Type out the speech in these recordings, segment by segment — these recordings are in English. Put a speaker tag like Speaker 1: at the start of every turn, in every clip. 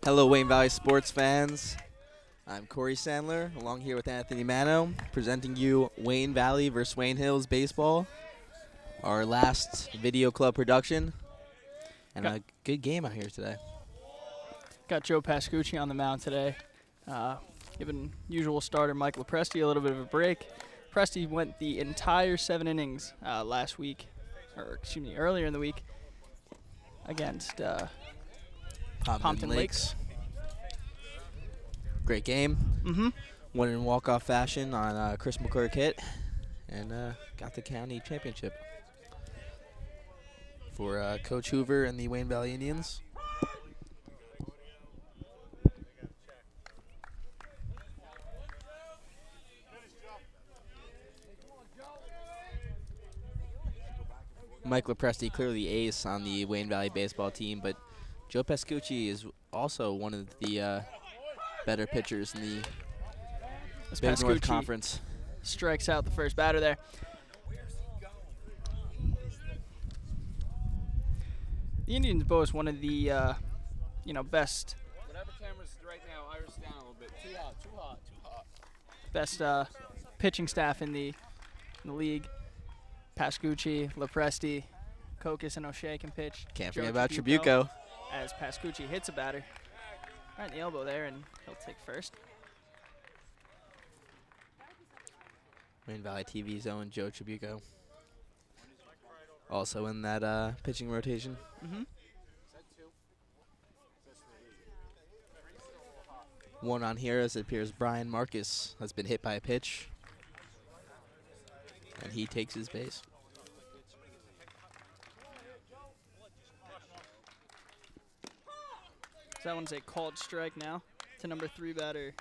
Speaker 1: Hello, Wayne Valley sports fans. I'm Corey Sandler, along here with Anthony Mano, presenting you Wayne Valley versus Wayne Hills baseball, our last video club production, and a good game out here today.
Speaker 2: Got Joe Pascucci on the mound today, giving usual starter Mike Lepresti a little bit of a break. Presti went the entire 7 innings last week, or excuse me, earlier in the week against Pompton Lakes.
Speaker 1: Great game. Won in walk-off fashion on Chris McClurg hit, and got the county championship for Coach Hoover and the Wayne Valley Indians. Mike Lepresti, clearly ace on the Wayne Valley baseball team, but Joe Pascucci is also one of the better pitchers in the Big North Conference.
Speaker 2: Strikes out the first batter there. The Indians boast one of the best.
Speaker 3: Whatever camera's right now, iris down a little bit. Too hot, too hot, too hot.
Speaker 2: Best pitching staff in the league. Pascucci, Lepresti, Kokis, and O'Shea can pitch.
Speaker 1: Can't
Speaker 2: Joe
Speaker 1: forget about Tribuco.
Speaker 2: As Pascucci hits a batter right in the elbow there, and he'll take first.
Speaker 1: Wayne Valley TV's own Joe Tribuco. Also in that pitching rotation. One on here as it appears Brian Marcus has been hit by a pitch, and he takes his base.
Speaker 2: So that one's a called strike now to number 3 batter.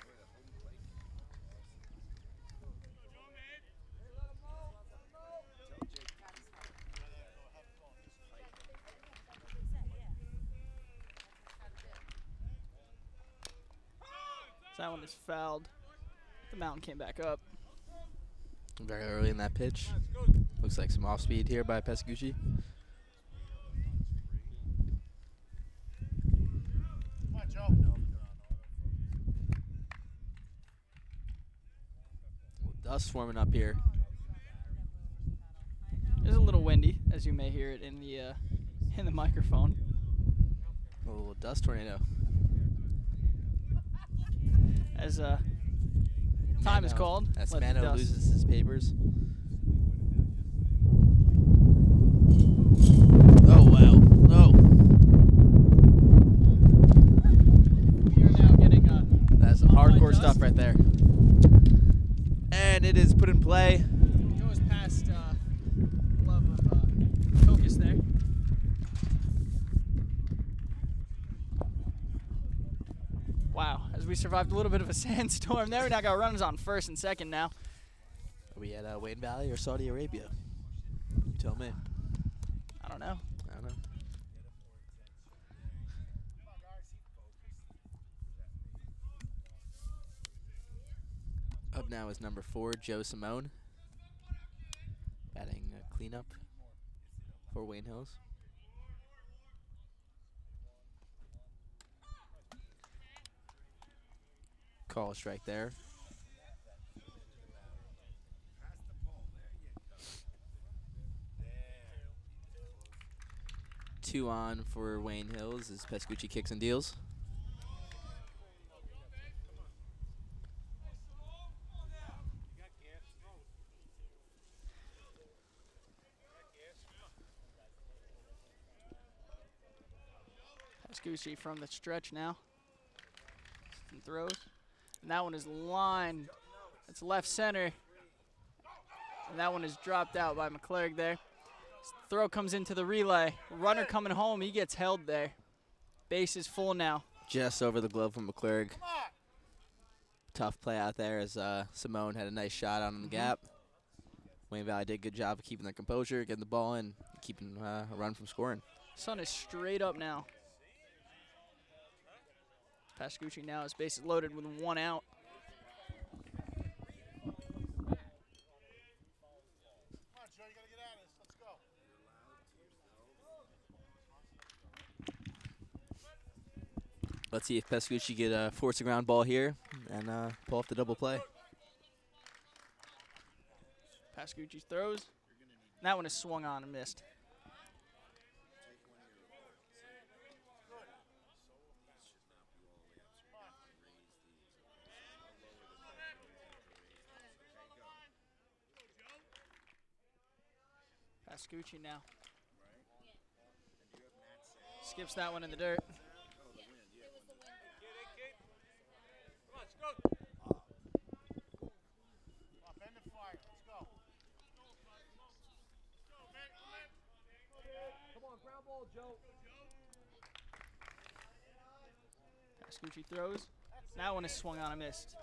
Speaker 2: So that one is fouled. The mountain came back up.
Speaker 1: Very early in that pitch. Looks like some off speed here by Pascucci. Dust forming up here.
Speaker 2: It's a little windy, as you may hear it in the microphone.
Speaker 1: A little dust tornado.
Speaker 2: As time is called.
Speaker 1: As
Speaker 2: let the
Speaker 1: Mano
Speaker 2: dust.
Speaker 1: loses his papers. Oh wow! No.
Speaker 2: We are now getting
Speaker 1: That's some
Speaker 2: online
Speaker 1: hardcore
Speaker 2: dust.
Speaker 1: stuff right there. And it is put in play.
Speaker 2: Goes past glove of Kokis there. Wow, as we survived a little bit of a sandstorm there, we now got runners on first and second now.
Speaker 1: Are we at Wayne Valley or Saudi Arabia? You tell me.
Speaker 2: I don't know.
Speaker 1: I don't know. Up now is number 4, Joe Simone, batting a cleanup for Wayne Hills. Call a strike there. Two on for Wayne Hills as Pascucci kicks and deals.
Speaker 2: Pascucci from the stretch now. And throws. And that one is lined. It's left center. And that one is dropped out by McClurg there. Throw comes into the relay. Runner coming home. He gets held there. Base is full now.
Speaker 1: Just over the glove from McClurg. Tough play out there as Simone had a nice shot out on the gap. Wayne Valley did a good job of keeping their composure, getting the ball in, keeping a run from scoring.
Speaker 2: Sun is straight up now. Pascucci now, his base is loaded with 1 out.
Speaker 1: Let's see if Pascucci get force a ground ball here and pull off the double play.
Speaker 2: Pascucci throws. That one is swung on and missed. Pascucci now. Skips that one in the dirt. Pascucci throws. That one is swung on and missed.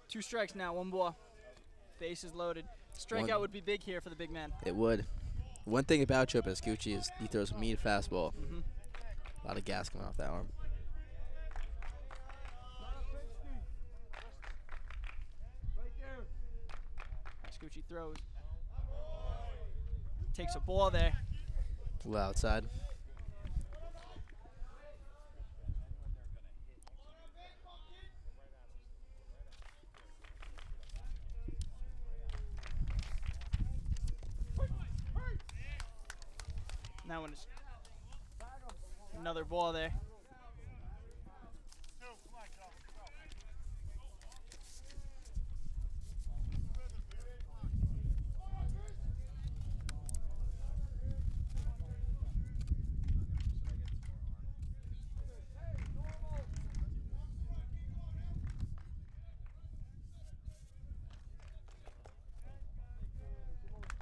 Speaker 2: 2 strikes now, 1 ball. Base is loaded. Strikeout would be big here for the big man.
Speaker 1: It would. One thing about Joe Pascucci is he throws a mean fastball. A lot of gas coming off that arm.
Speaker 2: Pascucci throws. Takes a ball there.
Speaker 1: A little outside.
Speaker 2: That one is another ball there.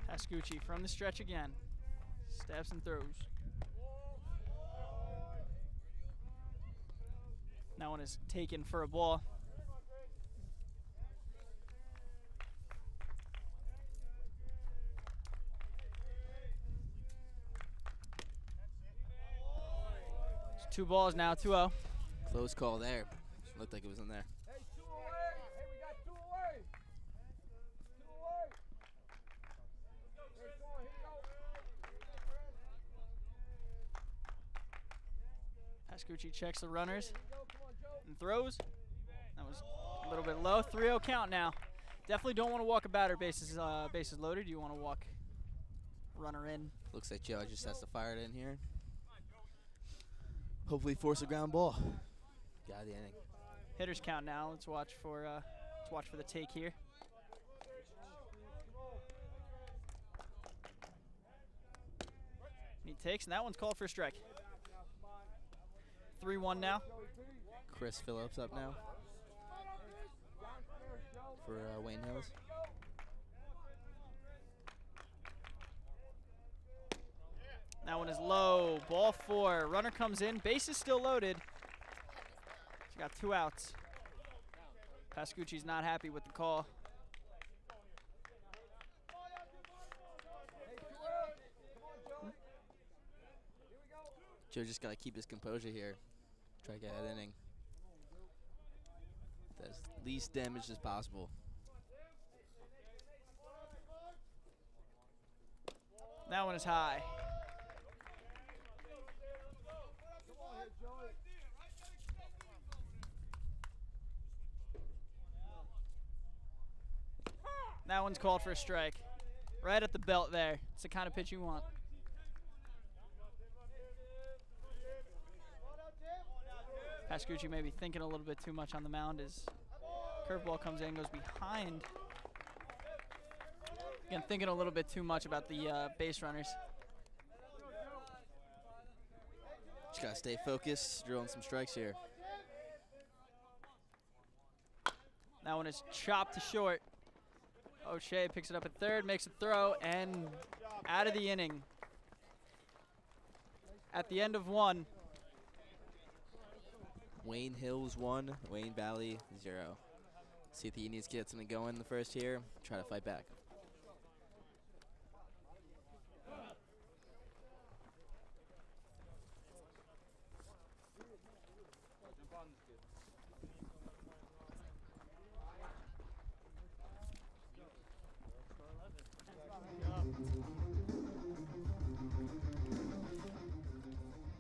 Speaker 2: Pascucci from the stretch again. Stabs and throws. That one is taken for a ball. It's 2 balls now, 2-0.
Speaker 1: Close call there. Looked like it was in there. Pascucci checks the runners and throws. That was a little bit low. 3-0 count now. Definitely don't want to walk a batter bases loaded. You want to walk runner in. Looks like Joe just has to fire it in here. Hopefully force a ground ball. Got the inning.
Speaker 2: Hitters count now. Let's watch for the take here. He takes, and that one's called for a strike. 3-1 now.
Speaker 1: Chris Phillips up now for Wayne Hills.
Speaker 2: That one is low. Ball 4. Runner comes in. Base is still loaded. He's got 2 outs. Pascucci's not happy with the call.
Speaker 1: Joe just got to keep his composure here. Try to get that inning. As least damage as possible.
Speaker 2: That one is high. That one's called for a strike. Right at the belt there. It's the kind of pitch you want. Pascucci may be thinking a little bit too much on the mound as curveball comes in, goes behind. Again, thinking a little bit too much about the base runners.
Speaker 1: Just gotta stay focused, drilling some strikes here.
Speaker 2: That one is chopped to short. O'Shea picks it up at third, makes a throw, and out of the inning. At the end of 1.
Speaker 1: Wayne Hills 1, Wayne Valley 0. See if the Indians get something going in the first here. Try to fight back.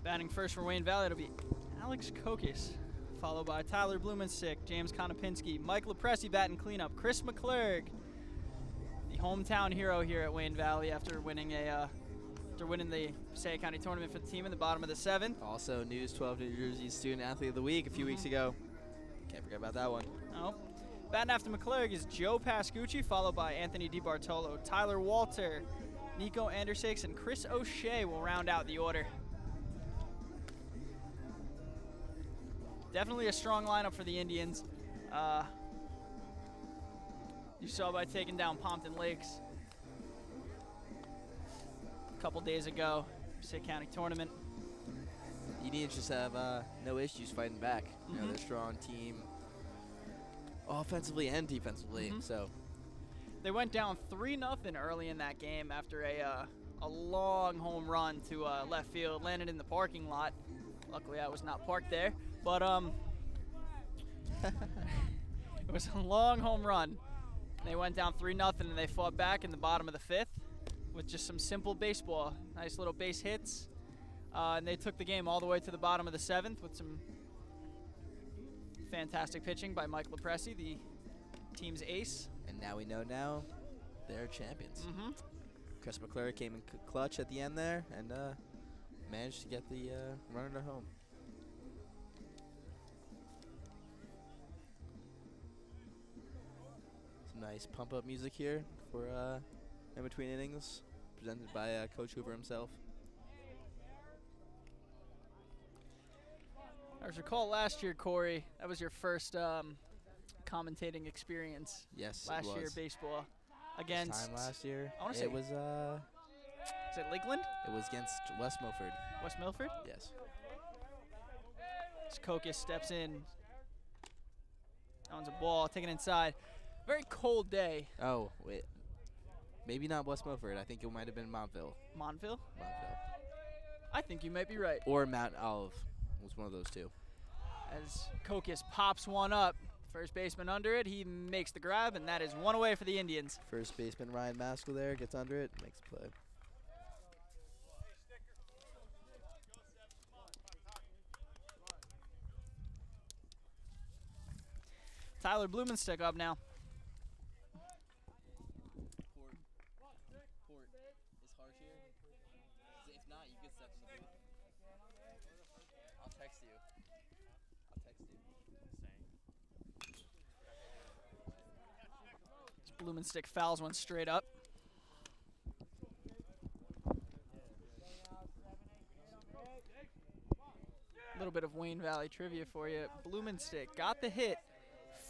Speaker 2: Batting first for Wayne Valley, it'll be Alex Kokis followed by Tyler Blumenstick, James Konopinski, Mike Lepresti batting cleanup, Chris McClurg, the hometown hero here at Wayne Valley after winning the Passaic County tournament for the team in the bottom of the 7th.
Speaker 1: Also, News 12 New Jersey Student Athlete of the Week a few weeks ago. Can't forget about that one.
Speaker 2: Oh. Batting after McClurg is Joe Pascucci, followed by Anthony DiBartolo, Tyler Walter, Nico Andersakes, and Chris O'Shea will round out the order. Definitely a strong lineup for the Indians. You saw by taking down Pompton Lakes a couple days ago, Passaic County tournament.
Speaker 1: The Indians just have no issues fighting back. You know, they're a strong team, offensively and defensively. So
Speaker 2: they went down 3-0 early in that game after a long home run to left field, landed in the parking lot. Luckily, I was not parked there, but it was a long home run. They went down 3-0 and they fought back in the bottom of the 5th with just some simple baseball, nice little base hits, and they took the game all the way to the bottom of the 7th with some fantastic pitching by Mike Lepresti, the team's ace.
Speaker 1: And now we know they're champions. Chris McClure came in clutch at the end there and managed to get the runner to home. Some nice pump-up music here for in between innings, presented by Coach Hoover himself.
Speaker 2: I recall last year, Corey, that was your first commentating experience.
Speaker 1: Yes,
Speaker 2: last
Speaker 1: it was.
Speaker 2: year baseball
Speaker 1: This
Speaker 2: against.
Speaker 1: time last year,
Speaker 2: I want to say
Speaker 1: it was
Speaker 2: is it Lakeland?
Speaker 1: it was against West Milford.
Speaker 2: West Milford?
Speaker 1: Yes.
Speaker 2: Skokas steps in. That one's a ball, taken inside. Very cold day.
Speaker 1: Oh wait, maybe not West Milford. I think it might have been Montville.
Speaker 2: Montville?
Speaker 1: Montville.
Speaker 2: I think you might be right.
Speaker 1: Or Mount Olive was one of those two.
Speaker 2: As Kokias pops one up, first baseman under it, he makes the grab, and that is one away for the Indians.
Speaker 1: First baseman Ryan Maskell there gets under it, makes a play.
Speaker 2: Tyler Blumenstick up now.
Speaker 1: Port is harsh here. If not, you could step in the booth. I'll text you.
Speaker 2: Blumenstick fouls one straight up. A little bit of Wayne Valley trivia for you. Blumenstick got the hit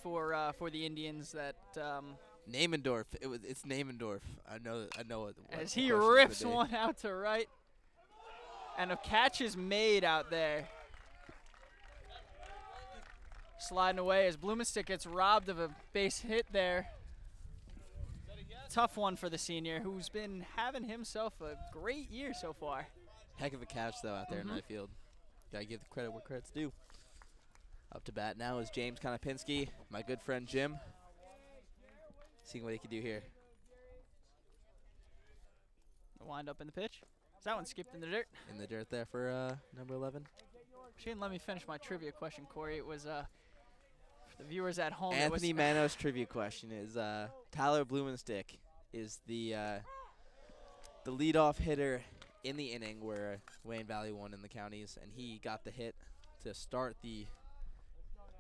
Speaker 2: for the Indians that
Speaker 1: Namendorf. It's Namendorf. I know what
Speaker 2: as
Speaker 1: the
Speaker 2: he
Speaker 1: question
Speaker 2: rips
Speaker 1: could be.
Speaker 2: one out to right, and a catch is made out there. Sliding away as Blumenstick gets robbed of a base hit there. Tough one for the senior, who's been having himself a great year so far.
Speaker 1: Heck of a catch though out there in right field. Gotta give the credit where credit's due. Up to bat now is James Konopinski, my good friend Jim. Seeing what he can do here.
Speaker 2: Wind up in the pitch. Is that one skipped in the dirt?
Speaker 1: In the dirt there for number 11.
Speaker 2: She didn't let me finish my trivia question, Corey. It was for the viewers at home.
Speaker 1: Anthony Manos trivia question is Tyler Blumenstick is the leadoff hitter in the inning where Wayne Valley won in the counties, and he got the hit to start the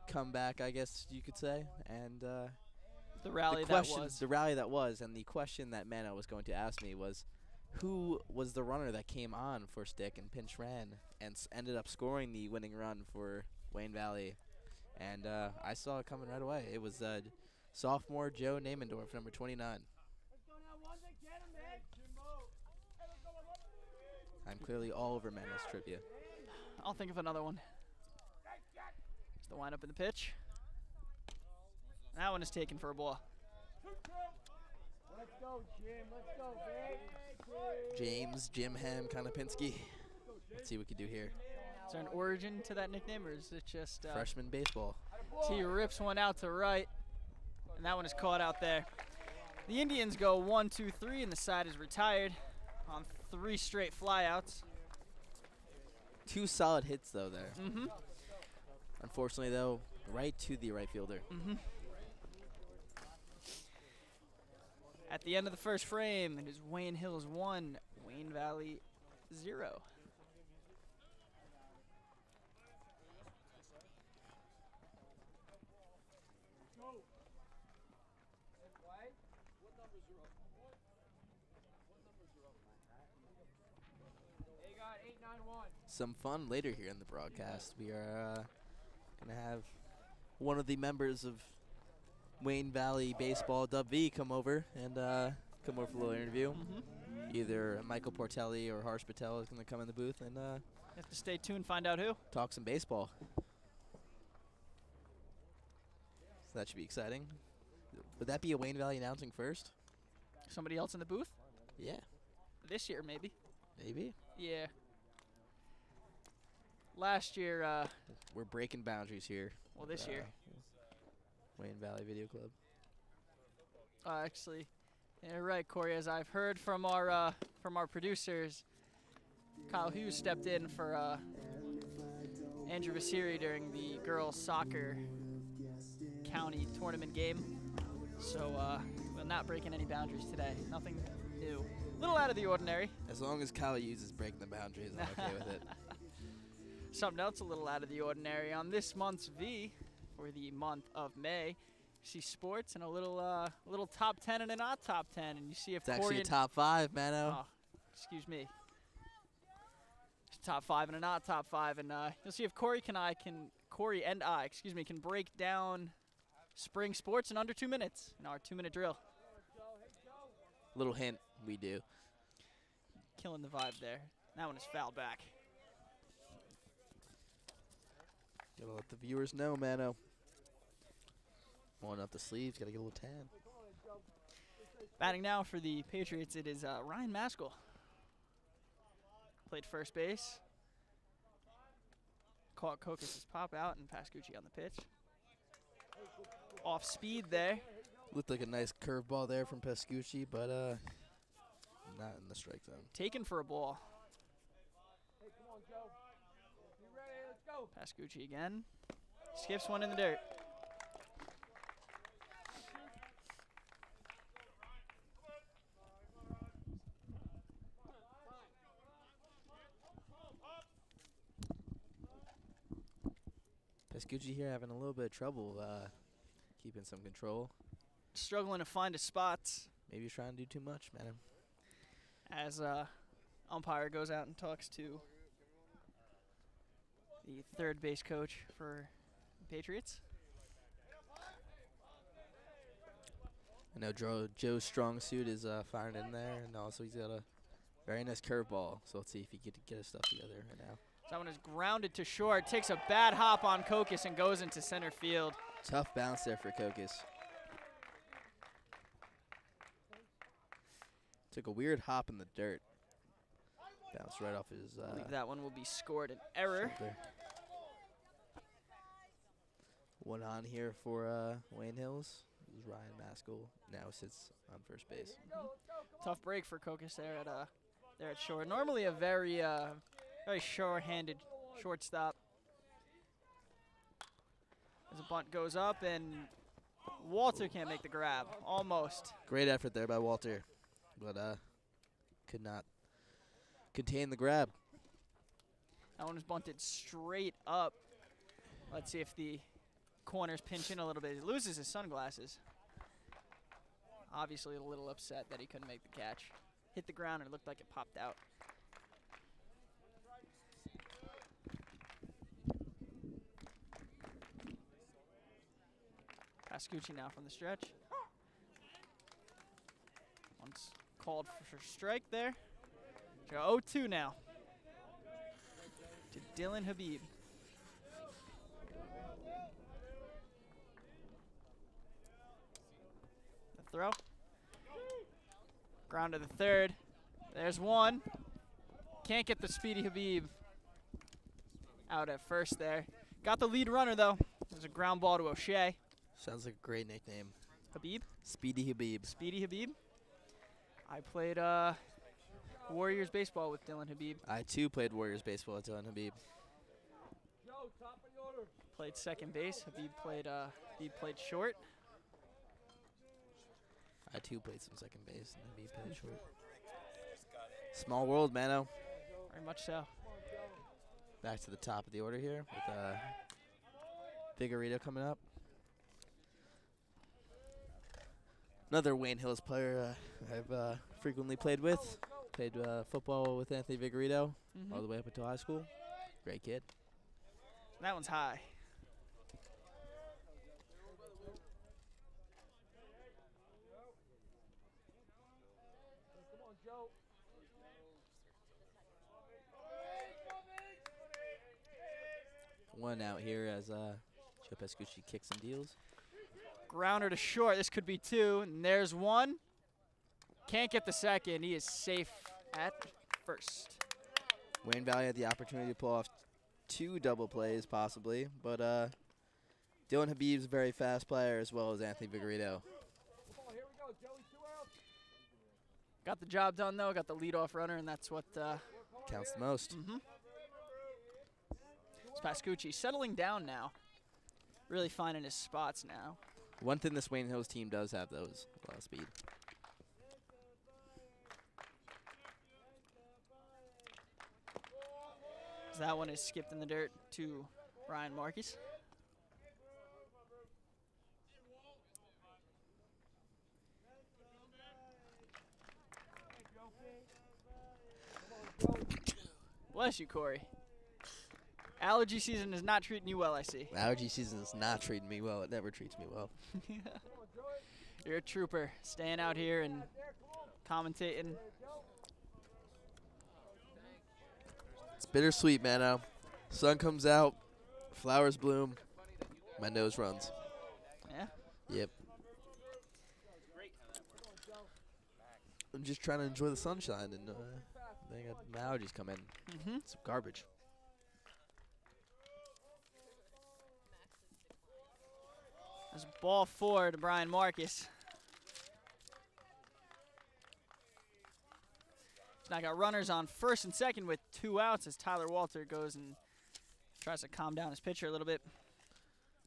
Speaker 1: comeback, I guess you could say, and
Speaker 2: the rally
Speaker 1: the rally that was, and the question that Mano was going to ask me was, who was the runner that came on for Stick and pinch ran and ended up scoring the winning run for Wayne Valley? And I saw it coming right away. It was sophomore Joe Namendorf, number 29. I'm clearly all over Manos trivia.
Speaker 2: I'll think of another one. There's the windup in the pitch. That one is taken for a ball.
Speaker 4: Let's go, Jim. Let's go, baby.
Speaker 1: James Jim Ham Konopinski. Let's see what we can do here.
Speaker 2: Is there an origin to that nickname, or is it just
Speaker 1: Freshman baseball.
Speaker 2: He rips one out to right, and that one is caught out there. The Indians go 1, 2, 3, and the side is retired on 3 straight flyouts.
Speaker 1: 2 solid hits though there. Unfortunately, though, right to the right fielder.
Speaker 2: At the end of the first frame, it is Wayne Hills 1, Wayne Valley 0.
Speaker 4: They got 891.
Speaker 1: Some fun later here in the broadcast. We are going to have one of the members of Wayne Valley Baseball, Dub V, come over for a little interview. Either Michael Portelli or Harsh Patel is going to come in the booth and
Speaker 2: You have to stay tuned, find out who.
Speaker 1: talk some baseball. So that should be exciting. Would that be a Wayne Valley announcing first?
Speaker 2: Somebody else in the booth?
Speaker 1: Yeah,
Speaker 2: This year, maybe.
Speaker 1: maybe.
Speaker 2: Yeah. Last year,
Speaker 1: We're breaking boundaries here.
Speaker 2: well, this year.
Speaker 1: Wayne Valley Video Club.
Speaker 2: Actually, you're right, Corey. As I've heard from our producers, Kyle Hughes stepped in for Andrew Vasiri during the girls' soccer county tournament game. So we're not breaking any boundaries today. Nothing new. A little out of the ordinary.
Speaker 1: As long as Kyle uses breaking the boundaries, I'm okay with it.
Speaker 2: Something else a little out of the ordinary on this month's V, for the month of May. You see sports and a little top 10 and a not top 10, and you see if
Speaker 1: It's actually
Speaker 2: Corey
Speaker 1: a top 5, Mano.
Speaker 2: Oh, excuse me. It's top 5 and a not top 5, and you'll see if Corey and I can break down spring sports in under 2 minutes in our 2-minute drill.
Speaker 1: Little hint, we do.
Speaker 2: Killing the vibe there. That one is fouled back.
Speaker 1: Gotta let the viewers know, Mano. Pulling up the sleeves, gotta get a little tan.
Speaker 2: Batting now for the Patriots, it is Ryan Maskell. Played first base. Caught Kokis' pop out and Pascucci on the pitch. Off speed there.
Speaker 1: Looked like a nice curveball there from Pascucci, but not in the strike zone.
Speaker 2: Taken for a ball.
Speaker 4: Hey, come on, Joe. You ready? Let's go.
Speaker 2: Pascucci again. Skips one in the dirt.
Speaker 1: Pascucci here having a little bit of trouble keeping some control.
Speaker 2: Struggling to find a spot
Speaker 1: Maybe he's trying to do too much, man.
Speaker 2: as umpire goes out and talks to the third base coach for the Patriots.
Speaker 1: I know Joe's strong suit is firing in there, and also he's got a very nice curveball. So let's see if he can get his stuff together right now.
Speaker 2: That one is grounded to short, takes a bad hop on Kokis and goes into center field.
Speaker 1: Tough bounce there for Kokis. Took a weird hop in the dirt. Bounced right off his
Speaker 2: I believe that one will be scored an error.
Speaker 1: shoulder. One on here for Wayne Hills. This is Ryan Maskell. Now sits on first base.
Speaker 2: Tough break for Kokis there at short. Normally a very sure-handed shortstop. As a bunt goes up and Walter can't make the grab. Almost.
Speaker 1: Great effort there by Walter, but could not contain the grab.
Speaker 2: That one is bunted straight up. Let's see if the corners pinch in a little bit. He loses his sunglasses. Obviously a little upset that he couldn't make the catch. Hit the ground and it looked like it popped out. Pascucci now from the stretch. One's called for strike there. So 0-2 now to Dylan Habib. The throw. Ground to the third. There's one. Can't get the speedy Habib out at first there. Got the lead runner though. There's a ground ball to O'Shea.
Speaker 1: Sounds like a great nickname.
Speaker 2: Habib.
Speaker 1: Speedy Habib.
Speaker 2: Speedy Habib. I played Warriors baseball with Dylan Habib.
Speaker 1: I too played Warriors baseball with Dylan Habib.
Speaker 4: Joe, top of the order.
Speaker 2: played second base. Habib played short.
Speaker 1: I too played some second base and then played short. Small world, Mano.
Speaker 2: Very much so.
Speaker 1: Back to the top of the order here with Vigorito coming up. Another Wayne Hills player I've frequently played with. Played football with Anthony Vigorito all the way up until high school. Great kid.
Speaker 2: That one's high.
Speaker 4: Come on, Joe.
Speaker 1: One out here as Joe Pascucci kicks and deals.
Speaker 2: Grounder to short. This could be two. And there's one. Can't get the second. He is safe at first.
Speaker 1: Wayne Valley had the opportunity to pull off 2 double plays possibly, but Dylan Habib's a very fast player as well as Anthony Vigorito.
Speaker 4: Come on, here we go, Joey. 2 outs.
Speaker 2: Got the job done, though. Got the leadoff runner, and that's what
Speaker 1: Counts the most.
Speaker 2: Pascucci settling down now. Really finding his spots now.
Speaker 1: One thing this Wayne Hills team does have, though, is a lot of speed.
Speaker 2: That one is skipped in the dirt to Ryan Marquez. Bless you, Corey. Allergy season is not treating you well, I see.
Speaker 1: Allergy season is not treating me well. It never treats me well.
Speaker 2: You're a trooper, staying out here and commentating.
Speaker 1: It's bittersweet, Mano. Sun comes out, flowers bloom, my nose runs.
Speaker 2: Yeah?
Speaker 1: Yep. I'm just trying to enjoy the sunshine, and then my allergies come in. It's garbage.
Speaker 2: There's ball 4 to Brian Marcus. Now got runners on first and second with 2 outs as Tyler Walter goes and tries to calm down his pitcher a little bit.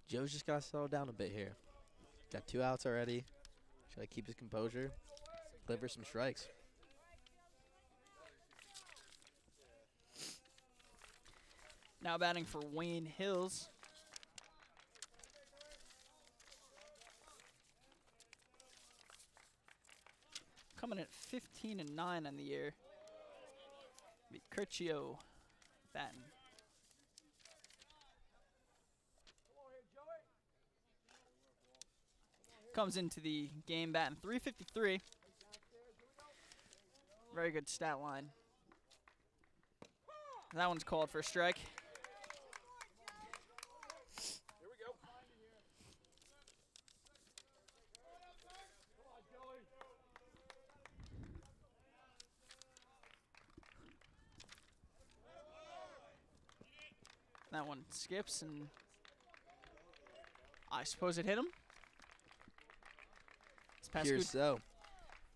Speaker 1: Joe's just got to settle down a bit here. Got 2 outs already. Try to keep his composure. Deliver some strikes.
Speaker 2: Now batting for Wayne Hills. Coming at 15-9 on the year. Be Curcio batting. Comes into the game batting .353. Very good stat line. That one's called for a strike.
Speaker 3: Here we go.
Speaker 2: That one skips, and I suppose it hit him.
Speaker 1: Here's so.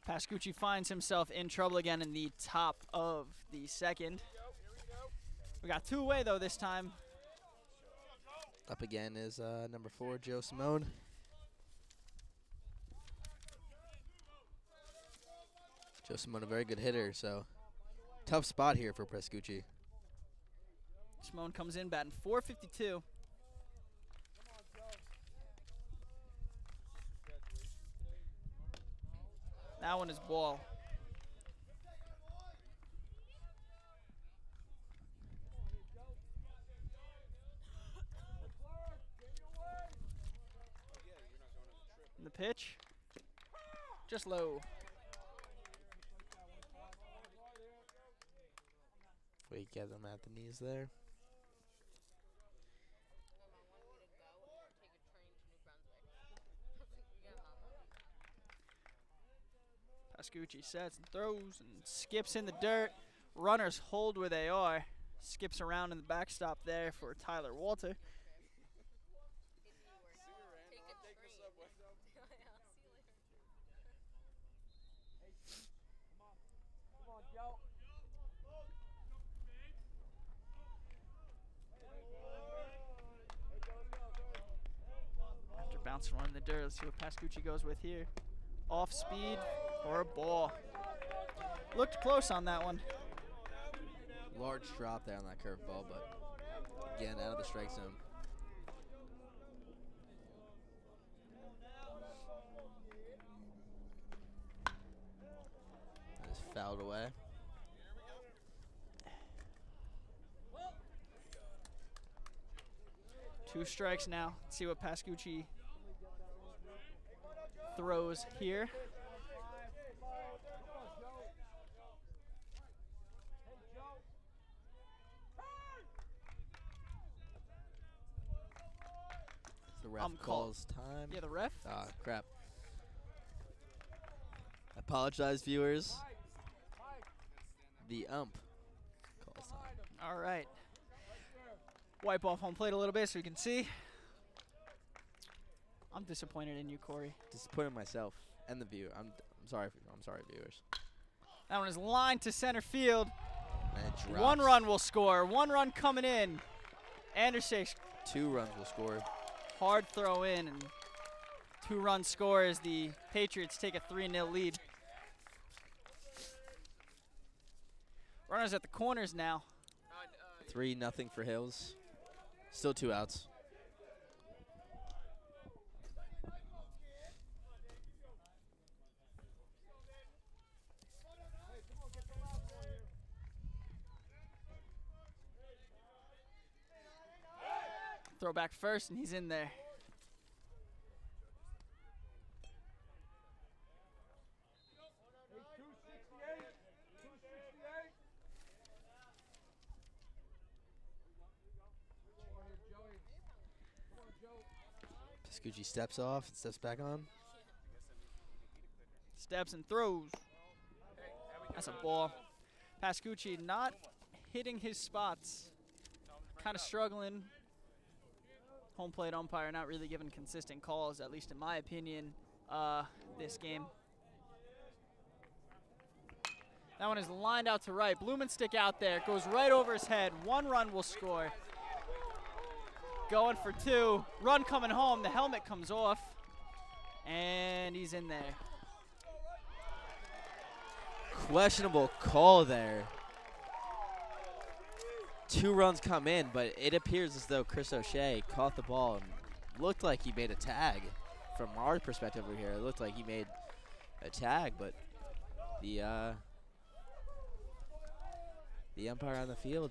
Speaker 2: Pascucci finds himself in trouble again in the top of the second. We got 2 away, though, this time.
Speaker 1: Up again is number 4, Joe Simone. Joe Simone, a very good hitter, so tough spot here for Pascucci.
Speaker 2: Simone comes in batting .452. That one is ball. And the pitch, just low.
Speaker 1: We get them at the knees there.
Speaker 2: Pascucci sets and throws and skips in the dirt. Runners hold where they are. Skips around in the backstop there for Tyler Walter.
Speaker 4: Come on, Joe. There goes
Speaker 2: bouncing one in the dirt. Let's see what Pascucci goes with here. Off speed or a ball. Looked close on that one.
Speaker 1: Large drop there on that curveball, but again, out of the strike zone. That is fouled away.
Speaker 2: Two strikes now. Let's see what Pascucci throws here.
Speaker 1: The ref calls time.
Speaker 2: Yeah, the ref.
Speaker 1: Ah, crap. I apologize, viewers. The ump calls time.
Speaker 2: All right. Wipe off home plate a little bit so you can see. I'm disappointed in you, Corey.
Speaker 1: Disappointed myself and the viewer. I'm sorry. I'm sorry, viewers.
Speaker 2: That one is lined to center field.
Speaker 1: And it drops.
Speaker 2: 1 run will score. 1 run coming in. Anderson,
Speaker 1: 2 runs will score.
Speaker 2: hard throw in, and 2-run score as the Patriots take a 3-0 lead. Runners at the corners now.
Speaker 1: 3-0 for Hills. Still 2 outs.
Speaker 2: Throw back first, and he's in there.
Speaker 1: Pascucci steps off and steps back on.
Speaker 2: Steps and throws. That's a ball. Pascucci not hitting his spots. Kind of struggling. Home plate umpire not really giving consistent calls, at least in my opinion, this game. That one is lined out to right. Blumenstick out there. Goes right over his head. 1 run will score. Going for 2. Run coming home. The helmet comes off. And he's in there.
Speaker 1: Questionable call there. 2 runs come in, but it appears as though Chris O'Shea caught the ball and looked like he made a tag. From our perspective over here, it looked like he made a tag, but the umpire on the field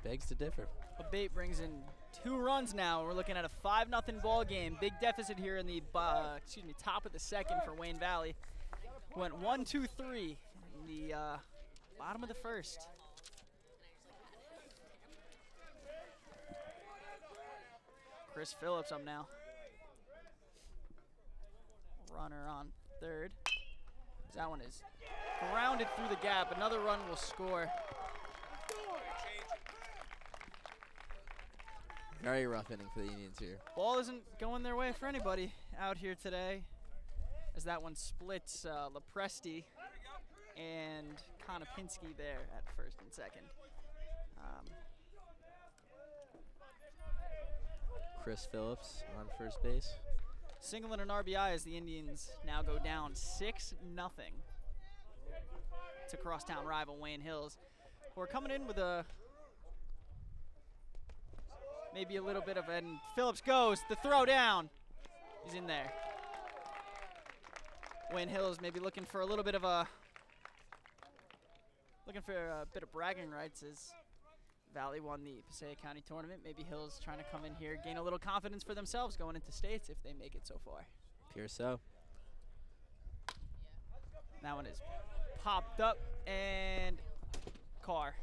Speaker 1: begs to differ.
Speaker 2: Abate brings in 2 runs now. We're looking at a 5-0 ball game. Big deficit here in the top of the second for Wayne Valley. Went 1-2-3 in the bottom of the first. Chris Phillips up now. Runner on third. That one is grounded through the gap. Another run will score.
Speaker 1: Very rough inning for the Indians here.
Speaker 2: Ball isn't going their way for anybody out here today, as that one splits Lepresti and Konopinski there at first and second.
Speaker 1: Chris Phillips on first base.
Speaker 2: Single and an RBI as the Indians now go down 6-0 to crosstown rival Wayne Hills, who are coming in with maybe a little bit of, and Phillips goes, the throw down. He's in there. Wayne Hills maybe looking for a little bit of bit of bragging rights as Valley won the Passaic County tournament. Maybe Hills trying to come in here, gain a little confidence for themselves going into states if they make it so far.
Speaker 1: Appears so.
Speaker 2: That one is popped up and car.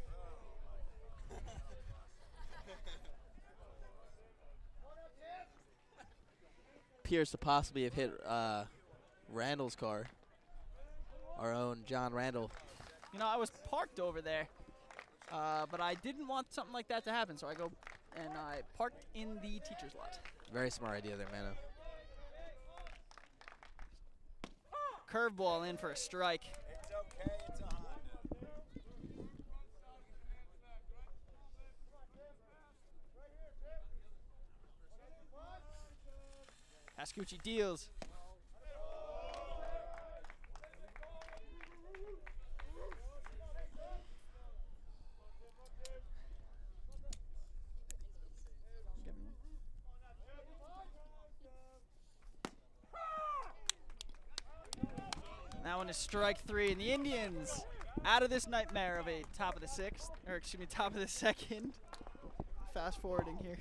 Speaker 1: Appears to possibly have hit Randall's car. Our own John Randall.
Speaker 2: You know, I was parked over there, but I didn't want something like that to happen, so I go and I parked in the teacher's lot.
Speaker 1: Very smart idea there, Mano.
Speaker 2: Curveball in for a strike.
Speaker 3: It's okay, it's a Honda.
Speaker 2: Pascucci deals. That one is strike 3, and the Indians out of this nightmare of a top of the 6th, or excuse me, top of the 2nd. Fast forwarding here.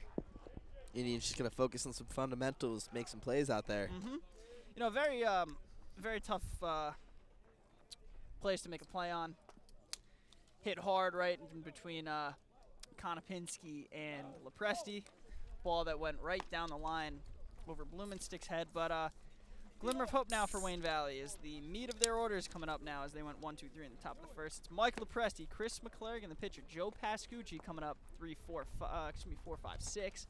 Speaker 1: Indians just gonna focus on some fundamentals, make some plays out there.
Speaker 2: You know, very tough place to make a play on. Hit hard right in between Konopinski and Lepresti. Ball that went right down the line over Blumenstick's head, but glimmer of hope now for Wayne Valley is the meat of their order is coming up now as they went 1, 2, 3 in the top of the first. It's Mike Lepresti, Chris McClurg, and the pitcher Joe Pascucci coming up 4, 5, 6.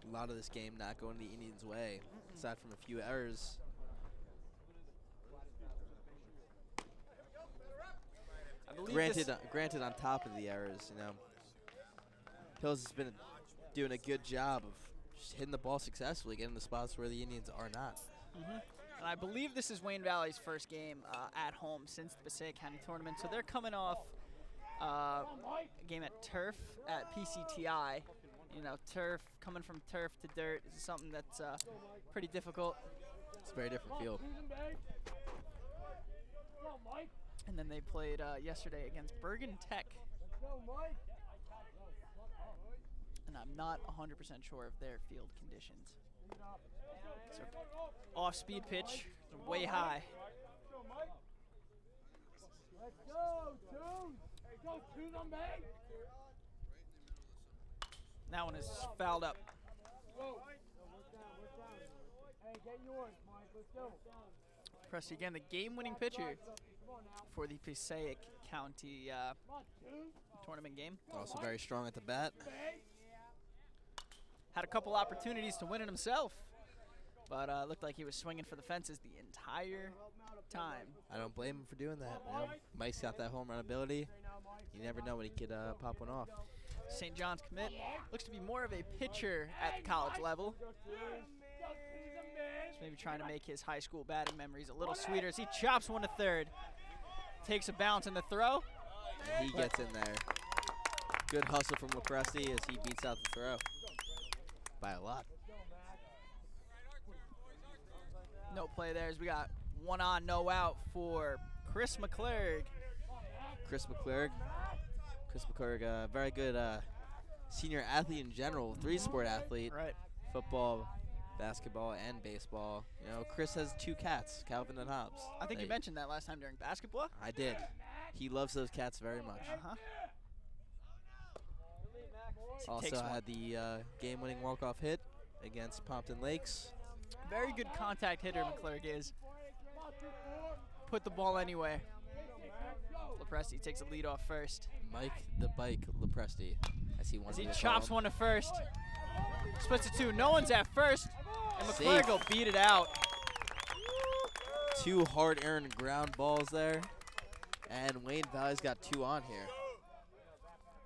Speaker 1: A lot of this game not going the Indians' way, aside from a few errors.
Speaker 2: I believe
Speaker 1: Granted, on top of the errors, you know, Hills has been doing a good job of just hitting the ball successfully, getting the spots where the Indians are not.
Speaker 2: And I believe this is Wayne Valley's first game at home since the Passaic County tournament. So they're coming off a game at turf at PCTI. You know, turf, coming from turf to dirt is something that's pretty difficult.
Speaker 1: It's a very different field.
Speaker 2: And then they played yesterday against Bergen Tech. And I'm not 100% sure of their field conditions. So off-speed pitch, way high.
Speaker 4: Let's go, two. Hey, go, two on Meg.
Speaker 2: That one is fouled up.
Speaker 4: Whoa. Hey, get yours, Mike. Let's go.
Speaker 2: Presti again, the game-winning pitcher for the Passaic County tournament game.
Speaker 1: Also very strong at the bat.
Speaker 2: Had a couple opportunities to win it himself, but looked like he was swinging for the fences the entire time.
Speaker 1: I don't blame him for doing that. You know, Mike's got that home run ability. You never know when he could pop one off.
Speaker 2: St. John's commit looks to be more of a pitcher at the college level. He's maybe trying to make his high school batting memories a little sweeter as he chops one to third. Takes a bounce in the throw.
Speaker 1: And he gets in there. Good hustle from Lepresti as he beats out the throw by a lot.
Speaker 2: No play there as we got 1 on, no out for Chris McClurg.
Speaker 1: Chris McClurg, very good senior athlete in general, 3-sport athlete.
Speaker 2: Right.
Speaker 1: Football, basketball, and baseball. You know, Chris has 2 cats, Calvin and Hobbs.
Speaker 2: I think you mentioned that last time during basketball.
Speaker 1: I did. He loves those cats very much. Also had the game-winning walk-off hit against Pompton Lakes.
Speaker 2: Very good contact hitter McClurg is. Put the ball anywhere. Lepresti takes a lead off first.
Speaker 1: Mike the Bike Lepresti, as he wants to
Speaker 2: chops one to first. Splits it 2. No one's at first. And McClurg will beat it out.
Speaker 1: 2 hard-earned ground balls there. And Wayne Valley's got 2 on here.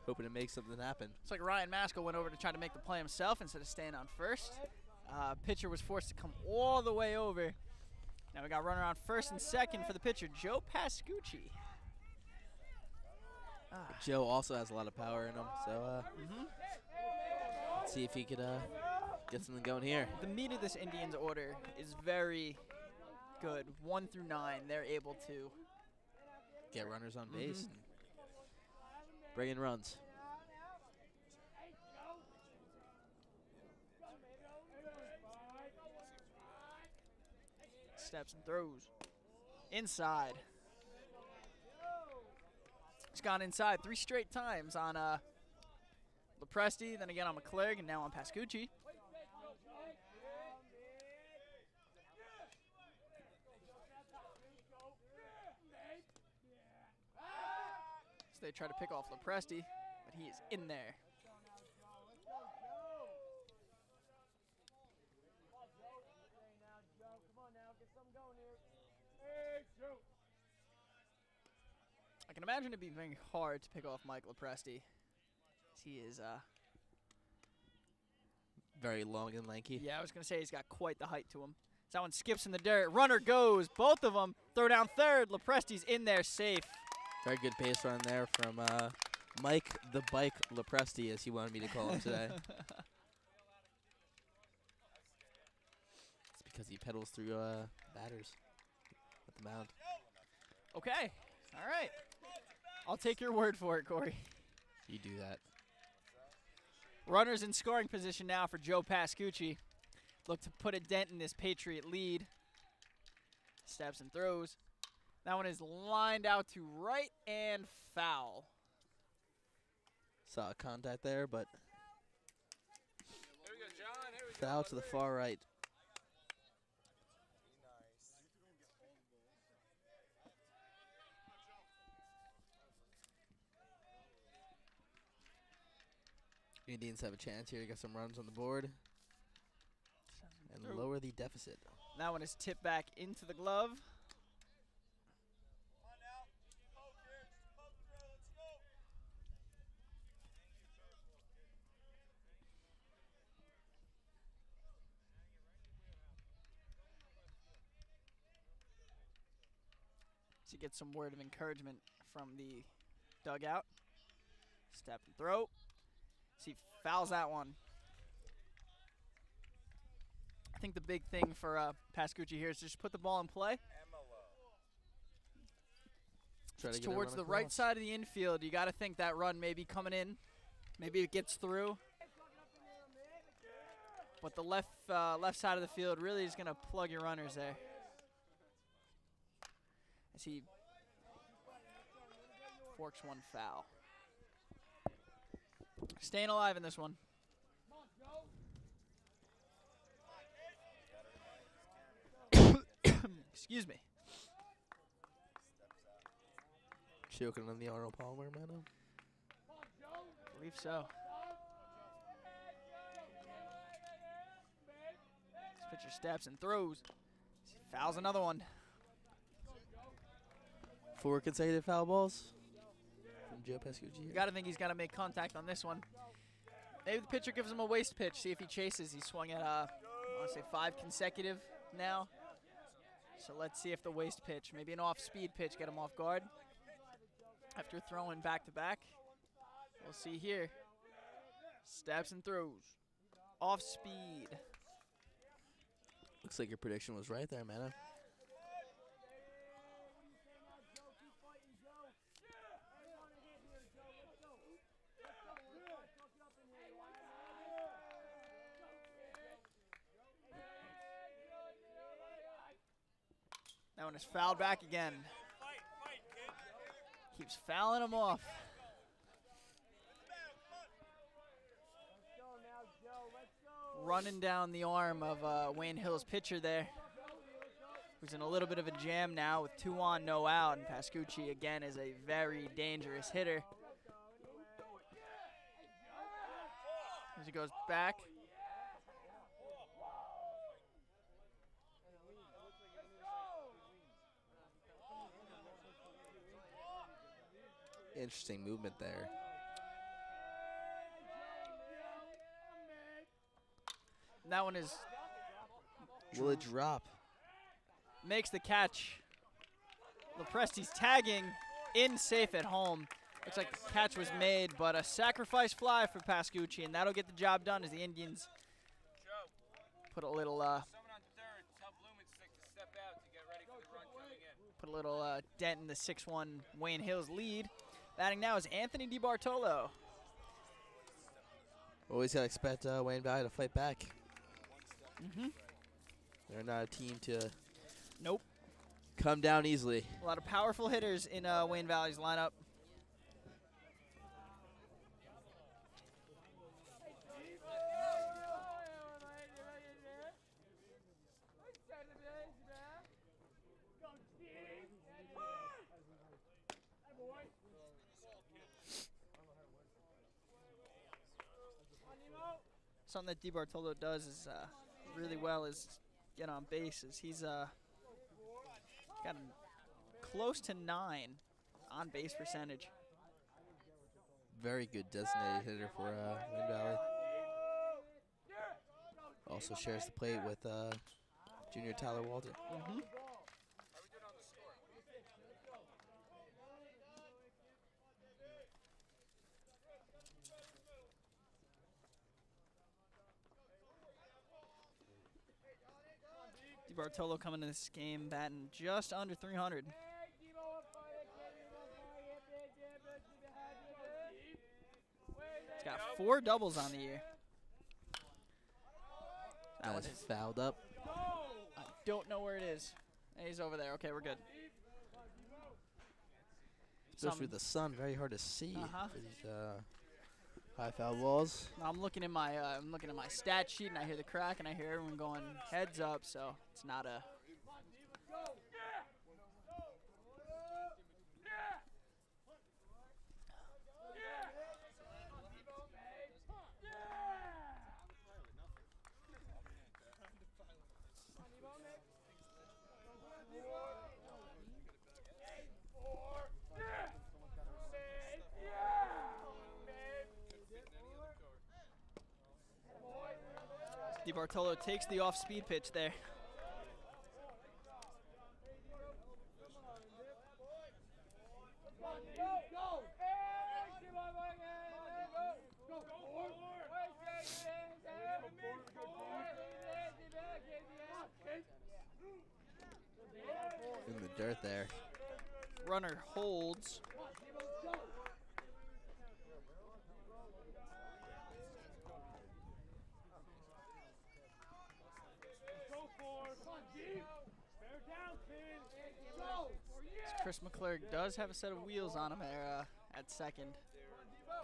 Speaker 1: Hoping to make something happen.
Speaker 2: It's like Ryan Maskell went over to try to make the play himself instead of staying on first. Pitcher was forced to come all the way over. Now we got runner on first and second for the pitcher, Joe Pascucci.
Speaker 1: Joe also has a lot of power in him, so let's see if he could get something going here.
Speaker 2: The meat of this Indians order is very good. 1 through 9, they're able to
Speaker 1: get runners on base and bring in runs.
Speaker 2: Steps and throws. Inside. He's gone inside 3 straight times on Lepresti, then again on McClurg, and now on Pascucci. So they try to pick off Lepresti, but he is in there. I can imagine it being very hard to pick off Mike Lepresti. He is,
Speaker 1: Very long and lanky.
Speaker 2: yeah, I was going to say he's got quite the height to him. So that one skips in the dirt. Runner goes. Both of them. Throw down third. Lepresti's in there safe.
Speaker 1: Very good base run there from Mike the Bike Lepresti, as he wanted me to call him today. It's because he pedals through batters at the mound.
Speaker 2: Okay. All right. I'll take your word for it, Corey.
Speaker 1: You do that.
Speaker 2: Runners in scoring position now for Joe Pascucci. Look to put a dent in this Patriot lead. Steps and throws. That one is lined out to right and foul.
Speaker 1: Saw a contact there, but
Speaker 3: Here we go, John. Here we go.
Speaker 1: foul to the far right. Indians have a chance here to get some runs on the board and
Speaker 2: Through.
Speaker 1: lower the deficit.
Speaker 2: That one is tipped back into the glove. To get some word of encouragement from the dugout. Step and throw. See, fouls that one. I think the big thing for Pascucci here is just put the ball in play.
Speaker 1: Try to
Speaker 2: It's
Speaker 1: get a
Speaker 2: towards
Speaker 1: run
Speaker 2: the right
Speaker 1: across.
Speaker 2: side of the infield. You got to think that run may be coming in. Maybe it gets through. But the left side of the field really is going to plug your runners there. As he forks one foul. Staying alive in this one. Excuse me.
Speaker 1: Choking on the Arnold Palmer, man.
Speaker 2: I believe so. This pitcher steps and throws. He fouls another one.
Speaker 1: 4 consecutive foul balls from Joe Pascucci
Speaker 2: You
Speaker 1: here.
Speaker 2: got to think he's got to make contact on this one. Maybe the pitcher gives him a waste pitch. See if he chases. He swung at, I want to say 5 consecutive now. So let's see if the waste pitch, maybe an off-speed pitch, get him off guard. After throwing back-to-back. We'll see here. Steps and throws. Off speed.
Speaker 1: Looks like your prediction was right there, man.
Speaker 2: That one is fouled back again. Keeps fouling him off. Running down the arm of Wayne Hill's pitcher there, who's in a little bit of a jam now with 2 on, no out, and Pascucci again is a very dangerous hitter. As he goes back.
Speaker 1: Interesting movement there.
Speaker 2: And that one is
Speaker 1: Will it drop?
Speaker 2: makes the catch. Lepresti's tagging in safe at home. Looks like the catch was made, but a sacrifice fly for Pascucci, and that'll get the job done as the Indians put a little
Speaker 3: Someone on third, tell Blumenstick to step out to get ready for the run coming in.
Speaker 2: dent in the 6-1 Wayne Hills lead. Batting now is Anthony DiBartolo.
Speaker 1: Always gotta expect Wayne Valley to fight back. They're not a team to
Speaker 2: Nope.
Speaker 1: come down easily.
Speaker 2: A lot of powerful hitters in Wayne Valley's lineup. Something that DiBartolo does is really well is get on bases. He's got a close to 9 on base percentage.
Speaker 1: Very good designated hitter for Wayne Valley. Also shares the plate with junior Tyler Walton.
Speaker 2: Mm-hmm. DiBartolo coming to this game batting just under 300. He's got 4 doubles on the year. That
Speaker 1: That's
Speaker 2: one is,
Speaker 1: fouled up.
Speaker 2: I don't know where it is. He's over there. Okay, we're good.
Speaker 1: Especially with the sun, very hard to see
Speaker 2: Uh-huh.
Speaker 1: for these high foul balls.
Speaker 2: I'm looking at my stat sheet and I hear the crack and I hear everyone going heads up, so it's not a. DiBartolo takes the off-speed pitch there.
Speaker 1: In the dirt there.
Speaker 2: Runner holds. Chris McClurg does have a set of wheels on him there at second.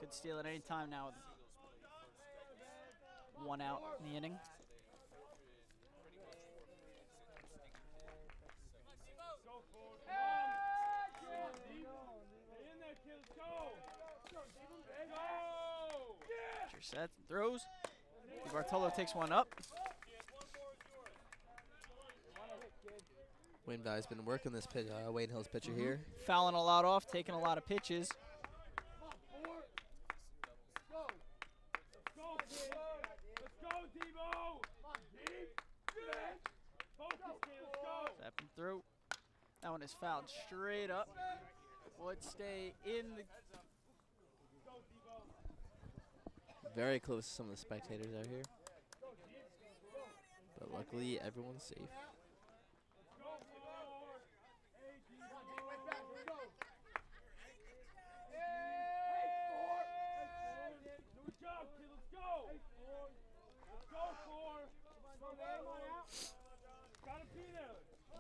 Speaker 2: Could steal at any time now with 1 out in the inning. Pitcher sets and throws. DiBartolo takes one up.
Speaker 1: Wayne Valley's been working this pitch, Wayne Hill's pitcher here.
Speaker 2: Fouling a lot off, taking a lot of pitches. Step and throw. That one is fouled straight up. Would stay in the.
Speaker 1: Very close to some of the spectators out here. But luckily, everyone's safe.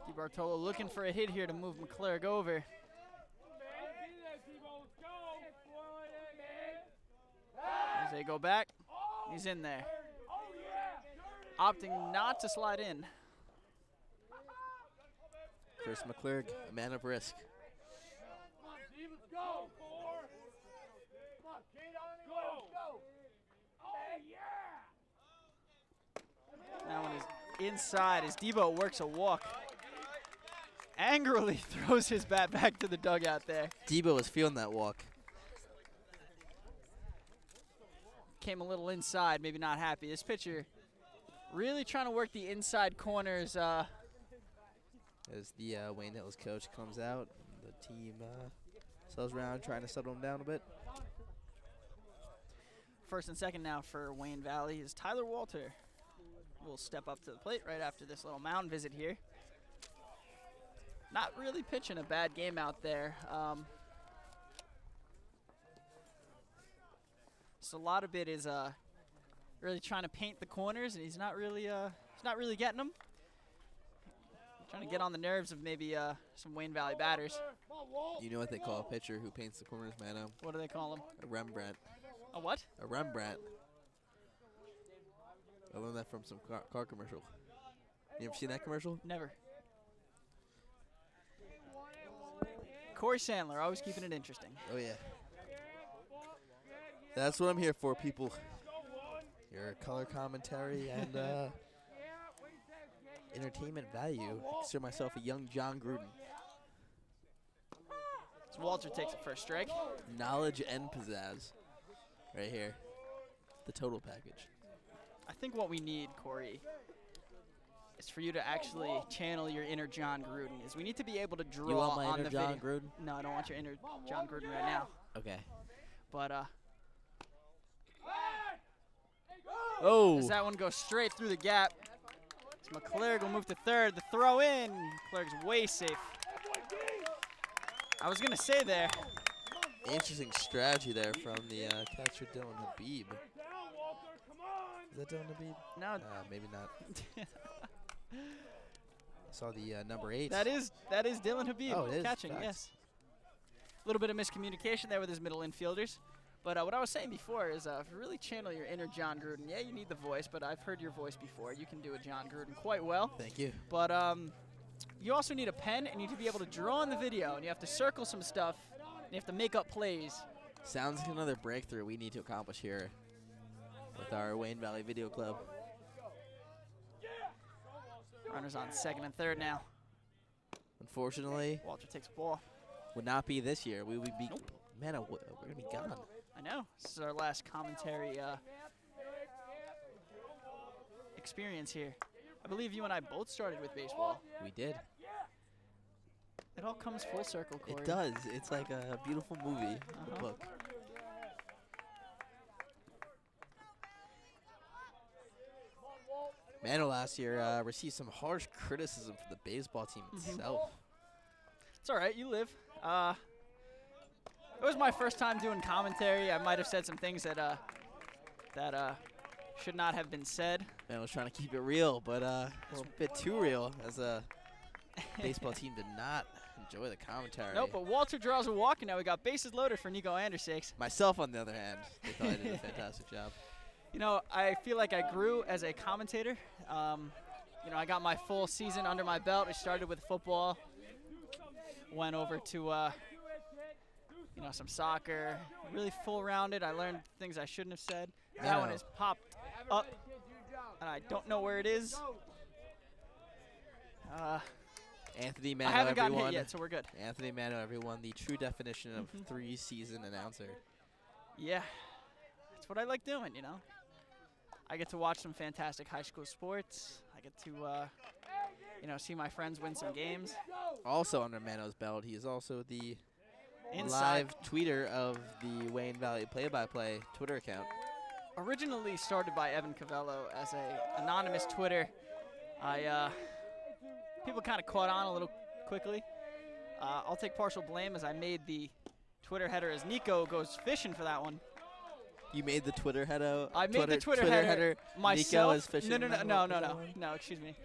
Speaker 2: DiBartolo looking for a hit here to move McClurg over. As they go back, he's in there. Opting not to slide in.
Speaker 1: Chris McClurg, a man of risk.
Speaker 2: That one is inside as Debo works a walk. Angrily throws his bat back to the dugout there.
Speaker 1: Debo was feeling that walk.
Speaker 2: Came a little inside, maybe not happy. This pitcher really trying to work the inside corners.
Speaker 1: As the Wayne Hills coach comes out, the team settles around, trying to settle him down a bit.
Speaker 2: First and second now for Wayne Valley is Tyler Walter. Will step up to the plate right after this little mound visit here. Not really pitching a bad game out there. So a lot of it is really trying to paint the corners, and he's not really getting them. Trying to get on the nerves of maybe some Wayne Valley batters.
Speaker 1: You know what they call a pitcher who paints the corners, Mano?
Speaker 2: What do they call him?
Speaker 1: A Rembrandt.
Speaker 2: A what?
Speaker 1: A Rembrandt. I learned that from some car commercial. You ever seen that commercial?
Speaker 2: Never. Corey Sandler, always keeping it interesting.
Speaker 1: Oh, yeah. That's what I'm here for, people. Your color commentary and entertainment value. I consider myself a young John Gruden.
Speaker 2: Walter takes it first strike.
Speaker 1: Knowledge and pizzazz. Right here. The total package.
Speaker 2: I think what we need, Corey, is for you to actually channel your inner John Gruden. Is we need to be able to draw
Speaker 1: You want my
Speaker 2: on
Speaker 1: inner
Speaker 2: the
Speaker 1: John
Speaker 2: video.
Speaker 1: Gruden?
Speaker 2: No, I don't want your inner John Gruden right now.
Speaker 1: Okay.
Speaker 2: But
Speaker 1: Oh!
Speaker 2: as that one goes straight through the gap, so McClurg will move to third. The throw in. McClurg's way safe. I was gonna say there.
Speaker 1: Interesting strategy there from the catcher Dylan Habib. Is that Dylan Habib?
Speaker 2: No,
Speaker 1: Maybe not. I saw the number 8.
Speaker 2: that is Dylan Habib
Speaker 1: Oh, it is.
Speaker 2: catching.
Speaker 1: Facts.
Speaker 2: Yes. A little bit of miscommunication there with his middle infielders. But what I was saying before is if you really channel your inner John Gruden, yeah, you need the voice, but I've heard your voice before. You can do a John Gruden quite well.
Speaker 1: Thank you.
Speaker 2: But you also need a pen, and you need to be able to draw in the video, and you have to circle some stuff, and you have to make up plays.
Speaker 1: Sounds like another breakthrough we need to accomplish here with our Wayne Valley Video Club.
Speaker 2: Runners on second and third now.
Speaker 1: Unfortunately,
Speaker 2: Walter takes a ball.
Speaker 1: would not be this year. We would be,
Speaker 2: Nope.
Speaker 1: man, we're gonna be gone.
Speaker 2: I know. This is our last commentary experience here. I believe you and I both started with baseball.
Speaker 1: We did.
Speaker 2: It all comes full circle, Corey.
Speaker 1: It does. It's like a beautiful movie, a book. Mano last year received some harsh criticism from the baseball team itself.
Speaker 2: It's all right. You live. It was my first time doing commentary. I might have said some things that should not have been said.
Speaker 1: Man was trying to keep it real, but it's a bit too real as a baseball team did not enjoy the commentary.
Speaker 2: Nope, but Walter draws a walk, and now we got bases loaded for Nico Andersakes.
Speaker 1: Myself, on the other hand, they thought I did a fantastic job.
Speaker 2: You know, I feel like I grew as a commentator. You know, I got my full season under my belt. I started with football, went over to, you know, some soccer, really full-rounded. I learned things I shouldn't have said. That one has popped up, and I don't know where it is.
Speaker 1: Anthony
Speaker 2: I
Speaker 1: Mano,
Speaker 2: haven't gotten
Speaker 1: everyone.
Speaker 2: hit yet, so we're good.
Speaker 1: Anthony Mano, everyone, the true definition of three-season announcer.
Speaker 2: Yeah, that's what I like doing, you know. I get to watch some fantastic high school sports. I get to, you know, see my friends win some games.
Speaker 1: Also under Mano's belt, he is also the
Speaker 2: Inside.
Speaker 1: live tweeter of the Wayne Valley Play-by-Play Twitter account.
Speaker 2: Originally started by Evan Cavello as a anonymous Twitter. People kind of caught on a little quickly. I'll take partial blame as I made the Twitter header as Nico goes fishing for that one.
Speaker 1: You made the Twitter header.
Speaker 2: I made the Twitter header myself.
Speaker 1: Nico is fishing.
Speaker 2: No, excuse me.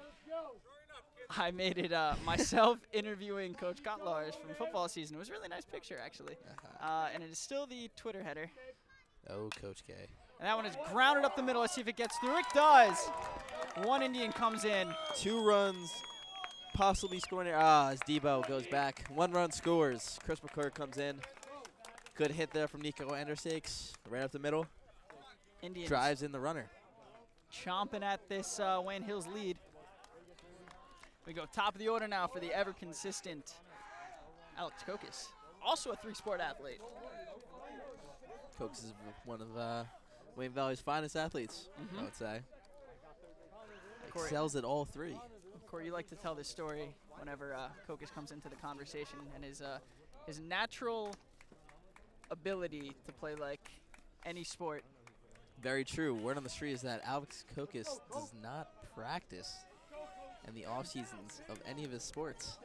Speaker 2: I made it myself interviewing Coach Gotlars from football season. It was a really nice picture, actually. And it is still the Twitter header.
Speaker 1: Oh, Coach K.
Speaker 2: And that one is grounded up the middle. Let's see if it gets through. It does. One Indian comes in.
Speaker 1: 2 runs, possibly scoring. As Debo goes back. 1 run scores. Chris McClure comes in. Good hit there from Nico Andersakes, right up the middle.
Speaker 2: Indians
Speaker 1: Drives in the runner.
Speaker 2: chomping at this Wayne Hills lead. We go top of the order now for the ever-consistent Alex Kokis. Also a 3-sport athlete.
Speaker 1: Cokes is one of Wayne Valley's finest athletes, I would say.
Speaker 2: Corey.
Speaker 1: Excels at all 3.
Speaker 2: Corey, you like to tell this story whenever Kokis comes into the conversation, and his natural ability to play like any sport.
Speaker 1: Very true. Word on the street is that Alex Kokis does not practice in the off seasons of any of his sports.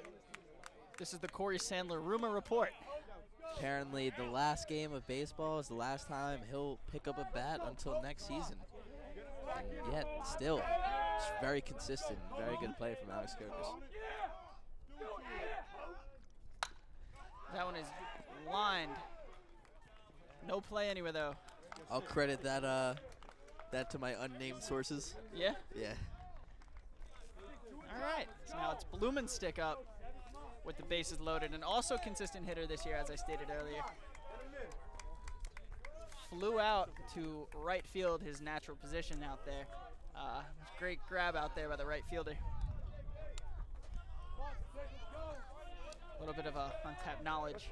Speaker 2: This is the Corey Sandler rumor report.
Speaker 1: Apparently, the last game of baseball is the last time he'll pick up a bat until next season. And yet, still, it's very consistent, very good play from Alex Kokis.
Speaker 2: That one is lined. No play anywhere, though.
Speaker 1: I'll credit that that to my unnamed sources.
Speaker 2: Yeah?
Speaker 1: Yeah.
Speaker 2: All right. So now it's Blumenstick up with the bases loaded, and also consistent hitter this year, as I stated earlier. Flew out to right field, his natural position out there. Great grab out there by the right fielder. A little bit of untapped knowledge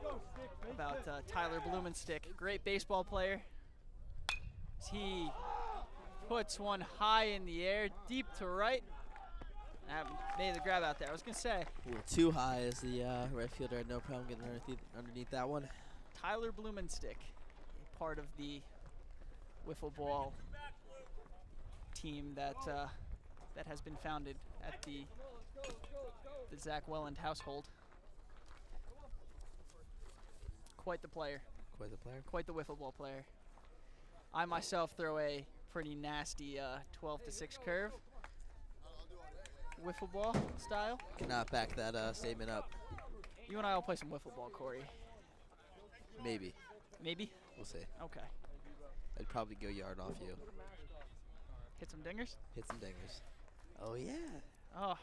Speaker 2: about Tyler Blumenstick. Great baseball player. He puts one high in the air, deep to right. Made the grab out there. I was going to say.
Speaker 1: A little too high as the right fielder had no problem getting underneath that one.
Speaker 2: Tyler Blumenstick, part of the wiffle ball team that has been founded at the Zach Welland household. Quite the player.
Speaker 1: Quite the player.
Speaker 2: Quite the wiffle ball player. I myself throw a pretty nasty 12-6 curve, wiffle ball style.
Speaker 1: Cannot back that statement up.
Speaker 2: You and I will play some wiffle ball, Corey.
Speaker 1: Maybe.
Speaker 2: Maybe?
Speaker 1: We'll see.
Speaker 2: Okay.
Speaker 1: I'd probably go yard off you.
Speaker 2: Hit some dingers?
Speaker 1: Hit some dingers. Oh, yeah.
Speaker 2: Oh,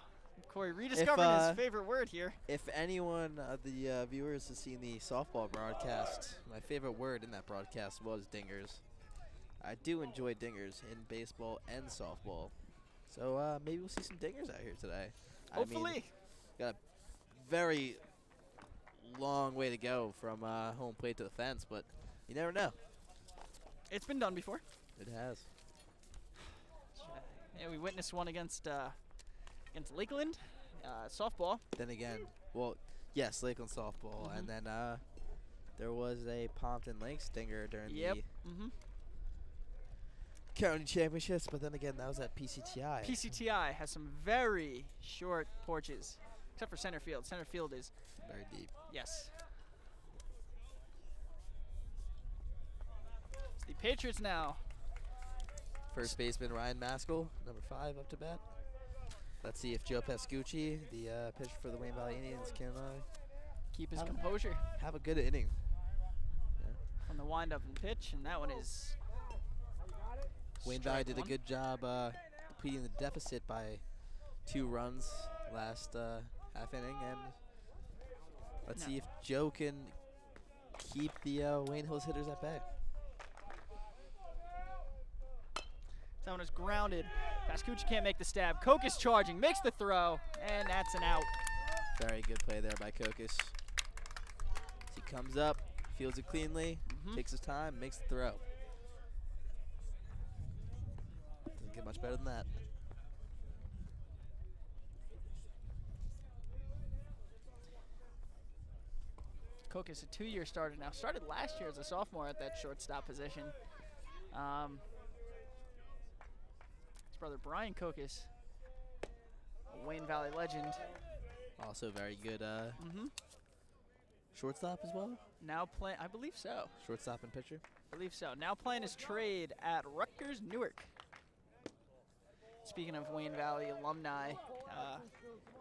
Speaker 2: Corey rediscovering his favorite word here.
Speaker 1: If anyone of the viewers has seen the softball broadcast, my favorite word in that broadcast was dingers. I do enjoy dingers in baseball and softball. So maybe we'll see some dingers out here today.
Speaker 2: Hopefully.
Speaker 1: I mean, got a very long way to go from home plate to the fence, but you never know.
Speaker 2: It's been done before.
Speaker 1: It has.
Speaker 2: Yeah, we witnessed one against Lakeland softball.
Speaker 1: Then again, well, yes, Lakeland softball, and then there was a Pompton Lake stinger during the county championships, but then again, that was at PCTI.
Speaker 2: PCTI has some very short porches, except for center field. Center field is
Speaker 1: Very deep.
Speaker 2: yes. It's the Patriots now.
Speaker 1: First baseman Ryan Maskell, number 5 up to bat. Let's see if Joe Pascucci, the pitcher for the Wayne Valley Indians, can
Speaker 2: Keep his composure
Speaker 1: have a good inning.
Speaker 2: from the windup and pitch, and that one is
Speaker 1: Wayne
Speaker 2: strike
Speaker 1: Valley did a
Speaker 2: one.
Speaker 1: good job depleting the deficit by 2 runs last half inning, and let's see if Joe can keep the Wayne Hills hitters at bay.
Speaker 2: That one is grounded. Pascucci can't make the stab. Koch is charging, makes the throw, and that's an out.
Speaker 1: Very good play there by Kokis. He comes up, fields it cleanly, takes his time, makes the throw. Doesn't get much better than that.
Speaker 2: Koch is a 2-year starter now. Started last year as a sophomore at that shortstop position. His brother Brian Kokis, a Wayne Valley legend.
Speaker 1: Also very good shortstop as well.
Speaker 2: Now playing, I believe so.
Speaker 1: Shortstop and pitcher.
Speaker 2: I believe so. Now playing his trade at Rutgers Newark. Speaking of Wayne Valley alumni, I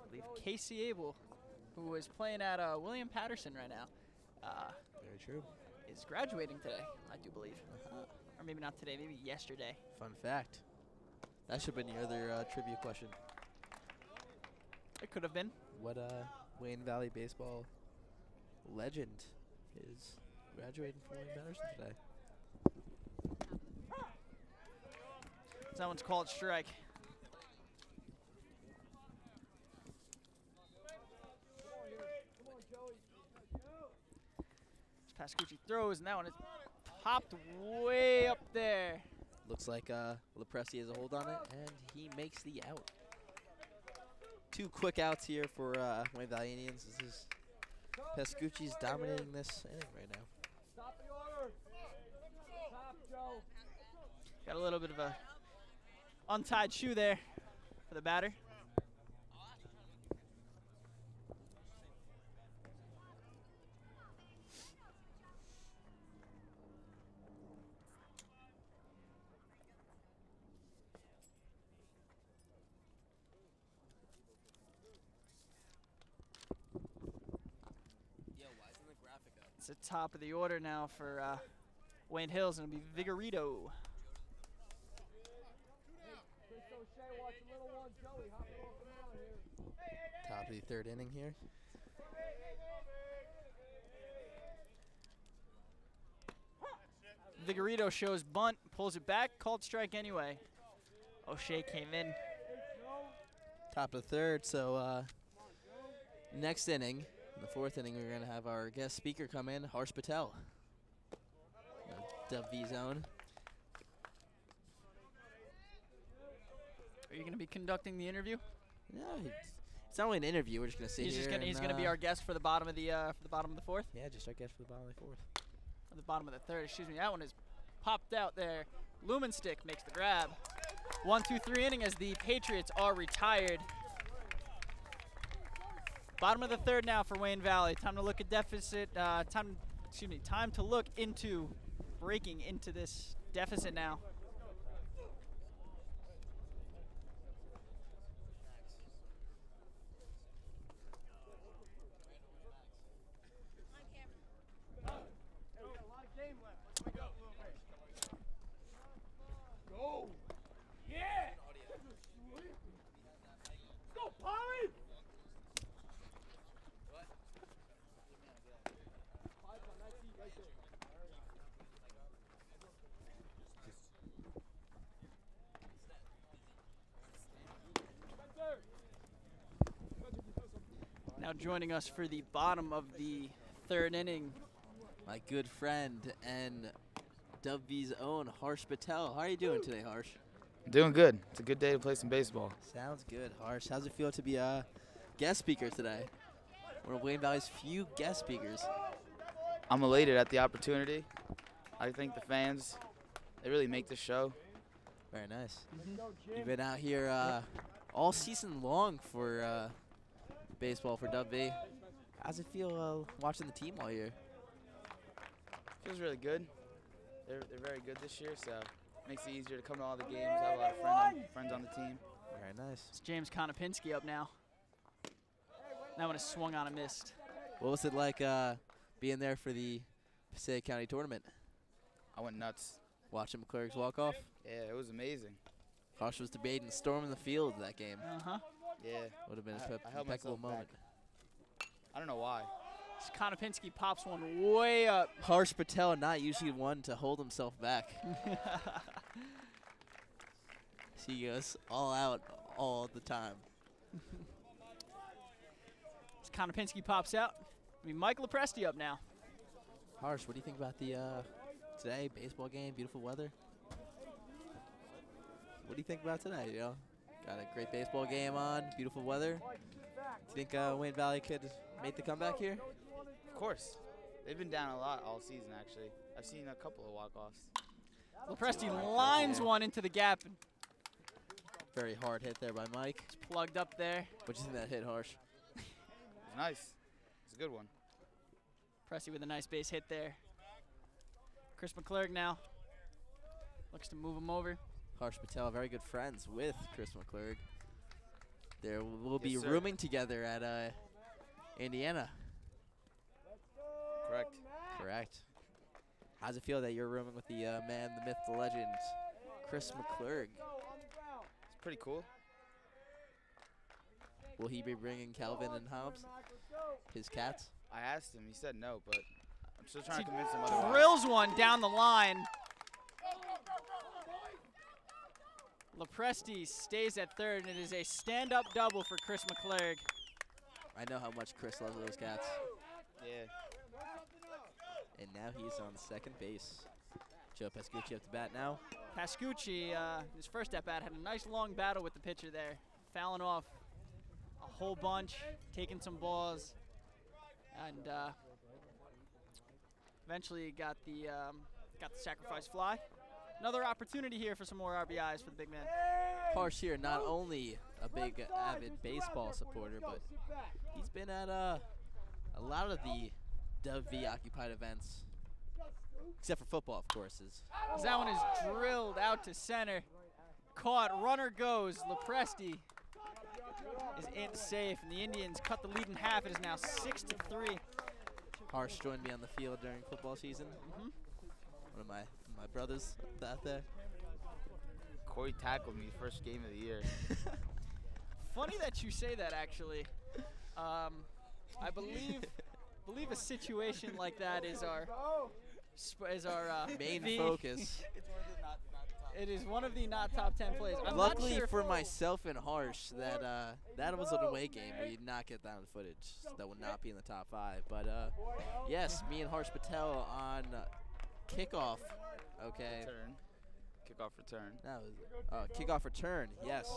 Speaker 2: believe Casey Abel, who is playing at William Patterson right now,
Speaker 1: Very true.
Speaker 2: is graduating today, I do believe. Or maybe not today, maybe yesterday.
Speaker 1: Fun fact. That should have been your other trivia question.
Speaker 2: It could have been.
Speaker 1: What Wayne Valley baseball legend is graduating from Wayne Patterson today?
Speaker 2: That one's called strike. Pascucci throws, and that one is popped way up there.
Speaker 1: Looks like Lepresti has a hold on it, and he makes the out. 2 quick outs here for Wayne Valley Indians. This is Pascucci's dominating this inning right now.
Speaker 4: Stop the order. Stop, Joe.
Speaker 2: Got a little bit of a untied shoe there for the batter. It's the top of the order now for Wayne Hills, and it'll be Vigorito.
Speaker 4: Chris O'Shea, watch the little one. Joey, hopping off the mound here.
Speaker 1: Top of the 3rd inning here.
Speaker 2: Vigorito shows bunt, pulls it back, called strike anyway. O'Shea came in.
Speaker 1: Top of the 3rd, so next inning, the 4th inning, we're going to have our guest speaker come in, Harsh Patel, Dub V Zone.
Speaker 2: Are you going to be conducting the interview?
Speaker 1: No, it's not really an interview. We're just going to sit
Speaker 2: He's
Speaker 1: here.
Speaker 2: he's going to be our guest for the bottom of the 4th.
Speaker 1: Yeah, just our guest for the bottom of the 4th.
Speaker 2: Or the bottom of the 3rd. Excuse me. That one is popped out there. Lumen Stick makes the grab. 1-2-3 inning as the Patriots are retired. Bottom of the 3rd now for Wayne Valley. Time to look at deficit. Time to look into breaking into this deficit now.
Speaker 4: Go! Yeah! Go, Polly!
Speaker 2: Now joining us for the bottom of the 3rd inning.
Speaker 1: My good friend and Dub V's own Harsh Patel. How are you doing today, Harsh?
Speaker 5: Doing good. It's a good day to play some baseball.
Speaker 1: Sounds good, Harsh. How's it feel to be a guest speaker today? One of Wayne Valley's few guest speakers.
Speaker 5: I'm elated at the opportunity. I think the fans, they really make this show.
Speaker 1: Very nice. You've been out here all season long for baseball for Dub V. How's it feel watching the team all year?
Speaker 5: Feels really good. They're very good this year, so it makes it easier to come to all the games. I have a lot of friends on the team.
Speaker 1: Very nice.
Speaker 2: It's James Konopinski up now. That one is swung on and missed.
Speaker 1: What was it like being there for the Passaic County tournament?
Speaker 5: I went nuts.
Speaker 1: Watching McClurg's walk-off?
Speaker 5: Yeah, it was amazing.
Speaker 1: Harsh was debating storming the field that game.
Speaker 2: Uh-huh.
Speaker 5: Yeah.
Speaker 1: Would have been
Speaker 5: I
Speaker 1: an
Speaker 5: held
Speaker 1: impeccable
Speaker 5: myself
Speaker 1: moment.
Speaker 5: back. I don't know why.
Speaker 2: Konopinski pops one way up.
Speaker 1: Harsh Patel not usually one to hold himself back. He goes all out all the time.
Speaker 2: As Konopinski pops out, Mike Lepresti up now.
Speaker 1: Harsh, what do you think about the today baseball game? Beautiful weather. What do you think about today? You know, got a great baseball game on. Beautiful weather. Do you think Wayne Valley could make the comeback here?
Speaker 5: Of course. They've been down a lot all season, actually. I've seen a couple of walk-offs.
Speaker 2: Lepresti lines one into the gap.
Speaker 1: Very hard hit there by Mike.
Speaker 2: It's plugged up there.
Speaker 1: What do you think that hit, Harsh?
Speaker 5: It was nice. It's a good one.
Speaker 2: Presti with a nice base hit there. Chris McClurg now looks to move him over.
Speaker 1: Harsh Patel, very good friends with Chris McClurg. They will be
Speaker 5: Yes, sir.
Speaker 1: rooming together at Indiana.
Speaker 5: Correct.
Speaker 1: Correct. How's it feel that you're rooming with the man, the myth, the legend, Chris McClurg?
Speaker 5: It's pretty cool.
Speaker 1: Will he be bringing Calvin and Hobbs, his cats?
Speaker 5: I asked him. He said no, but I'm still trying
Speaker 2: He
Speaker 5: to convince him otherwise.
Speaker 2: drills one down the line. Lepresti stays at 3rd, and it is a stand-up double for Chris McClurg.
Speaker 1: I know how much Chris loves those cats.
Speaker 5: Yeah.
Speaker 1: And now he's on second base. Joe Pascucci up to bat now.
Speaker 2: Pascucci, his first at-bat, had a nice long battle with the pitcher there, fouling off a whole bunch, taking some balls, and eventually got the sacrifice fly. Another opportunity here for some more RBIs for the big man.
Speaker 1: Harsh here, not only a big avid baseball supporter, but he's been at a lot of the Dub V occupied events, except for football, of course.
Speaker 2: That one is drilled out to center. Caught, runner goes. Lepresti is in safe, and the Indians cut the lead in half. It is now 6-3.
Speaker 1: Harsh joined me on the field during football season. One of my brothers out there.
Speaker 5: Corey tackled me first game of the year.
Speaker 2: Funny that you say that, actually. I believe a situation like that is our
Speaker 1: Main
Speaker 2: the-
Speaker 1: focus.
Speaker 5: It's worth it not to talk.
Speaker 2: It is one of the not top 10 plays. I'm
Speaker 1: Luckily
Speaker 2: not sure
Speaker 1: for
Speaker 2: if-
Speaker 1: myself and Harsh, that was an away game. We did not get that on footage. That would not be in the top 5. But yes, me and Harsh Patel on kickoff. Okay.
Speaker 5: Return. Kickoff return.
Speaker 1: That was kickoff return. Yes.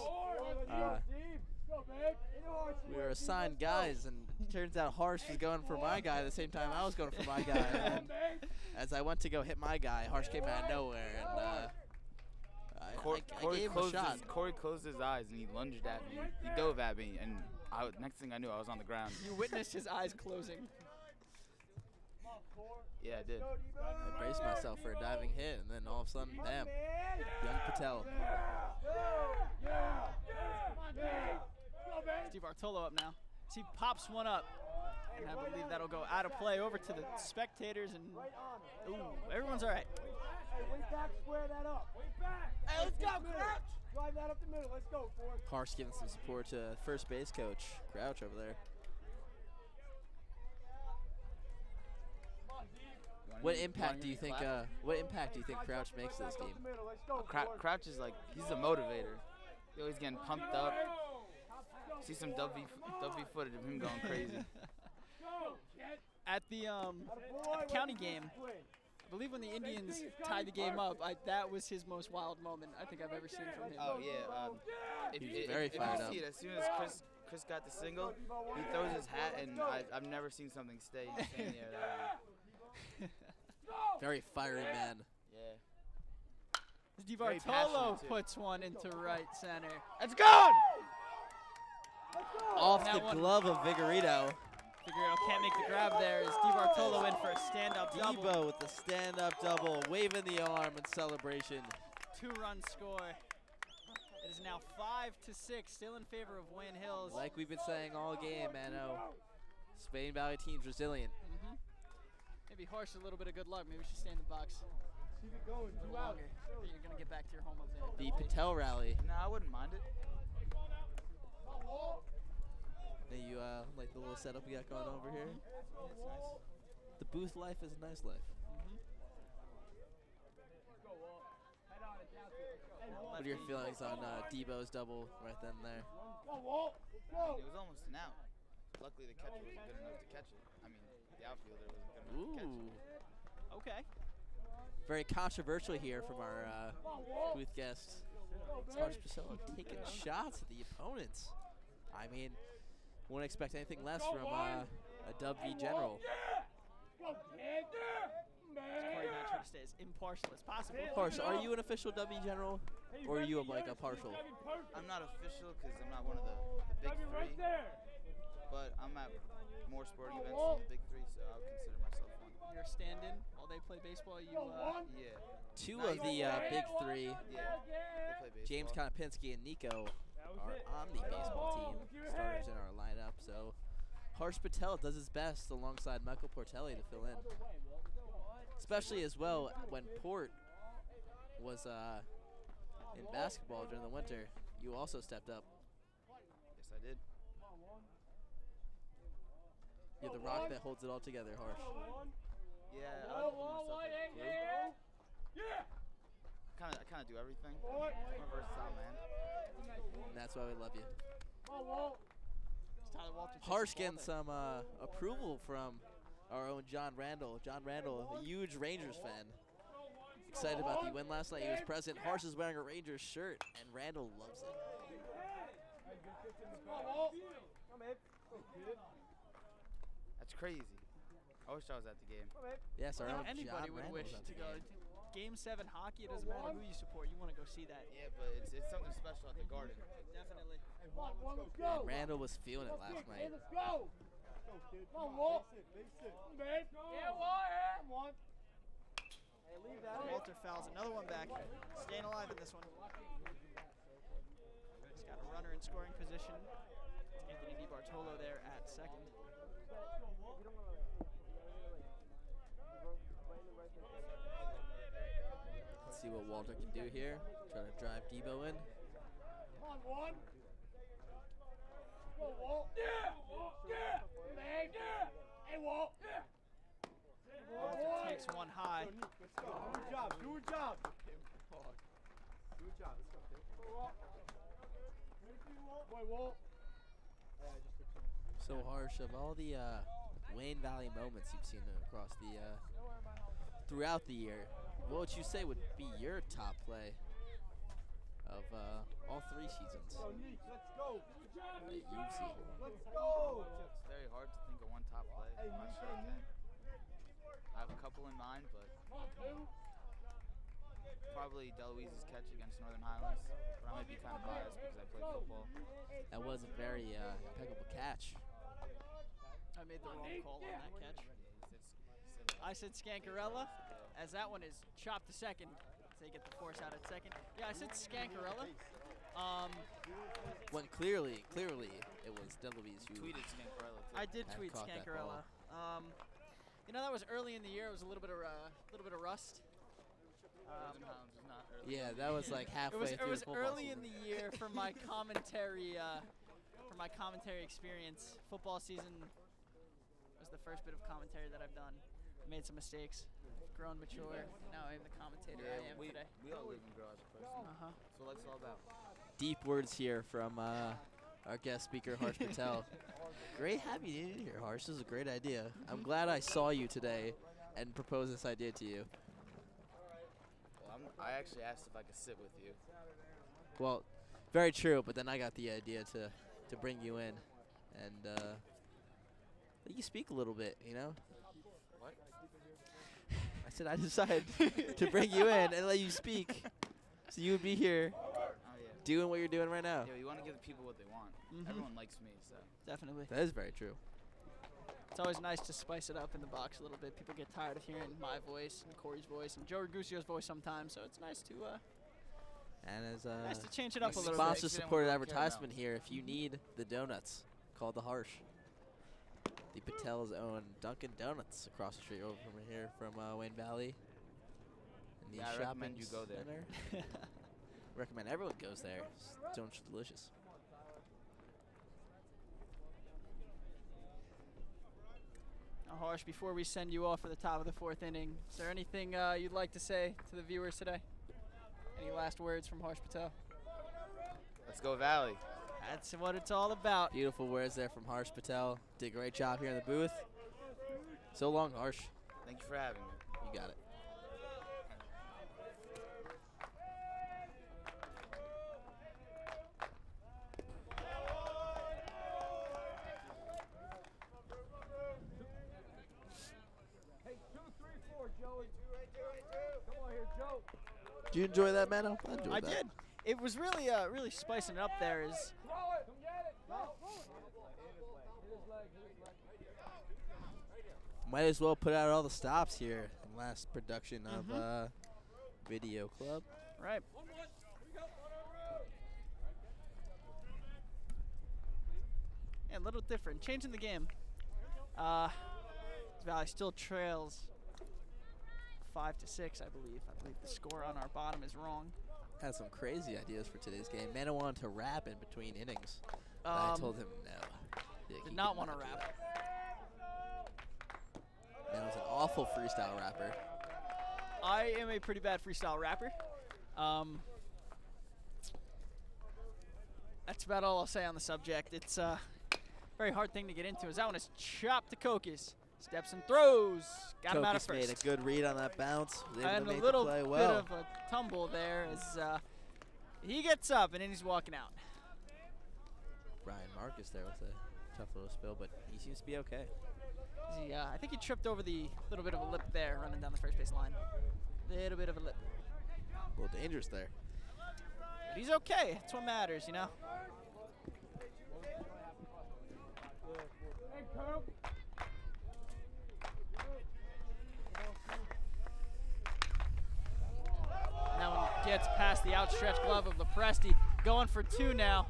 Speaker 1: We were assigned guys, and it turns out Harsh was going for my guy at the same time I was going for my guy. And as I went to go hit my guy, Harsh came out of nowhere, and I gave him a shot.
Speaker 5: Corey closed his eyes and he lunged at me. He dove at me, and next thing I knew, I was on the ground.
Speaker 2: You witnessed his eyes closing.
Speaker 5: Yeah, I did.
Speaker 1: I braced myself for a diving hit, and then all of a sudden, bam, young Patel.
Speaker 2: Steve Bartolo up now. He pops one up, and I believe that'll go out of play over to the spectators, and ooh, everyone's all right.
Speaker 4: Hey, way back, square that up. Way back. Hey, let's go, Crouch. Drive that up the middle. Let's go, Forrest.
Speaker 1: Harsh giving some support to first base coach Crouch over there. What impact do you think? What impact do you think Crouch makes to this game?
Speaker 5: Crouch is like, he's a motivator. He's always getting pumped up. See some W footage of him going crazy.
Speaker 2: At the county game, I believe when the Indians tied the game up, that was his most wild moment I think I've ever seen from him.
Speaker 5: Oh yeah. If you see it, as soon as Chris got the single, he throws his hat, and I've never seen something stay in the air that long.
Speaker 1: Very fiery man.
Speaker 5: Yeah.
Speaker 2: Steve
Speaker 5: Very
Speaker 2: Bartolo
Speaker 5: passionate, too.
Speaker 2: puts one into right center.
Speaker 5: It's gone!
Speaker 1: Off
Speaker 2: That
Speaker 1: the
Speaker 2: one-
Speaker 1: glove of Vigorito.
Speaker 2: Figueroa can't make the grab there. Is Steve Bartolo in for a stand-up double.
Speaker 1: Debo with the stand-up double, waving the arm in celebration.
Speaker 2: 2-run score. It is now 5-6, still in favor of Wayne Hills.
Speaker 1: Like we've been saying all game, Mano. Spain Valley team's resilient.
Speaker 2: Maybe Harsh a little bit of good luck. Maybe we should stay in the box
Speaker 4: Keep it going.
Speaker 2: a little longer. You're going to get back to your home advantage.
Speaker 1: The Patel rally.
Speaker 5: No, I wouldn't mind it.
Speaker 1: Hey, you like the little setup we got going over here?
Speaker 5: It's nice.
Speaker 1: The booth life is a nice life. What are your feelings on Debo's double right then and there?
Speaker 4: Go, Walt.
Speaker 5: It
Speaker 4: Go.
Speaker 5: was almost an out. Luckily, the catcher wasn't good enough to catch it. I mean, the outfielder wasn't good enough to catch it.
Speaker 1: Ooh.
Speaker 2: Okay.
Speaker 1: Very controversial here from our booth guest. Harsh Patel taking shots at the opponents. I mean, wouldn't expect anything less from a Dub V General.
Speaker 4: Go, kid.
Speaker 2: Corey Matt trying to stay as impartial as possible.
Speaker 1: Harsh, are you an official Dub V General, or are you like a partial?
Speaker 5: I'm not official because I'm not one of the big three, but I'm at more sporting events than the big three, so I would consider myself one.
Speaker 2: You're a stand-in while they play baseball. You
Speaker 5: Yeah.
Speaker 1: Two of the big three,
Speaker 5: Yeah. They play baseball.
Speaker 1: James Konopinski and Nico, are on the baseball team, starters in our lineup. So Harsh Patel does his best alongside Michael Portelli to fill in. Especially as well when Port was in basketball during the winter, you also stepped up.
Speaker 5: Yes, I did.
Speaker 1: You're the rock that holds it all together, Harsh.
Speaker 5: Yeah, I like to put myself in glue. I kind of do everything. I'm a versatile man.
Speaker 1: And that's why we love you.
Speaker 2: Tyler Walter takes
Speaker 1: Harsh
Speaker 2: the ball
Speaker 1: getting
Speaker 2: there.
Speaker 1: some approval from our own John Randall. John Randall, a huge Rangers fan. Excited about the win last night. He was present. Harsh is wearing a Rangers shirt, and Randall loves it.
Speaker 5: That's crazy. I wish I was at the game.
Speaker 1: Yes, our
Speaker 2: I
Speaker 1: own
Speaker 2: think anybody
Speaker 1: John
Speaker 2: would
Speaker 1: Randall's
Speaker 2: wish
Speaker 1: at
Speaker 2: to
Speaker 1: the
Speaker 2: go.
Speaker 1: game.
Speaker 2: Game 7 hockey, it doesn't matter who you support. You want to go see that.
Speaker 5: Yeah, but it's something special at the Garden.
Speaker 2: Definitely.
Speaker 4: Let's go.
Speaker 1: And Randall was feeling it last night.
Speaker 4: Let's go. Come on, Walt. Man. Yeah, Walt. Come on. Hey, leave that.
Speaker 2: Walter fouls another one back. Staying alive in this one. He's got a runner in scoring position. It's Anthony DiBartolo there at second.
Speaker 1: Let's see what Walter can do here. Try to drive Debo in.
Speaker 4: Come on, one. Go, Walt. Yeah. Yeah. Man. Yeah. Hey, Walt. Yeah.
Speaker 2: Walter takes one high.
Speaker 4: Let's go. Do your job. Do your job. Good job. Let's go, kid. Boy, Walt. Yeah, I just took some.
Speaker 1: So Harsh, of all the Wayne Valley moments you've seen across the throughout the year, what would you say would be your top play of all 3 seasons
Speaker 4: Yo, Neek, let's go.
Speaker 1: that you've seen?
Speaker 4: Let's go.
Speaker 5: It's very hard to think of one top play.
Speaker 4: Hey,
Speaker 5: I'm not
Speaker 4: Neek,
Speaker 5: sure I
Speaker 4: hey,
Speaker 5: can.
Speaker 4: Neek.
Speaker 5: I have a couple in mind, but probably Deloise's catch against Northern Highlands. But I might be kind of biased because I played football.
Speaker 1: That was a very impeccable catch.
Speaker 2: I made the wrong call on that catch.
Speaker 5: He said
Speaker 2: I said Scancarella, as that one is chopped to second. So they get the force out at second. Yeah, I said Scancarella.
Speaker 1: When clearly it was Deloise who
Speaker 5: tweeted Scancarella too.
Speaker 2: I did
Speaker 1: Have
Speaker 2: tweet
Speaker 1: caught that
Speaker 2: Scancarella. You know, that was early in the year. It was a little bit of rust.
Speaker 5: Northern Highlands was not early.
Speaker 1: Yeah, that was like halfway
Speaker 2: It
Speaker 1: through
Speaker 2: was
Speaker 1: the football
Speaker 2: early in
Speaker 1: season.
Speaker 2: the year for my commentary. For my commentary experience. Football season was the first bit of commentary that I've done. Made some mistakes. Grown, mature. Now I'm the commentator I am today.
Speaker 5: we all live and grow as a person.
Speaker 2: Uh-huh.
Speaker 5: That's what life's all about.
Speaker 1: Deep words here from our guest speaker, Harsh Patel. Great having you in here, Harsh. This is a great idea. I'm glad I saw you today and proposed this idea to you.
Speaker 5: Well, I actually asked if I could sit with you.
Speaker 1: Well, very true, but then I got the idea to bring you in and let you speak a little bit, you know?
Speaker 5: What?
Speaker 1: I said I decided to bring you in and let you speak so you would be here
Speaker 5: Oh yeah.
Speaker 1: doing what you're doing right now.
Speaker 5: Yeah, you want to give the people what they want.
Speaker 2: Mhm.
Speaker 5: Everyone likes me, so.
Speaker 2: Definitely.
Speaker 1: That is very true.
Speaker 2: It's always nice to spice it up in the box a little bit. People get tired of hearing my voice and Corey's voice and Joe Ragusio's voice sometimes, so it's nice to
Speaker 1: And as
Speaker 2: nice to
Speaker 1: a
Speaker 2: change it up a little bit.
Speaker 1: sponsor-supported
Speaker 5: Accident we don't care
Speaker 1: advertisement here, if you need the donuts, call the Harsh. The Patel's own Dunkin' Donuts across the street over from here from Wayne Valley. In the
Speaker 5: Yeah, I
Speaker 1: shopping
Speaker 5: recommend you go there.
Speaker 1: center. Recommend everyone goes there. Donuts are delicious.
Speaker 2: Now, Harsh, before we send you off for the top of the 4th inning, is there anything you'd like to say to the viewers today? Any last words from Harsh Patel?
Speaker 5: Let's go Valley.
Speaker 2: That's what it's all about.
Speaker 1: Beautiful words there from Harsh Patel. Did a great job here in the booth. So long, Harsh.
Speaker 5: Thank you for having me.
Speaker 1: You got it.
Speaker 4: Hey, 2, 3, 4, Joey. Come on here, Joe.
Speaker 1: Did you enjoy that, Mano? I enjoyed
Speaker 2: I
Speaker 1: that.
Speaker 2: did. It was really really spicing it up there. Is
Speaker 4: Throw it. Come get it. Go. Hit his leg.
Speaker 1: Might as well put out all the stops here in the last production of Video Club.
Speaker 2: right. Yeah, a little different. Changing the game. Valley still trails 5-6, I believe. I believe the score on our bottom is wrong.
Speaker 1: Had some crazy ideas for today's game. Mano wanted to rap in between innings. But I told him no. Yeah, he
Speaker 2: Did not
Speaker 1: could
Speaker 2: want to
Speaker 1: do
Speaker 2: rap.
Speaker 1: that. Mano's an awful freestyle rapper.
Speaker 2: I am a pretty bad freestyle rapper. That's about all I'll say on the subject. It's a very hard thing to get into. As that one is chopped to Kokas. Steps and throws. Got him out of
Speaker 1: Kokas made
Speaker 2: first.
Speaker 1: a good read on that bounce. Was able
Speaker 2: And
Speaker 1: to
Speaker 2: a
Speaker 1: make
Speaker 2: little
Speaker 1: the play
Speaker 2: bit
Speaker 1: well.
Speaker 2: of a tumble there as he gets up and then he's walking out.
Speaker 1: Brian Marcus there with a tough little spill, but he seems to be okay.
Speaker 2: I think he tripped over the little bit of a lip there running down the first base line. Little bit of a lip.
Speaker 1: A little dangerous there.
Speaker 2: But he's okay. That's what matters, you know?
Speaker 4: Hey, Coop.
Speaker 2: That one gets past the outstretched glove of Lepresti. Going for 2 now.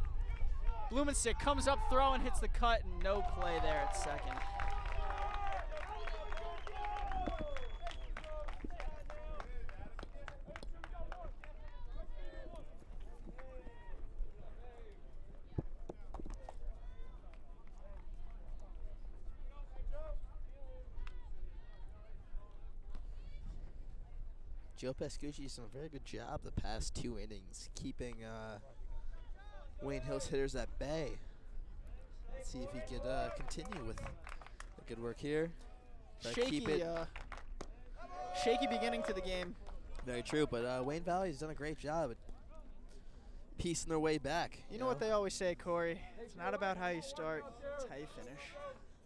Speaker 2: Blumenstick comes up throwing, hits the cut, and no play there at second.
Speaker 1: Joe Pascucci's done a very good job the past 2 innings, keeping Wayne Hills hitters at bay. Let's see if he could continue with the good work here. Try to keep
Speaker 2: Shaky,
Speaker 1: it.
Speaker 2: shaky beginning to the game.
Speaker 1: Very true, but Wayne Valley has done a great job at piecing their way back.
Speaker 2: You know what they always say, Corey? It's not about how you start, it's how you finish.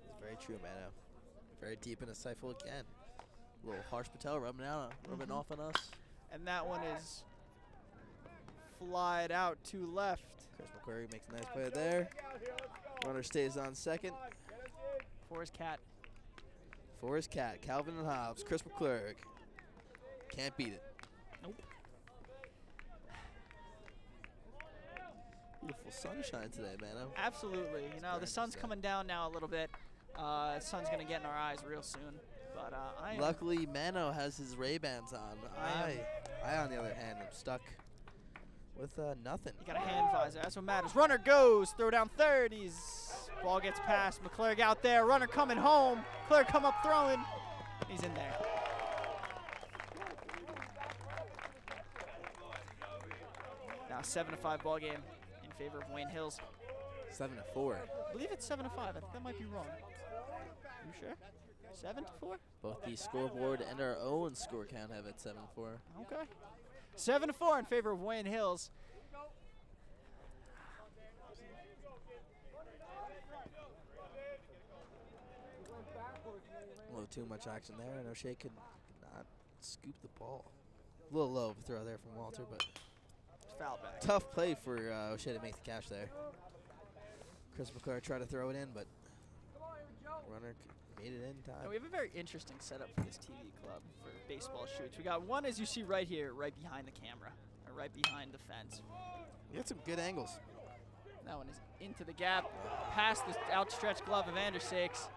Speaker 1: It's very true, Mano. Very deep in the stifle again. A little Harsh Patel rubbing off on us.
Speaker 2: And that one is flied out to left.
Speaker 1: Chris McQuarrie makes a nice play there. Runner stays on second.
Speaker 2: For his cat.
Speaker 1: For his cat, Calvin and Hobbs, Chris McClurg. Can't beat it.
Speaker 2: Nope.
Speaker 1: Beautiful sunshine today, man.
Speaker 2: Absolutely. You know, the sun's coming down now a little bit. The sun's going to get in our eyes real soon. But
Speaker 1: luckily, Mano has his Ray-Bans on. I, on the other hand, am stuck with nothing.
Speaker 2: You got a hand visor. That's what matters. Runner goes. Throw down third. Ball gets past. McClurg out there. Runner coming home. McClurg come up throwing. He's in there. Now 7-5 ball game in favor of Wayne Hills.
Speaker 1: 7-4.
Speaker 2: I believe it's 7-5. I think that might be wrong. You sure? 7-4?
Speaker 1: Both the scoreboard and our own score count have it 7-4.
Speaker 2: Okay. 7-4 in favor of Wayne Hills.
Speaker 1: A little too much action there, and O'Shea could not scoop the ball. A little low throw there from Walter, but
Speaker 2: Foul back.
Speaker 1: tough play for O'Shea to make the catch there. Chris McClure tried to throw it in, but runner made it in time.
Speaker 2: Now we have a very interesting setup for this TV club for baseball shoots. We got one, as you see right here, right behind the camera, or right behind the fence.
Speaker 1: You had some good angles.
Speaker 2: That one is into the gap, past the outstretched glove of Andersakes.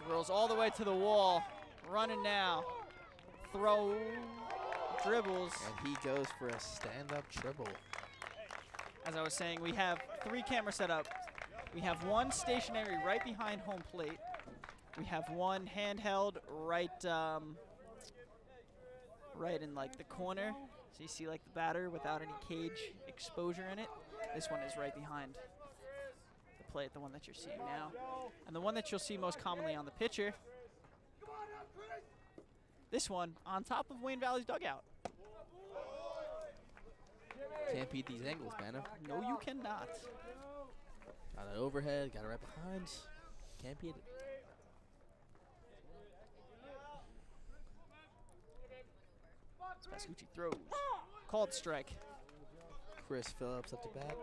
Speaker 2: Rolls all the way to the wall, running now. Throw, dribbles.
Speaker 1: And he goes for a stand-up dribble.
Speaker 2: As I was saying, we have 3 camera setups. We have one stationary right behind home plate. We have one handheld right right in like the corner. So you see like the batter without any cage exposure in it. This one is right behind the plate, the one that you're seeing now. And the one that you'll see most commonly on the pitcher, this one on top of Wayne Valley's dugout.
Speaker 1: Can't beat these angles, man.
Speaker 2: No, you cannot.
Speaker 1: Got it overhead, got it right behind. Can't beat it.
Speaker 2: Pascucci throws. Called strike.
Speaker 1: Chris Phillips up to bat.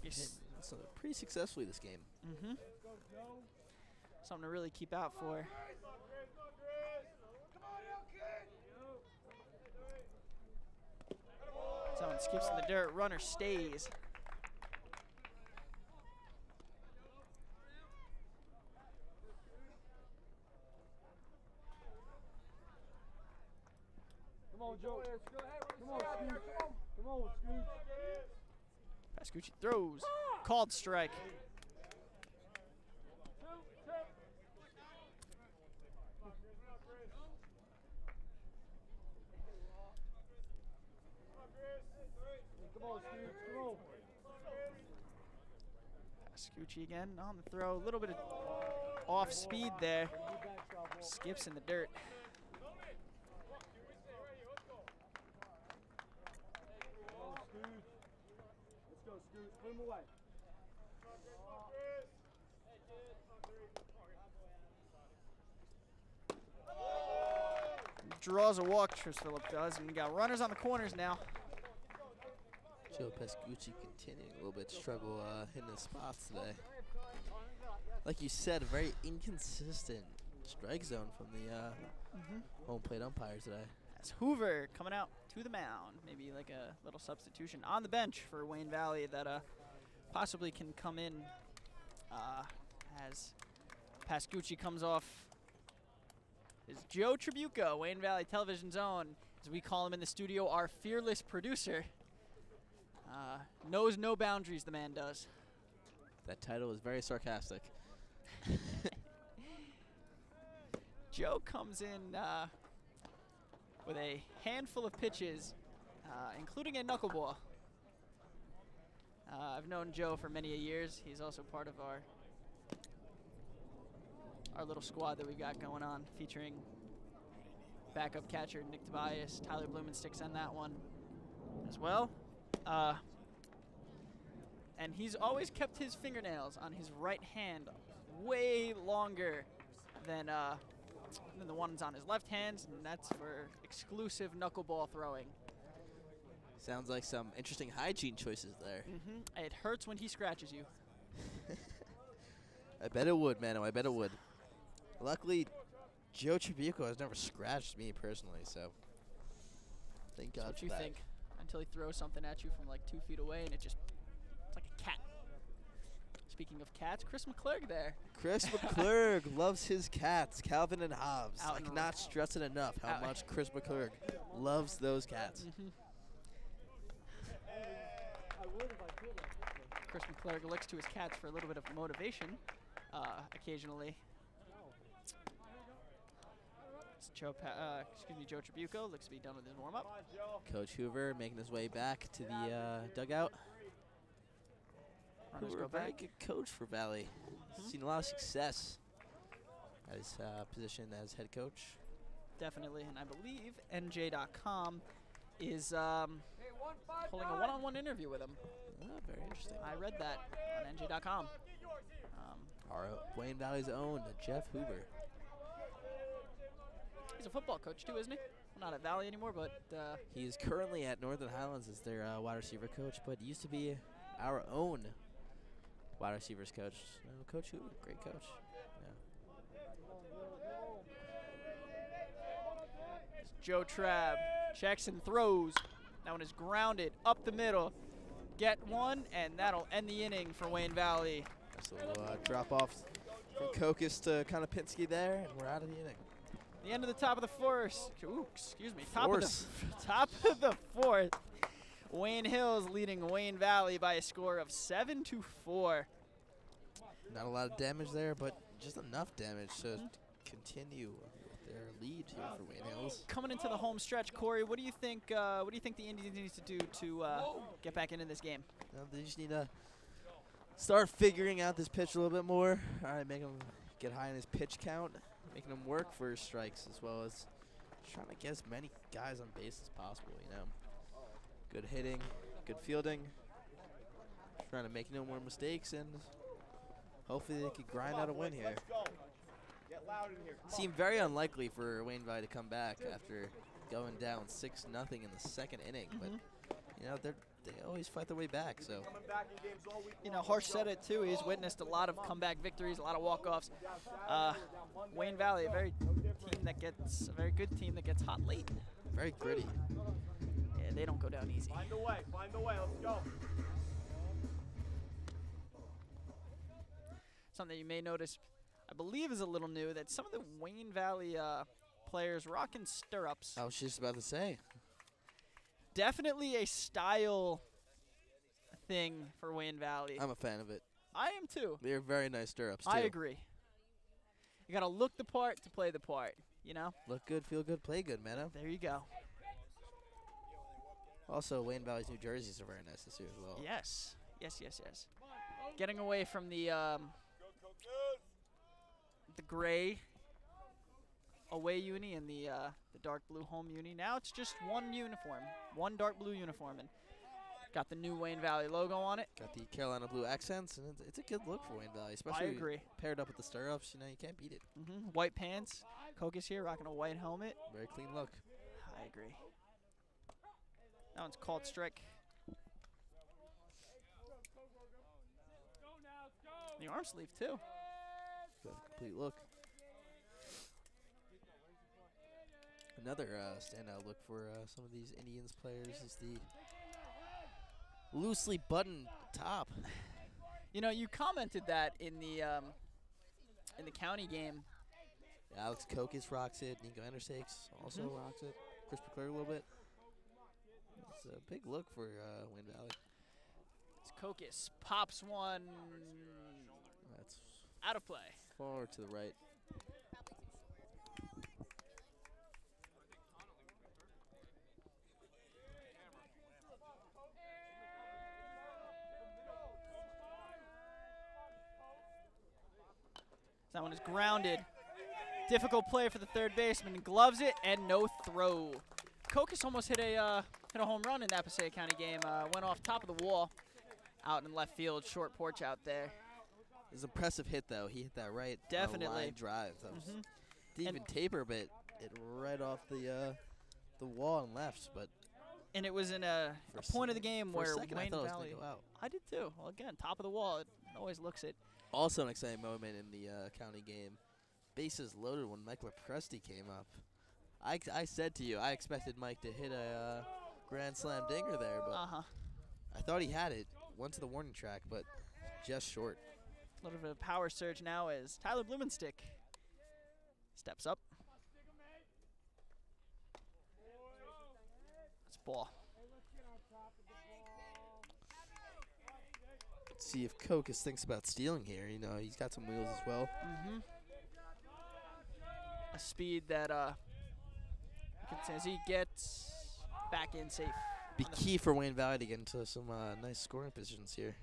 Speaker 2: Yes.
Speaker 1: So pretty successfully this game.
Speaker 2: Mm-hmm. Something to really keep out for. Someone skips in the dirt. Runner stays.
Speaker 4: Come on, Joe. Come on, Scoot. Come on, Scoot.
Speaker 2: Pascucci throws. Called strike.
Speaker 4: Come on, Scoot. Come on.
Speaker 2: Pascucci again on the throw. A little bit of off speed there. Skips in the dirt.
Speaker 4: Let's go, Scoot. Put him away.
Speaker 2: Draws a walk, Tris Phillip does, and we got runners on the corners now.
Speaker 1: Joe Pascucci continuing a little bit struggle hitting the spots today. Like you said, a very inconsistent strike zone from the home plate umpires today.
Speaker 2: That's Hoover coming out to the mound. Maybe like a little substitution on the bench for Wayne Valley that possibly can come in as Pascucci comes off. Is Joe Tribuco, Wayne Valley Television's own, as we call him in the studio, our fearless producer. Knows no boundaries, the man does.
Speaker 1: That title is very sarcastic.
Speaker 2: Joe comes in with a handful of pitches, including a knuckleball. I've known Joe for many years. He's also part of our little squad that we got going on, featuring backup catcher Nick Tobias, Tyler Blumenstick's on that one as well. And he's always kept his fingernails on his right hand way longer than the ones on his left hand, and that's for exclusive knuckleball throwing.
Speaker 1: Sounds like some interesting hygiene choices there.
Speaker 2: It hurts when he scratches you.
Speaker 1: I bet it would, Mano. I bet it would. Luckily, Joe Tribuco has never scratched me personally, so thank God
Speaker 2: That's what
Speaker 1: for
Speaker 2: you
Speaker 1: that.
Speaker 2: think until he throws something at you from like 2 feet away, and it's like a cat. Speaking of cats, Chris McClurg there.
Speaker 1: Chris McClurg loves his cats, Calvin and Hobbs.
Speaker 2: Out
Speaker 1: I
Speaker 2: in
Speaker 1: cannot stress it enough how
Speaker 2: out-
Speaker 1: much Chris McClurg loves those cats.
Speaker 2: Chris McClurg looks to his cats for a little bit of motivation occasionally. It's Joe Tribuco looks to be done with his warm-up.
Speaker 1: Coach Hoover making his way back to the dugout.
Speaker 2: Runners
Speaker 1: Hoover,
Speaker 2: go
Speaker 1: a very
Speaker 2: back.
Speaker 1: good coach for Valley. Seen a lot of success at his position as head coach.
Speaker 2: Definitely, and I believe NJ.com is holding a one-on-one interview with him.
Speaker 1: Oh, very interesting.
Speaker 2: I read that on NJ.com.
Speaker 1: Our Wayne Valley's own Jeff Hoover.
Speaker 2: He's a football coach too, isn't he? Well, not at Valley anymore, but
Speaker 1: He is currently at Northern Highlands as their wide receiver coach, but used to be our own wide receivers coach. Coach Hoover, great coach.
Speaker 2: Joe Trabb checks and throws. That one is grounded up the middle. Get one, and that'll end the inning for Wayne Valley.
Speaker 1: That's a little drop off from Kokis to Konopinski there, and we're out of the inning.
Speaker 2: The end of the top of the fourth. Ooh, excuse me.
Speaker 1: Force.
Speaker 2: Top of the fourth. Wayne Hills leading Wayne Valley by a score of 7-4.
Speaker 1: Not a lot of damage there, but just enough damage to continue their lead here for Wayne Hills.
Speaker 2: Coming into the home stretch, Corey, what do you think? What do you think the Indians need to do to get back into this game?
Speaker 1: They just need to start figuring out this pitch a little bit more. All right, make him get high in his pitch count, making him work for his strikes, as well as trying to get as many guys on base as possible, you know. Good hitting, good fielding, trying to make no more mistakes, and hopefully they could grind out a win here. Seemed very unlikely for Wayne Valley to come back after going down 6-0 in the second inning, but you know they always fight their way back. So
Speaker 2: You know, Harsh said it too. He's witnessed a lot of comeback victories, a lot of walk-offs. Wayne Valley, a very good team that gets hot late.
Speaker 1: very gritty.
Speaker 2: Yeah, they don't go down easy.
Speaker 4: Find a way, let's go.
Speaker 2: Something you may notice, I believe, is a little new, that some of the Wayne Valley players rocking stirrups.
Speaker 1: I was just about to say.
Speaker 2: Definitely a style thing for Wayne Valley.
Speaker 1: I'm a fan of it.
Speaker 2: I am too.
Speaker 1: They're very nice stirrups, too.
Speaker 2: I agree. You gotta look the part to play the part, you know?
Speaker 1: Look good, feel good, play good, man.
Speaker 2: There you go.
Speaker 1: Also, Wayne Valley's New Jerseys are very nice this year as well.
Speaker 2: Yes. Yes. Getting away from the gray away uni and the dark blue home uni. Now it's just one uniform, one dark blue uniform, and got the new Wayne Valley logo on it.
Speaker 1: Got the Carolina blue accents, and it's a good look for Wayne Valley, especially
Speaker 2: agree.
Speaker 1: paired up with the stirrups. You know, you can't beat it.
Speaker 2: White pants. Kokis here rocking a white helmet.
Speaker 1: Very clean look.
Speaker 2: I agree. That one's called strike. The arm sleeve too.
Speaker 1: Got a complete look. Another standout look for some of these Indians players is the loosely buttoned top.
Speaker 2: You know, you commented that in the county game.
Speaker 1: Alex Kokis rocks it. Nico Andersakes also rocks it. Chris McClure a little bit. It's a big look for Wayne Valley.
Speaker 2: Kokis pops one
Speaker 1: That's
Speaker 2: out of play.
Speaker 1: far to the right.
Speaker 2: That one is grounded. Difficult play for the third baseman. Gloves it and no throw. Kokis almost hit a home run in that Passaic County game. Went off top of the wall, out in left field, short porch out there.
Speaker 1: It was an impressive hit, though. He hit that right
Speaker 2: Definitely.
Speaker 1: line drive. That was, didn't even taper, but it right off the wall and left. But
Speaker 2: and it was in a point of the game
Speaker 1: for
Speaker 2: where
Speaker 1: a second,
Speaker 2: Wayne
Speaker 1: I thought it was
Speaker 2: Valley.
Speaker 1: gonna go out.
Speaker 2: I did too. Well, again, top of the wall. It always looks it.
Speaker 1: Also an exciting moment in the county game. Bases loaded when Mike Lepresti came up. I said to you, I expected Mike to hit a grand slam dinger there, but I thought he had it. Went to the warning track, but just short.
Speaker 2: A little bit of power surge now as Tyler Blumenstick steps up. That's ball.
Speaker 1: Let's see if Kokis thinks about stealing here. You know, he's got some wheels as well.
Speaker 2: A speed that as he gets back in safe.
Speaker 1: Be key for Wayne Valley to get into some nice scoring positions here.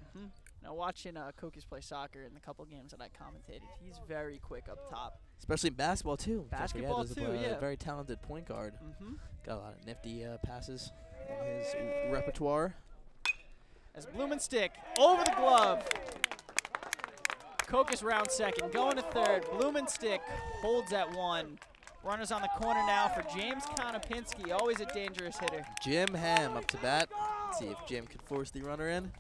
Speaker 2: Now watching Kokis play soccer in the couple games that I commentated, he's very quick up top.
Speaker 1: Especially in basketball too.
Speaker 2: Basketball too, yeah.
Speaker 1: Very talented point guard. Got a lot of nifty passes in his repertoire.
Speaker 2: As Blumenstick over the glove. Kokis round second, going to third. Blumenstick holds at one. Runners on the corner now for James Konopinski, always a dangerous hitter.
Speaker 1: Jim Ham up to bat. Let's see if Jim can force the runner in.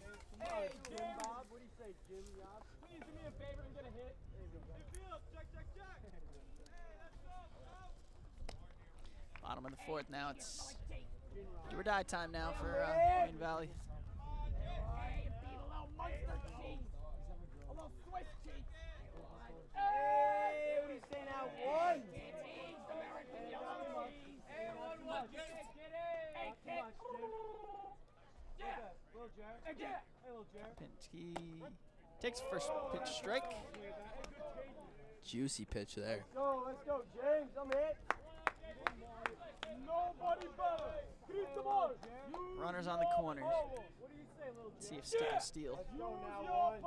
Speaker 2: Bottom of the fourth now. It's do or die time now for Wayne Valley.
Speaker 4: Hey, what do you say now? One.
Speaker 2: Konopinski takes first pitch strike.
Speaker 1: Juicy pitch there.
Speaker 4: Let's go, James. I'm hit. Nobody better. Keep the ball.
Speaker 2: Runners on the corners.
Speaker 4: What do you say, little
Speaker 2: Let's see if Stick will steal.
Speaker 4: Let's go now, one.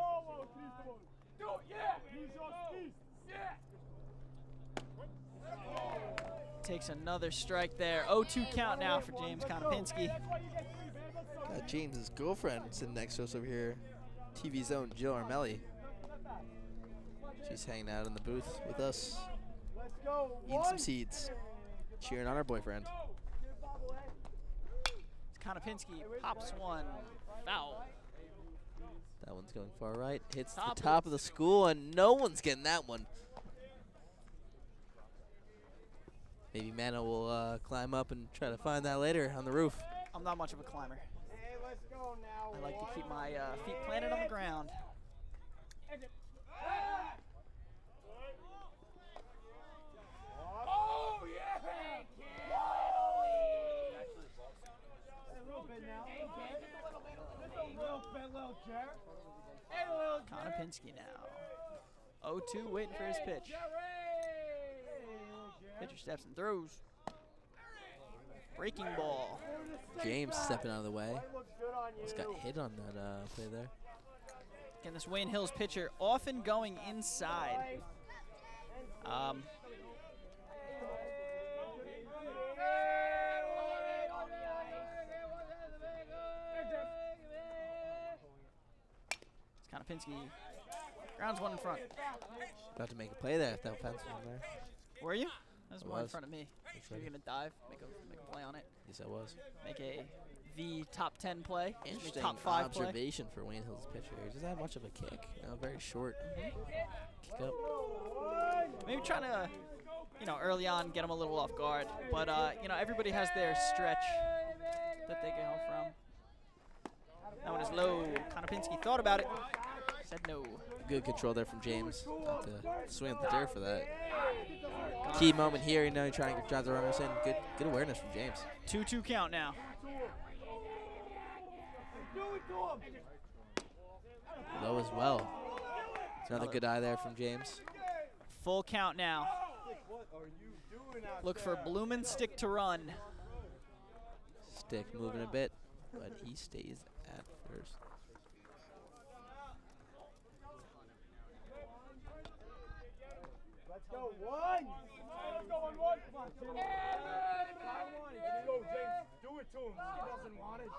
Speaker 4: Do it, yeah. Use your speed. Yeah.
Speaker 2: Takes another strike there. 0-2 count now for James Konopinski.
Speaker 1: Got James's girlfriend sitting next to us over here. TV's own Jill Armelli. She's hanging out in the booth with us, eating some seeds, cheering on her boyfriend.
Speaker 2: Konopinski pops one. Foul.
Speaker 1: That one's going far right. Hits the top of the school, and no one's getting that one. Maybe Mano will climb up and try to find that later on the roof.
Speaker 2: I'm not much of a climber.
Speaker 4: Hey, let's go now.
Speaker 2: I like to keep my feet planted on the ground.
Speaker 4: Oh, yeah! A little bit now. Little Jared. Hey, little
Speaker 2: Konopinski now. 0-2 waiting for his pitch. Pitcher steps and throws. Breaking ball.
Speaker 1: James stepping out of the way. Just got hit on that play there.
Speaker 2: Again, this Wayne Hills pitcher often going inside. Konopinski grounds one in front.
Speaker 1: About to make a play there if that fence was there.
Speaker 2: Were you? That was
Speaker 1: I
Speaker 2: one in
Speaker 1: was.
Speaker 2: front of me. You're gonna dive, make a play on it.
Speaker 1: Yes, I was.
Speaker 2: Make the top 10 play.
Speaker 1: Interesting
Speaker 2: Top 5 play.
Speaker 1: observation for Wayne Hills pitcher. He doesn't have much of a kick. You know, very short. Kick up.
Speaker 2: Maybe trying to, early on get him a little off guard. But everybody has their stretch that they go from. That one is low. Konopinski thought about it. Said no.
Speaker 1: Good control there from James. Not to swing at the dirt for that. Key moment here, trying to drive the runners in. Good awareness from James.
Speaker 2: 2-2 count now.
Speaker 1: Low as well. It's another good eye there from James.
Speaker 2: Full count now. Look for Blumenstick to run.
Speaker 1: Stick moving a bit, but he stays at first.
Speaker 4: Let's go, one. Let's go, 1-1. Come on, Jim. Go, James. Do it to him. He doesn't want it.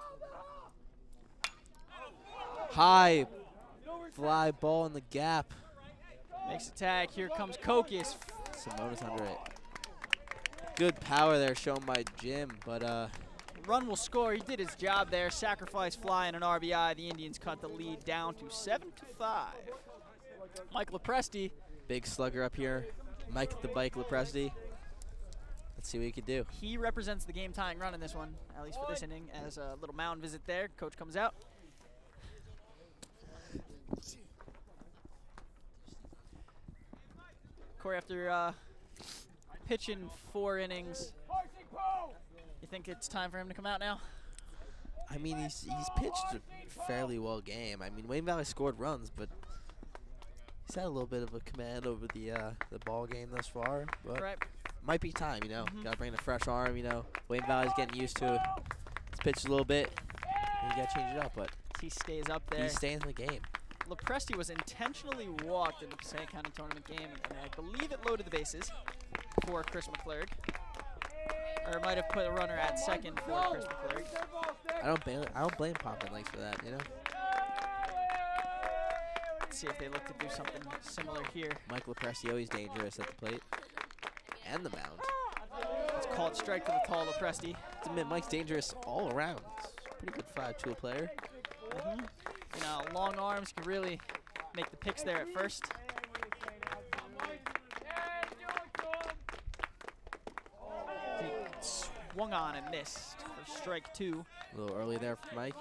Speaker 1: High fly ball in the gap.
Speaker 2: Makes a tag. Here comes Kokis.
Speaker 1: Simona's under it. Good power there shown by Jim, but
Speaker 2: Run will score. He did his job there. Sacrifice fly and an RBI. The Indians cut the lead down to 7-5. Mike Lepresti.
Speaker 1: big slugger up here. Mike the Bike Lepresti. Let's see what he can do.
Speaker 2: He represents the game-tying run in this one, at least for this inning, as a little mound visit there. Coach comes out. Corey, after pitching 4 innings, you think it's time for him to come out now?
Speaker 1: I mean, he's pitched a fairly well game. I mean, Wayne Valley scored runs, but he's had a little bit of a command over the ball game thus far. But
Speaker 2: Right.
Speaker 1: might be time, you know. Got to bring a fresh arm, you know. Wayne Valley's getting used to his pitch a little bit. And you got to change it up, but
Speaker 2: He stays up there.
Speaker 1: he stays in the game.
Speaker 2: Lepresti was intentionally walked in the Passaic County tournament game, and I believe it loaded the bases for Chris McClurg. Or it might have put a runner at second for Chris McClurg.
Speaker 1: I don't blame Pompton Lakes for that, you know.
Speaker 2: Let's see if they look to do something similar here.
Speaker 1: Mike Lepresti always dangerous at the plate and the mound.
Speaker 2: It's called strike to the tall Lepresti.
Speaker 1: To admit, Mike's dangerous all around. He's a pretty good 5-tool player.
Speaker 2: You know, long arms can really make the picks there at first. He swung on and missed for strike 2.
Speaker 1: A little early there for Mike.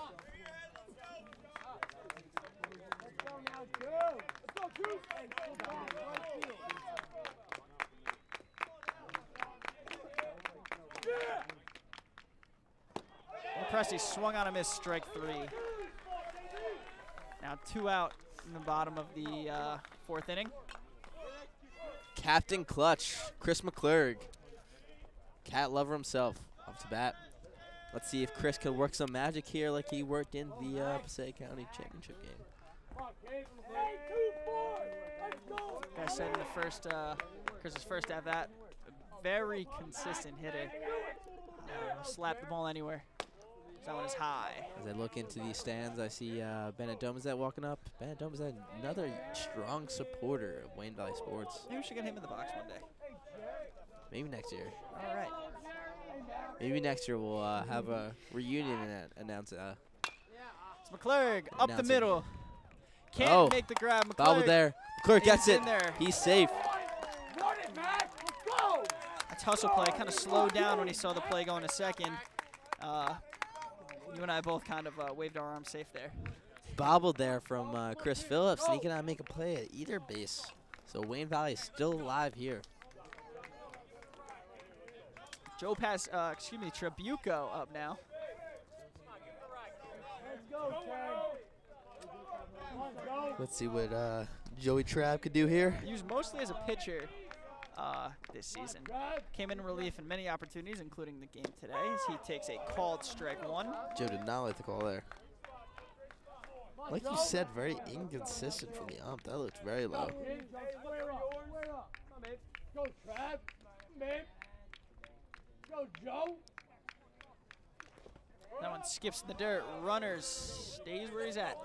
Speaker 2: Lepresti swung on and missed strike 3. Now 2 out in the bottom of the 4th inning.
Speaker 1: Captain Clutch, Chris McClurg. Cat lover himself off the bat. Let's see if Chris can work some magic here like he worked in the Passaic County Championship game.
Speaker 2: Like I said in the first, Chris's first at bat, a very consistent hitter. Slap the ball anywhere. That one is high.
Speaker 1: As I look into these stands, I see Bennett Domazet walking up. Bennett Domazet, another strong supporter of Wayne Valley Sports.
Speaker 2: Maybe we should get him in the box one day.
Speaker 1: Maybe next year.
Speaker 2: All right.
Speaker 1: Maybe next year we'll have a reunion and announce it.
Speaker 2: It's McClurg up the
Speaker 1: Announcing.
Speaker 2: middle. Can't make the grab.
Speaker 1: Foul
Speaker 2: McClurg.
Speaker 1: there. McClurg gets
Speaker 2: He's
Speaker 1: it.
Speaker 2: in there.
Speaker 1: He's safe.
Speaker 2: That's hustle play. Kind of slowed down when he saw the play going to second. You and I both kind of waved our arms safe there.
Speaker 1: Bobbled there from Chris Phillips, and he cannot make a play at either base. So Wayne Valley is still alive here.
Speaker 2: Trabuco up now.
Speaker 1: Let's see what Joey Trabb could do here.
Speaker 2: Used mostly as a pitcher this season. Came in relief in many opportunities, including the game today, as he takes a called strike 1.
Speaker 1: Joe did not like the call there. Like you said, very inconsistent from the ump. That looked very low.
Speaker 4: Go, Trav. Go, Joe.
Speaker 2: That one skips in the dirt. Runners stays where he's at.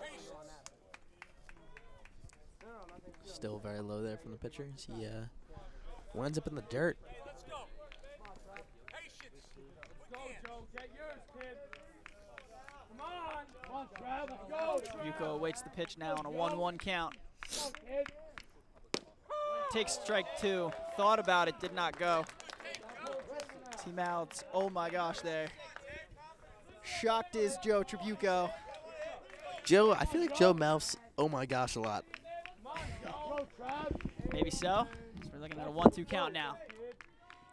Speaker 1: Still very low there from the pitcher. He winds up in the dirt.
Speaker 2: Yuko awaits the pitch now on a 1-1 count. Takes strike 2. Thought about it, did not go. He mouths, oh my gosh there. Shocked is Joe Trabuco.
Speaker 1: Joe, I feel like Joe mouths "oh my gosh" a lot.
Speaker 2: Maybe so. So we're looking at a 1-2 count now.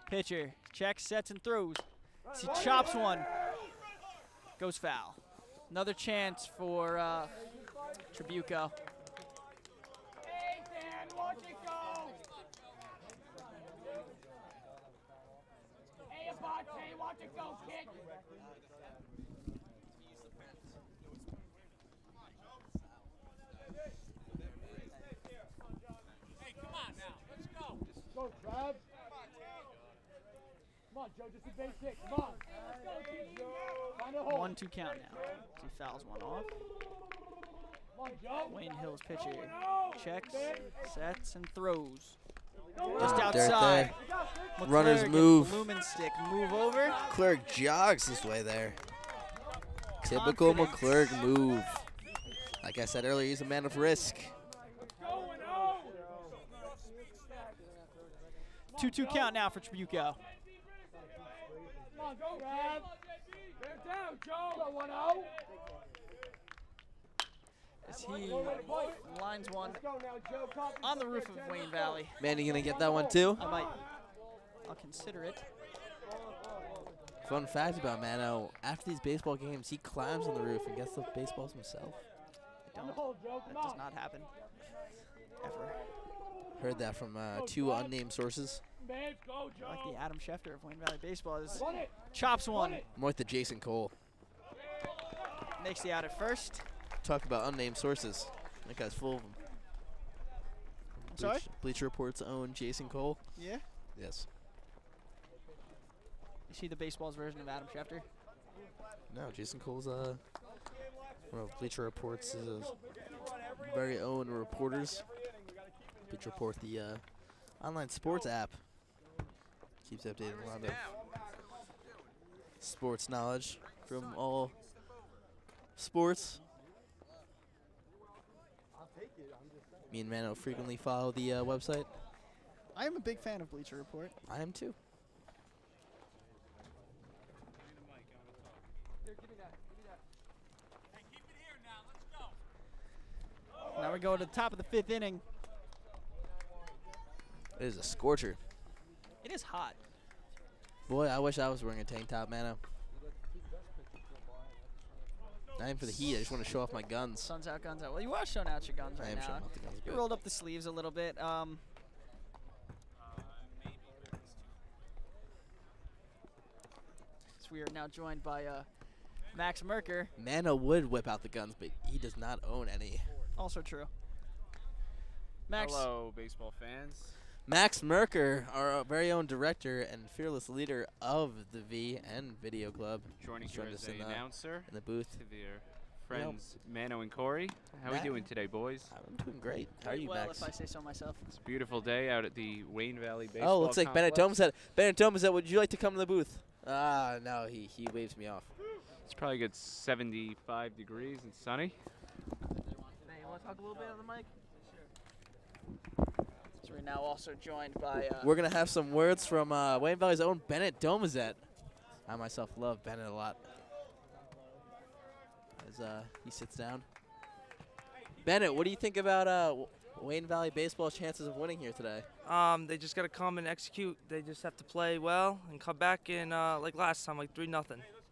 Speaker 2: Pitcher checks, sets, and throws. He chops one. Goes foul. Another chance for Trabuco.
Speaker 4: Hey, Dan, watch it go. Hey, Abate, watch it go, kid.
Speaker 3: Hey, come on now. Let's go.
Speaker 4: go, Trav. Come on, Joe, just a basic. Come on. Find a hole.
Speaker 2: 1-2 count now. As he fouls one off.
Speaker 4: Come on, Joe.
Speaker 2: Wayne Hills pitcher checks, sets, and throws.
Speaker 1: Just
Speaker 2: Just
Speaker 1: out there,
Speaker 2: outside.
Speaker 1: Runners
Speaker 2: McClurg and
Speaker 1: move.
Speaker 2: Lumen stick move over.
Speaker 1: McClurg jogs his way there. Typical
Speaker 2: Confidence.
Speaker 1: McClurg move. Like I said earlier, he's a man of risk.
Speaker 2: 2-2 count now for Tribuco.
Speaker 4: Come on, go, Trav. Bear down, Joe. 1-0.
Speaker 2: As he lines one
Speaker 4: Go now, Joe. Copy.
Speaker 2: on the roof of Wayne Valley.
Speaker 1: Manny gonna get that one too?
Speaker 2: I'll consider it.
Speaker 1: Fun fact about Mano, after these baseball games, he climbs on the roof and gets the baseballs himself.
Speaker 2: I don't.
Speaker 4: Hole, Joe.
Speaker 2: That
Speaker 4: Come
Speaker 2: does
Speaker 4: on.
Speaker 2: not happen. Ever.
Speaker 1: Heard that from 2 unnamed sources.
Speaker 4: Babes, go, Joe.
Speaker 2: Like the Adam Schefter of Wayne Valley Baseball is
Speaker 4: Run it.
Speaker 2: chops one,
Speaker 1: More like the Jason Cole.
Speaker 2: makes the out at first.
Speaker 1: Talk about unnamed sources. That guy's full of them.
Speaker 2: Sorry?
Speaker 1: Bleacher Report's own Jason Cole.
Speaker 2: Yeah.
Speaker 1: Yes.
Speaker 2: You see the baseball's version of Adam Schefter?
Speaker 1: No, Jason Cole's one of Bleacher Report's very own reporters. Bleacher Report, the online sports app, keeps updating a lot of sports knowledge from all sports. Me and Mano frequently follow the website.
Speaker 2: I am a big fan of Bleacher Report.
Speaker 1: I am too.
Speaker 2: Now we go to the top of the 5th inning.
Speaker 1: It is a scorcher.
Speaker 2: It is hot.
Speaker 1: Boy, I wish I was wearing a tank top, Mano. Not even for the heat. I just want to show off my guns.
Speaker 2: Sun's out, guns out. Well, you are showing out your guns
Speaker 1: I
Speaker 2: right
Speaker 1: am
Speaker 2: now.
Speaker 1: showing off the guns a
Speaker 2: You
Speaker 1: bit.
Speaker 2: rolled up the sleeves a little bit. So we are now joined by Max Merker.
Speaker 1: Mano would whip out the guns, but he does not own any.
Speaker 2: Also true. Max,
Speaker 3: Hello, baseball fans.
Speaker 1: Max Merker, our very own director and fearless leader of the V and Video Club,
Speaker 3: Joining
Speaker 1: He's
Speaker 3: you
Speaker 1: joined
Speaker 3: as
Speaker 1: us
Speaker 3: the
Speaker 1: in the
Speaker 3: announcer
Speaker 1: in the booth.
Speaker 3: to their friends Mano and Corey. How we
Speaker 1: Matt.
Speaker 3: doing today, boys?
Speaker 1: I'm doing great. How are you,
Speaker 2: well,
Speaker 1: Max?
Speaker 2: if I say so myself.
Speaker 3: It's a beautiful day out at the Wayne Valley Baseball
Speaker 1: Oh, looks like Bennett
Speaker 3: Complex.
Speaker 1: Thomas said. Bennett Thomas said, "Would you like to come to the booth?" Ah, no, he waves me off.
Speaker 3: It's probably a good 75 degrees and sunny.
Speaker 1: Hey, you want to talk a little bit on the mic?
Speaker 2: So we're now also joined by.
Speaker 1: We're gonna have some words from Wayne Valley's own Bennett Domazet. I myself love Bennett a lot. As he sits down. Bennett, what do you think about Wayne Valley baseball's chances of winning here today?
Speaker 6: They just got to come and execute. They just have to play well and come back and like last time, like 3-0.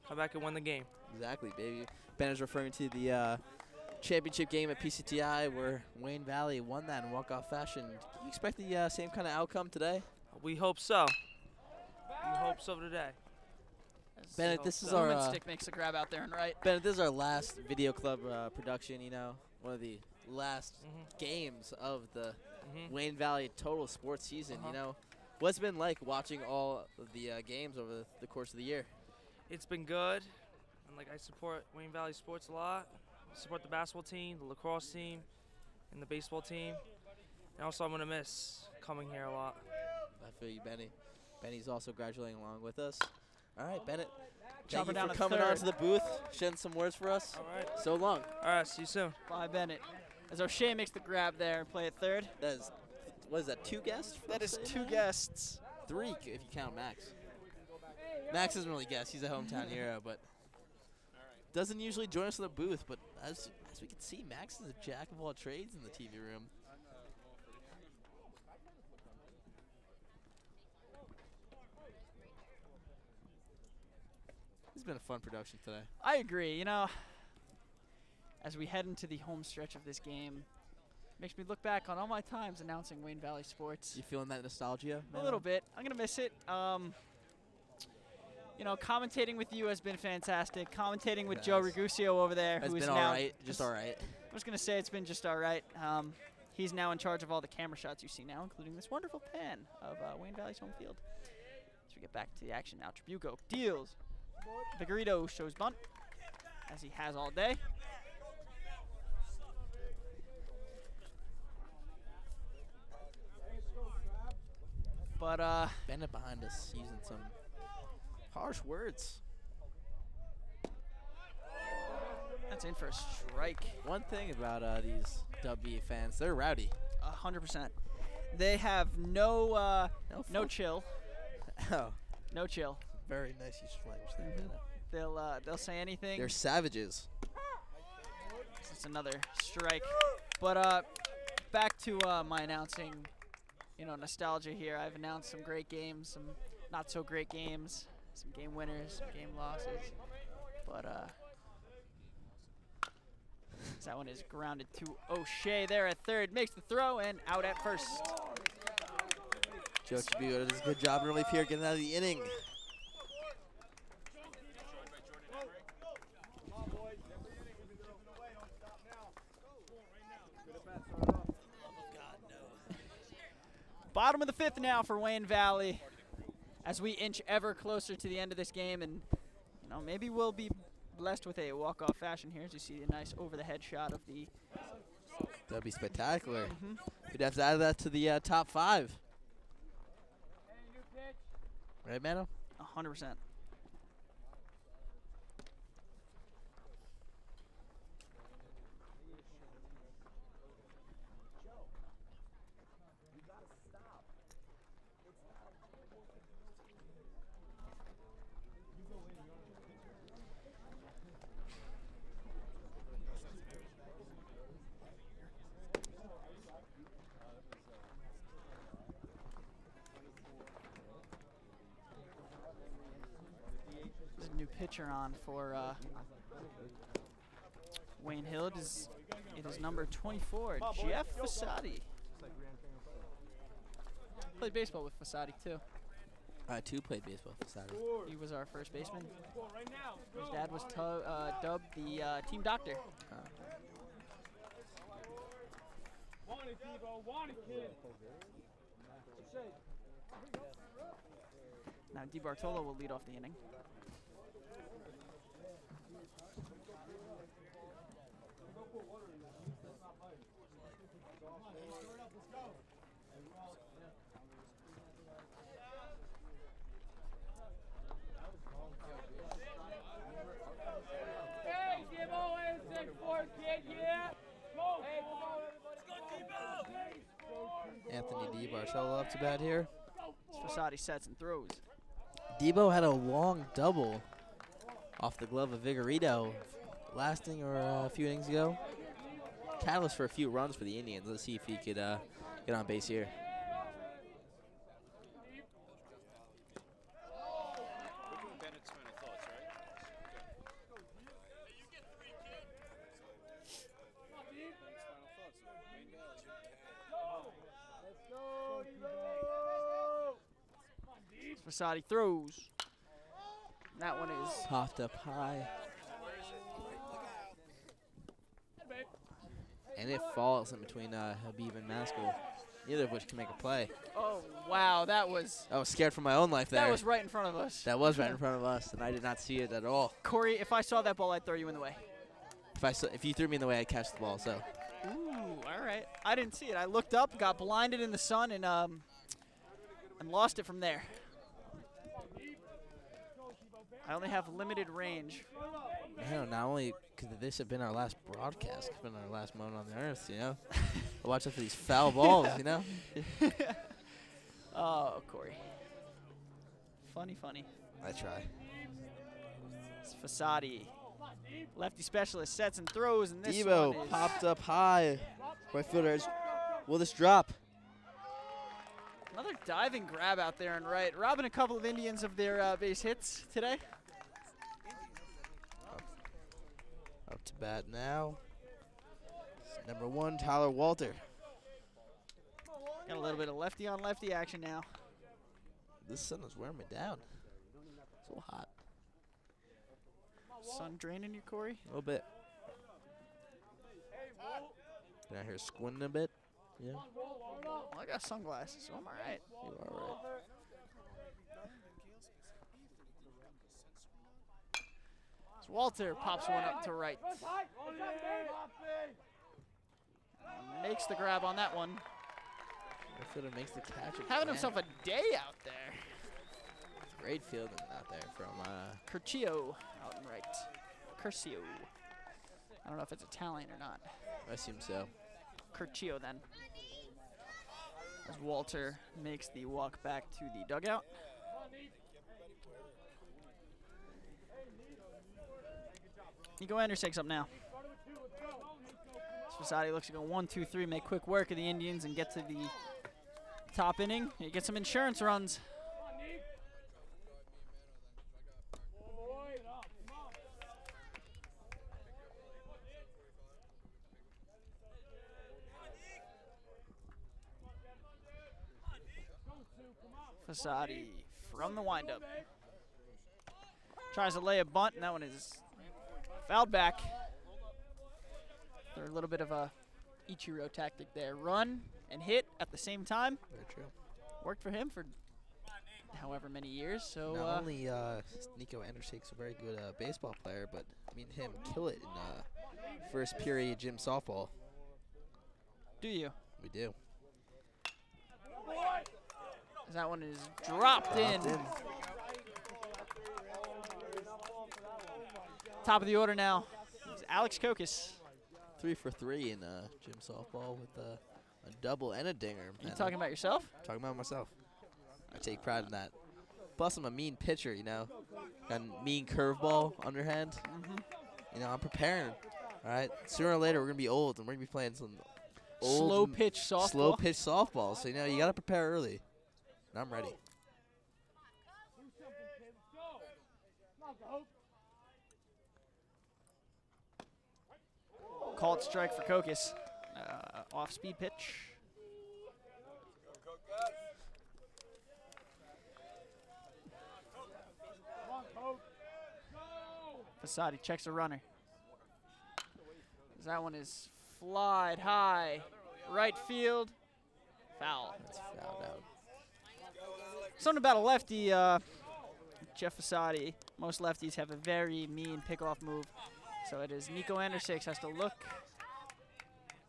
Speaker 6: Come back and win the game.
Speaker 1: Exactly, baby. Bennett's referring to the championship game at PCTI where Wayne Valley won that in walk-off fashion. Do you expect the same kind of outcome today?
Speaker 6: We hope so. We hope so today.
Speaker 1: Bennett, this is
Speaker 2: the
Speaker 1: our
Speaker 2: Lumen stick makes the grab out there and right.
Speaker 1: Bennett, this is our last Video Club production. You know, one of the last games of the Wayne Valley total sports season. You know, what's it been like watching all of the games over the course of the year?
Speaker 6: It's been good, and like I support Wayne Valley sports a lot. I support the basketball team, the lacrosse team, and the baseball team. And also, I'm gonna miss coming here a lot.
Speaker 1: I feel you, Benny. Benny's also graduating along with us. All right, Bennett. Thank
Speaker 2: Chopper
Speaker 1: you
Speaker 2: down
Speaker 1: for
Speaker 2: to
Speaker 1: coming
Speaker 2: third.
Speaker 1: onto the booth, shedding some words for us.
Speaker 6: All right.
Speaker 1: So long.
Speaker 6: All right. See you soon.
Speaker 2: By Bennett. As O'Shea makes the grab there and play at third.
Speaker 1: That is, what is that, 2 guests?
Speaker 2: That is
Speaker 1: from
Speaker 2: 2
Speaker 1: St.
Speaker 2: guests.
Speaker 1: 3 if you count Max. Max doesn't really guess. He's a hometown hero, but doesn't usually join us in the booth. But as we can see, Max is a jack of all trades in the TV room. It's been a fun production today.
Speaker 2: I agree. You know, as we head into the home stretch of this game, makes me look back on all my times announcing Wayne Valley sports.
Speaker 1: You feeling that nostalgia?
Speaker 2: A little bit. I'm going to miss it. You know, commentating with you has been fantastic. Commentating with Joe
Speaker 1: Yes.
Speaker 2: Ragusio over there,
Speaker 1: It's
Speaker 2: who is
Speaker 1: been
Speaker 2: now
Speaker 1: all right. Just all right.
Speaker 2: I was going to say it's been just all right. he's now in charge of all the camera shots you see now, including this wonderful pan of Wayne Valley's home field. As we get back to the action now, Tribuco deals. Vigorito shows bunt, as he has all day. But
Speaker 1: Bennett behind us using some harsh words.
Speaker 2: that's in for a strike.
Speaker 1: One thing about these WVA fans, they're rowdy.
Speaker 2: 100%. They have no
Speaker 1: No
Speaker 2: chill.
Speaker 1: Oh,
Speaker 2: No chill.
Speaker 1: very nice use of language there, Bennett.
Speaker 2: They'll say anything.
Speaker 1: They're savages.
Speaker 2: It's another strike. But back to my announcing, nostalgia here. I've announced some great games, some not so great games, some game winners, some game losses. But that one is grounded to O'Shea there at third, makes the throw and out at first.
Speaker 1: Joe Tribuco does a good job in relief here, getting out of the inning.
Speaker 2: Bottom of the fifth now for Wayne Valley as we inch ever closer to the end of this game, and maybe we'll be blessed with a walk-off fashion here as you see a nice over-the-head shot of the.
Speaker 1: That'd be spectacular. We'd have to add that to the top 5. Right, Mano?
Speaker 2: 100%. There's a new pitcher on for Wayne Hill. It is number 24, Jeff Fasati. Played baseball with Fasati too.
Speaker 1: I too played baseball for Saturday.
Speaker 2: He was our first baseman. His dad was dubbed the team doctor.
Speaker 4: Want it, Debo. Want it, kid.
Speaker 2: Now DiBartolo will lead off the inning.
Speaker 4: Hey, Debo, and 6-4, kid, yeah. Go. Hey, come on, everybody.
Speaker 1: Anthony DiBartolo up to bat here.
Speaker 2: Fasati sets and throws.
Speaker 1: Debo had a long double off the glove of Vigorito last inning or a few innings ago. Catalyst for a few runs for the Indians. Let's see if he could get on base here.
Speaker 2: Fasati throws. That one is
Speaker 1: Popped up high. And it falls in between Habib and Maskell, neither of which can make a play.
Speaker 2: oh wow, that was
Speaker 1: I was scared for my own life there.
Speaker 2: that was right in front of us.
Speaker 1: That was right in front of us, and I did not see it at all.
Speaker 2: Corey, if I saw that ball, I'd throw you in the way.
Speaker 1: If you threw me in the way, I'd catch the ball. So
Speaker 2: Ooh, all right. I didn't see it. I looked up, got blinded in the sun, and lost it from there. I only have limited range.
Speaker 1: man, not only could this have been our last broadcast, it's been our last moment on the earth, Watch out for these foul balls,
Speaker 2: Oh, Corey. Funny.
Speaker 1: I try.
Speaker 2: It's Fasati. Lefty specialist sets and throws, and this one
Speaker 1: Debo
Speaker 2: is
Speaker 1: popped up high. Right fielders. Will this drop?
Speaker 2: another diving grab out there and right. Robbing a couple of Indians of their base hits today.
Speaker 1: Up to bat now. Number 1, Tyler Walter.
Speaker 2: Got a little bit of lefty on lefty action now.
Speaker 1: This sun is wearing me down. So hot.
Speaker 2: Sun draining you, Corey?
Speaker 1: A little bit. Been out here squinting a bit. Yeah,
Speaker 2: Well, I got sunglasses, so I'm all right.
Speaker 1: you are right.
Speaker 2: So Walter pops one up to right. Makes the grab on that one.
Speaker 1: Fielder makes the catch.
Speaker 2: Having
Speaker 1: again.
Speaker 2: himself a day out there.
Speaker 1: Great fielding out there from
Speaker 2: Curcio out and right. Curcio. I don't know if it's Italian or not.
Speaker 1: I assume so.
Speaker 2: Curcio then. As Walter makes the walk back to the dugout. Nico Anders takes up now. Fasadi looks to go 1-2-3, make quick work of the Indians and get to the top inning. He gets some insurance runs. Fasadi from the windup. Tries to lay a bunt, and that one is fouled back. They're a little bit of a Ichiro tactic there. Run and hit at the same time.
Speaker 1: Very true.
Speaker 2: Worked for him for however many years. So
Speaker 1: Not only Nico Andershake's a very good baseball player, but I mean him kill it in first period gym softball.
Speaker 2: do you?
Speaker 1: We do.
Speaker 2: As that one is dropped in. Top of the order now is Alex Kokis.
Speaker 1: 3 for 3 in gym softball with a double and a dinger.
Speaker 2: You talking about yourself?
Speaker 1: Talking about myself. I take pride in that. Plus, I'm a mean pitcher, you know. Got a mean curveball underhand. You know, I'm preparing. All right. Sooner or later, we're gonna be old, and we're gonna be playing some old
Speaker 2: Slow pitch softball.
Speaker 1: Slow pitch softball. So you know, you gotta prepare early. And I'm ready.
Speaker 2: Called strike for Kokis. Off-speed pitch. Fasadi checks a runner. That one is flied high. Right field. Foul.
Speaker 1: That's fouled out.
Speaker 2: Something about a lefty, Jeff Fasadi. Most lefties have a very mean pickoff move. So it is Nico Andersakes has to look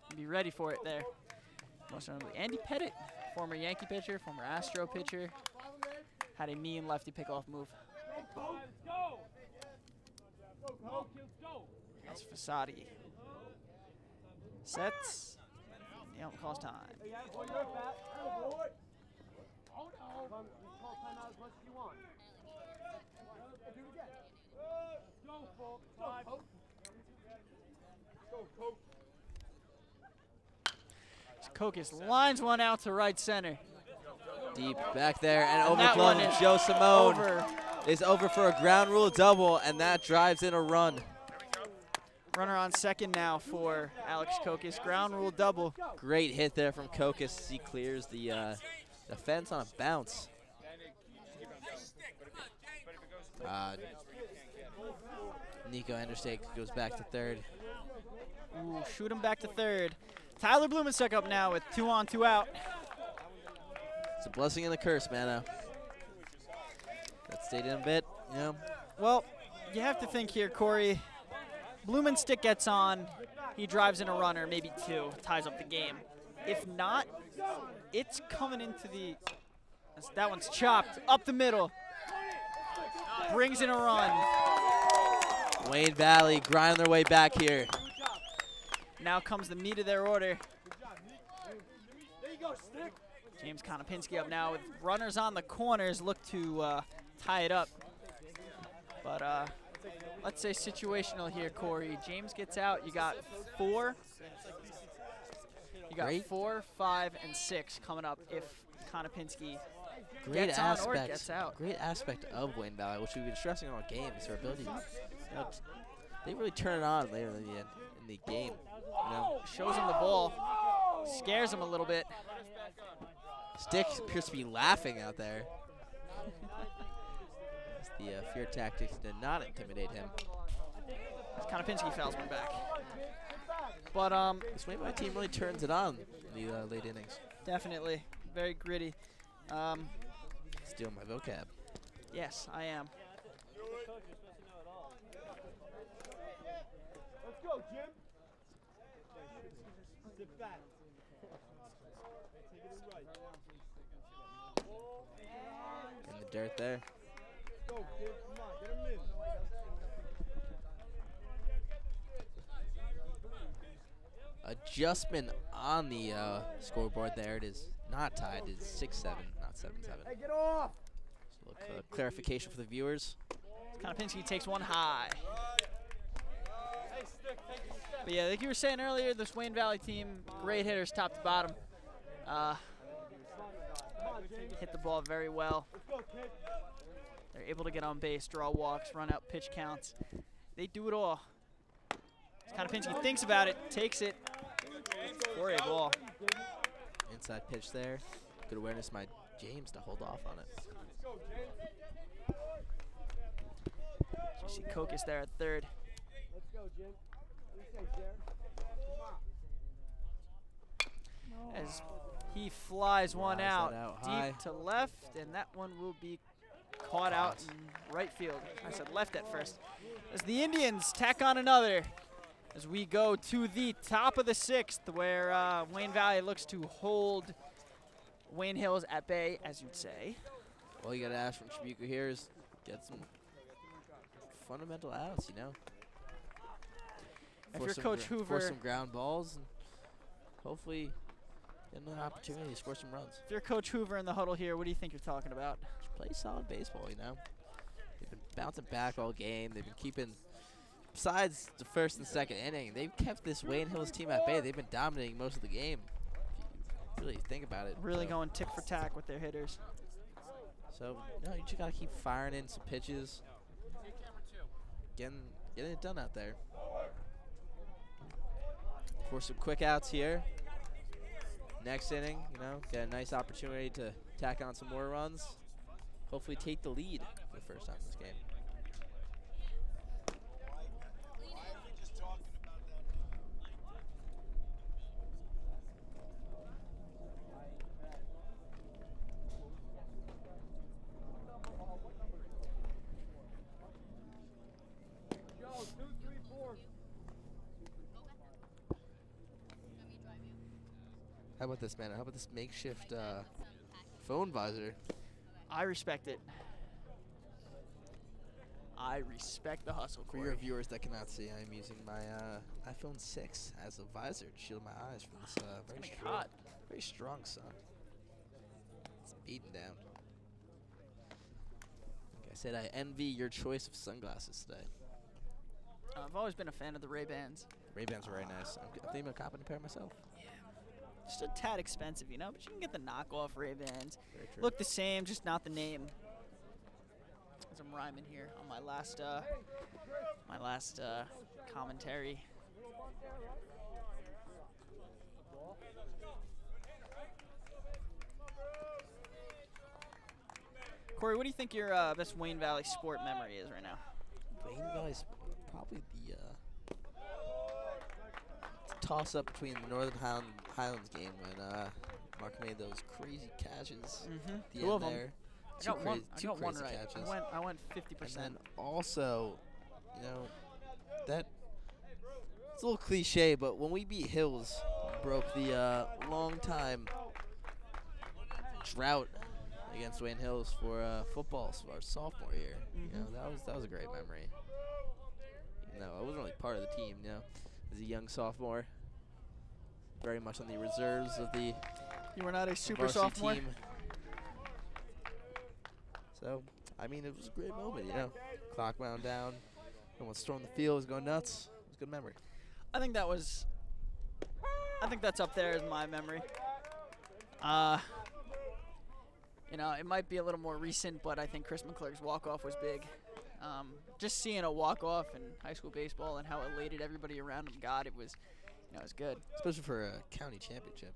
Speaker 2: and be ready for it there. Most notably, Andy Pettit, former Yankee pitcher, former Astro pitcher, had a mean lefty pickoff move. That's Fasadi. Sets. The ump calls time. Kokis lines one out to right center.
Speaker 1: Deep back there and
Speaker 2: That one
Speaker 1: overblown.
Speaker 2: is
Speaker 1: Joe Simone
Speaker 2: over.
Speaker 1: is over for a ground rule double, and that drives in a run.
Speaker 2: Runner on second now for Alex Kokis. Ground rule double.
Speaker 1: Great hit there from Kokis. He clears the fence on a bounce. Nico Andersake goes back to third.
Speaker 2: Ooh, shoot him back to third. Tyler Blumenstock up now with 2 on, 2 out.
Speaker 1: It's a blessing and a curse, man. That stayed in a bit, you know.
Speaker 2: Well, you have to think here, Corey. Blumenstick gets on. He drives in a runner, maybe 2, ties up the game. If not, it's coming into the. That one's chopped up the middle. Brings in a run.
Speaker 1: Wayne Valley grinding their way back here.
Speaker 2: Now comes the meat of their order. James Konopinski up now with runners on the corners, look to tie it up. But let's say situational here, Corey. James gets out. You got 4. You got
Speaker 1: Great.
Speaker 2: 4, 5, and 6 coming up if Konopinski
Speaker 1: Great
Speaker 2: gets on or gets out.
Speaker 1: Great aspect of Wayne Valley, which we've been stressing all game, is their ability. They really turn it on later in the game. You know?
Speaker 2: Shows him the ball. Scares him a little bit.
Speaker 1: Stick appears to be laughing out there. The fear tactics did not intimidate him.
Speaker 2: Konopinski fouls one back. But
Speaker 1: This Wayne Valley team really turns it on in the late innings.
Speaker 2: definitely very gritty.
Speaker 1: Steal my vocab.
Speaker 2: Yes, I am.
Speaker 4: Let's go, Jim. Sit back. Take it in right.
Speaker 1: In the dirt there.
Speaker 4: Go, kid. Come on, get him in.
Speaker 1: Adjustment on the scoreboard there. It is not tied. It is 6-7, not 7-7.
Speaker 4: Hey, get off.
Speaker 1: So clarification for the viewers.
Speaker 2: Konopinski takes one high. But yeah, like you were saying earlier, this Wayne Valley team, great hitters top to bottom. Hit the ball very well. They're able to get on base, draw walks, run out pitch counts. They do it all. Konopinski thinks about it, takes it for a ball.
Speaker 1: Inside pitch there. Good awareness by James to hold off on it.
Speaker 2: You see Kokis there at third.
Speaker 4: Let's go, Jim. What do you say, Jared?
Speaker 2: As he flies one
Speaker 1: Flies
Speaker 2: out,
Speaker 1: that out high.
Speaker 2: deep to left, and that one will be caught out in right field. I said left at first. As the Indians tack on another, as we go to the top of the sixth, where Wayne Valley looks to hold Wayne Hills at bay, as you'd say.
Speaker 1: All you got to ask from Tribuco here is get some fundamental outs, you know.
Speaker 2: If
Speaker 1: Force
Speaker 2: you're
Speaker 1: some
Speaker 2: Coach
Speaker 1: force
Speaker 2: Hoover,
Speaker 1: some ground balls, and hopefully get another opportunity to score some runs.
Speaker 2: if you're Coach Hoover in the huddle here, what do you think you're talking about?
Speaker 1: Just play solid baseball, you know. They've been bouncing back all game. They've been keeping, besides the first and second inning, they've kept this Wayne Hills team at bay. They've been dominating most of the game, if you really think about it.
Speaker 2: Really
Speaker 1: So-
Speaker 2: going tick for tack with their hitters.
Speaker 1: So, no, you just got to keep firing in some pitches. Getting it done out there. For some quick outs here. Next inning, you know, get a nice opportunity to tack on some more runs. Hopefully take the lead for the first time in this game.
Speaker 4: Go, 2, 3, 4.
Speaker 1: How about this, man? How about this makeshift phone visor?
Speaker 2: I respect it. I respect the hustle,
Speaker 1: For your
Speaker 2: Corey.
Speaker 1: viewers that cannot see, I'm using my iPhone 6 as a visor to shield my eyes from this very strong sun. It's beating down. Like I said, I envy your choice of sunglasses today.
Speaker 2: I've always been a fan of the Ray-Bans.
Speaker 1: Ray-Bans are very nice. I'm thinking about copping a pair myself.
Speaker 2: Just a tad expensive, you know, but you can get the knockoff Ray-Bans.
Speaker 1: Very true.
Speaker 2: Look the same, just not the name. As I'm rhyming here on my last commentary. Corey, what do you think your best Wayne Valley sport memory is right now?
Speaker 1: Wayne Valley's probably the toss-up between the Northern Highlands game when Mark made those crazy catches. The
Speaker 2: Two
Speaker 1: end
Speaker 2: of 'em.
Speaker 1: there.
Speaker 2: I got one. I
Speaker 1: Two
Speaker 2: got one
Speaker 1: crazy
Speaker 2: right.
Speaker 1: catches.
Speaker 2: I went
Speaker 1: And
Speaker 2: 50%.
Speaker 1: then also, you know, that it's a little cliche, but when we beat Hills, broke the long-time drought against Wayne Hills for football our sophomore year. You know, that was a great memory. Even though I wasn't really part of the team, you know, as a young sophomore, very much on the reserves of the
Speaker 2: You were not a super
Speaker 1: varsity
Speaker 2: sophomore.
Speaker 1: team. So, I mean, it was a great moment, you know. Clock wound down. Everyone stormed the field, was going nuts. It was a good memory.
Speaker 2: I think that's up there as my memory. You know, it might be a little more recent, but I think Chris McClurg's walk-off was big. Just seeing a walk-off in high school baseball and how elated everybody around him got, it was good.
Speaker 1: Especially for a county championship.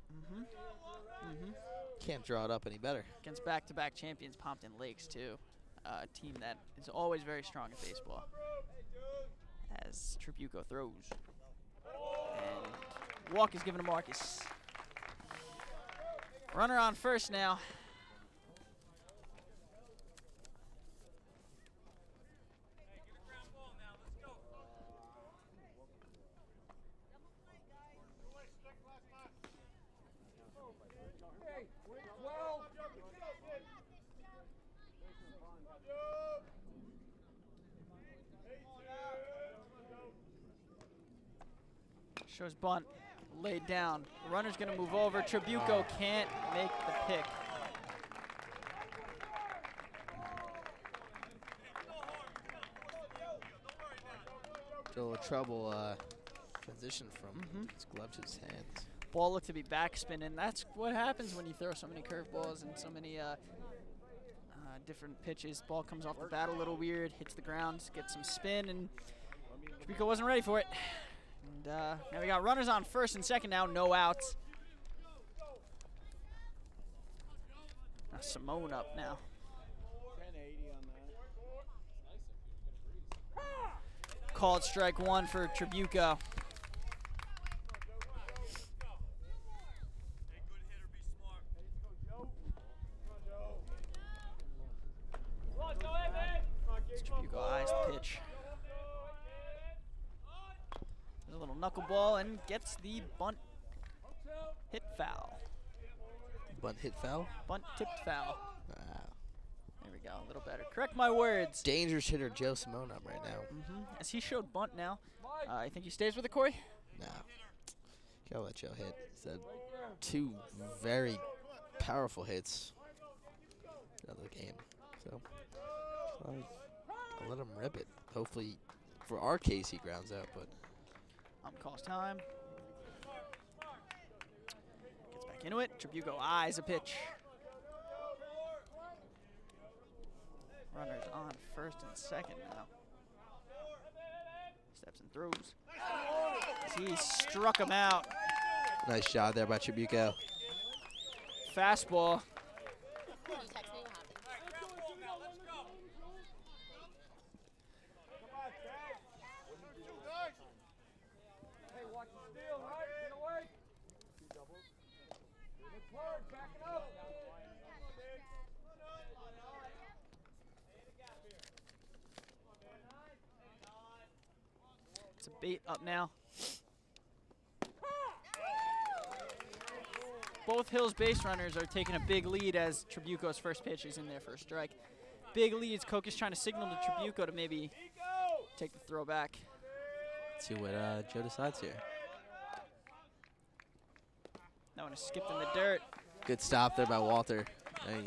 Speaker 1: Can't draw it up any better.
Speaker 2: Against back-to-back champions Pompton Lakes, too. A team that is always very strong at baseball. As Tribuco throws. And Walk is given to Marcus. Runner on first now. Shows bunt, laid down. Runner's gonna move over. Tribuco can't make the pick.
Speaker 1: A little trouble transition from his glove to his hands.
Speaker 2: Ball looked to be backspinning. That's what happens when you throw so many curveballs and so many different pitches. Ball comes off the bat a little weird, hits the ground, gets some spin, and Tribuco wasn't ready for it. And now we got runners on first and second now, no outs. Now Simone up now. Called strike one for Tribuco. Tribuco eyes the pitch. There's a little knuckleball and gets the bunt hit foul.
Speaker 1: Bunt hit foul?
Speaker 2: Bunt tipped foul.
Speaker 1: Wow.
Speaker 2: There we go, a little better. Correct my words.
Speaker 1: Dangerous hitter Joe Simone up right now.
Speaker 2: As he showed bunt now. I think he stays with it, Corey?
Speaker 1: No. Gotta let Joe hit. He's had two very powerful hits out of the game. So I'll let him rip it. Hopefully, for our case, he grounds out, but
Speaker 2: Calls time. Gets back into it. Tribuco eyes a pitch. Runners on first and second now. Steps and throws. He struck him out.
Speaker 1: Nice shot there by Tribuco.
Speaker 2: Fastball. It's a bait up now. Both Hills base runners are taking a big lead as Tribuco's first pitch is in there for a strike. Big leads. Koch is trying to signal to Tribuco to maybe take the throw back.
Speaker 1: Let's see what Joe decides here.
Speaker 2: That one is skipped in the dirt.
Speaker 1: Good stop there by Walter. I mean,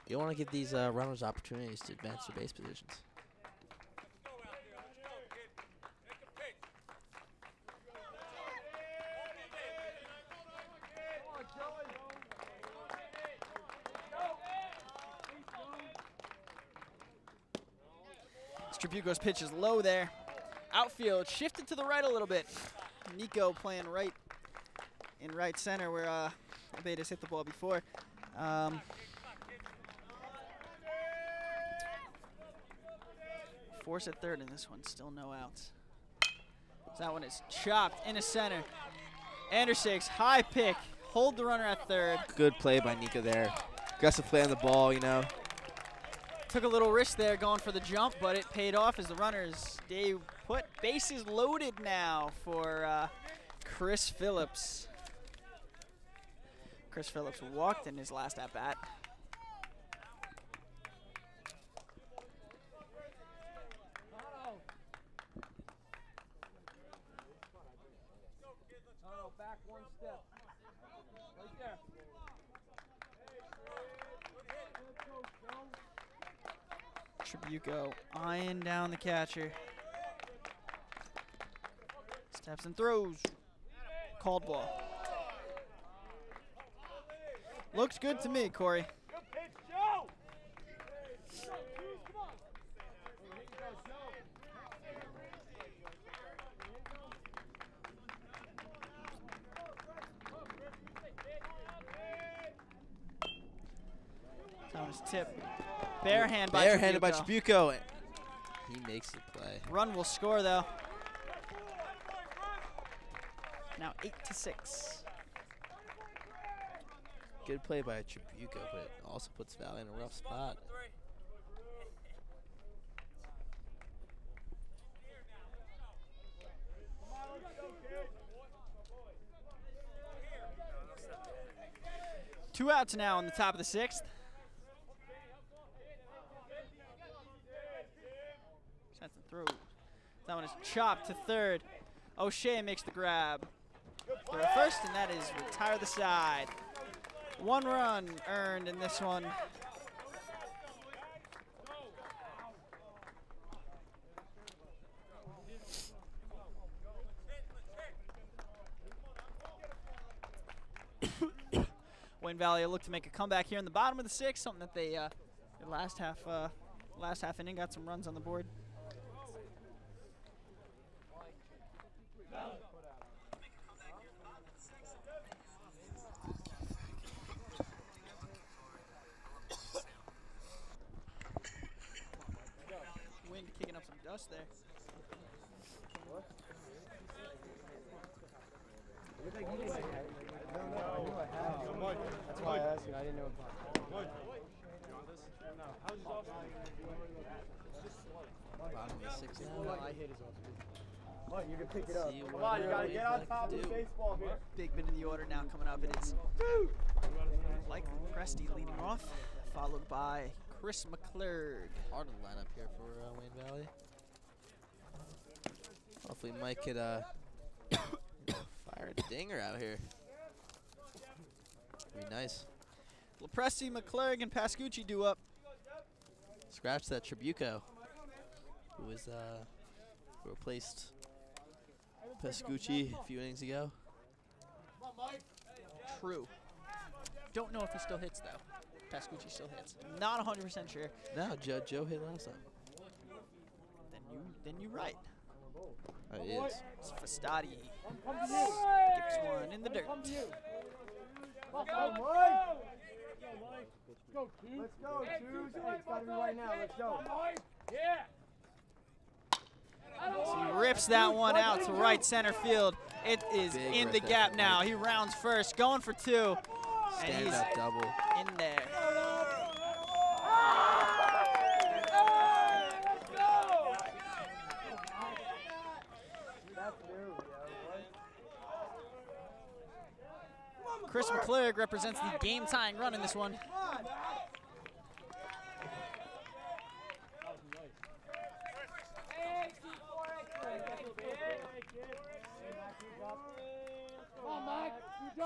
Speaker 1: you want to give these runners opportunities to advance their base positions.
Speaker 2: Tribuco's pitch is low there. Outfield shifted to the right a little bit. Nico playing right in right center where Abeda's hit the ball before. Force at third in this one, still no outs. That one is chopped into center. Andersix, high pick, hold the runner at third.
Speaker 1: Good play by Nico there. Aggressive play on the ball, you know.
Speaker 2: Took a little risk there going for the jump, but it paid off as the runners stay put. Bases loaded now for Chris Phillips. Chris Phillips walked in his last at-bat.
Speaker 4: Back one step. Right there.
Speaker 2: Tribuco eyeing down the catcher. Steps and throws. Called ball. Looks good to me, Corey.
Speaker 4: Good pitch, Joe.
Speaker 2: That was tip. Barehanded by
Speaker 1: Barehanded by Tribuco. He makes the play.
Speaker 2: Run will score, though. Now 8-6.
Speaker 1: Good play by Tribuco, but it also puts Valley in a rough spot.
Speaker 2: Two outs now on the top of the 6th. Sets and throws. That one is chopped to third. O'Shea makes the grab for a first, and that is retire the side. 1 run earned in this one. Wayne Valley look to make a comeback here in the bottom of the 6th, something that they last half inning got some runs on the board. Wind kicking up some dust there.
Speaker 7: That's why I asked you. I didn't know.
Speaker 1: Bottom of the 6th.
Speaker 7: I hit his off. What? You can pick it up.
Speaker 1: See
Speaker 7: Come
Speaker 1: what
Speaker 7: on, you gotta
Speaker 1: Wayne
Speaker 7: get on
Speaker 1: Valley
Speaker 7: top
Speaker 1: can
Speaker 7: of the
Speaker 1: do.
Speaker 7: baseball here.
Speaker 2: Big bit of the order now coming up. It is likely Presty leading off, followed by Chris McClurg.
Speaker 1: Hard to line up here for Wayne Valley. Hopefully Mike could fire a dinger out here. Be nice.
Speaker 2: Lepresti, McClurg, and Pascucci do up.
Speaker 1: Scratch that Tribuco, who was who replaced Pascucci a few innings ago.
Speaker 2: True. Don't know if he still hits though. Pascucci still hits. Not 100% sure.
Speaker 1: No, Joe hit last time.
Speaker 2: Then you right.
Speaker 1: Oh, he is.
Speaker 2: It's Fastadi. Skips one in the dirt.
Speaker 7: Let's go, Choose. It's gotta be right now. Let's go.
Speaker 4: Yeah.
Speaker 2: So he rips that one out to right center field. It is
Speaker 1: Big
Speaker 2: in
Speaker 1: rip
Speaker 2: the
Speaker 1: there
Speaker 2: gap
Speaker 1: from
Speaker 2: now.
Speaker 1: Mike.
Speaker 2: He rounds first, going for 2, and
Speaker 1: Stand
Speaker 2: he's
Speaker 1: up double.
Speaker 2: in there. Chris McClurg represents the game-tying run in this one.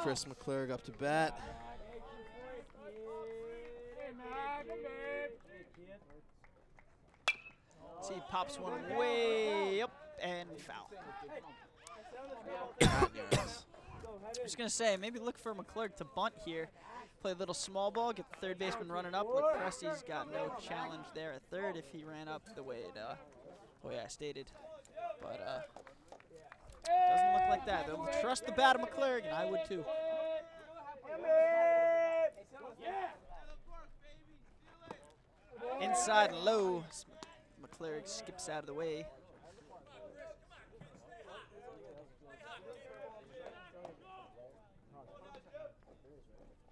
Speaker 1: Chris McClurg up to bat.
Speaker 2: See, he pops one way up and foul.
Speaker 1: Not in your eyes.
Speaker 2: I'm just going to say, maybe look for McClurg to bunt here. Play a little small ball, get the third baseman running up. Look, Presti's got no challenge there at third if he ran up the way I stated. But doesn't look like that. They'll trust the bat of McClurg, and I would too. Inside and low. McClurg skips out of the way.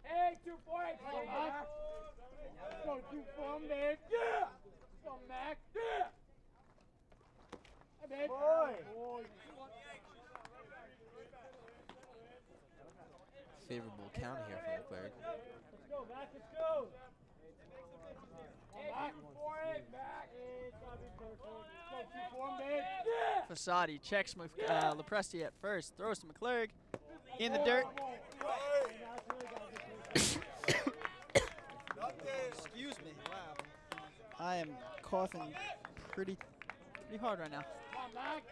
Speaker 4: Hey, 2 points. Go, Mac. Go, 2 for him, babe. Yeah. Go, Mac. Yeah. Hey, babe. Boy.
Speaker 1: Favorable count here for McClurg.
Speaker 4: Let's go, Mac. Let's go. Mac for it. Mac. It's gotta be perfect. Go, 2 for him, babe. Yeah.
Speaker 2: Fasadi checks Lepresti at first, throws to McClurg. In the dirt. Excuse me. Wow. I am coughing pretty hard right now.
Speaker 4: Come on, Mac.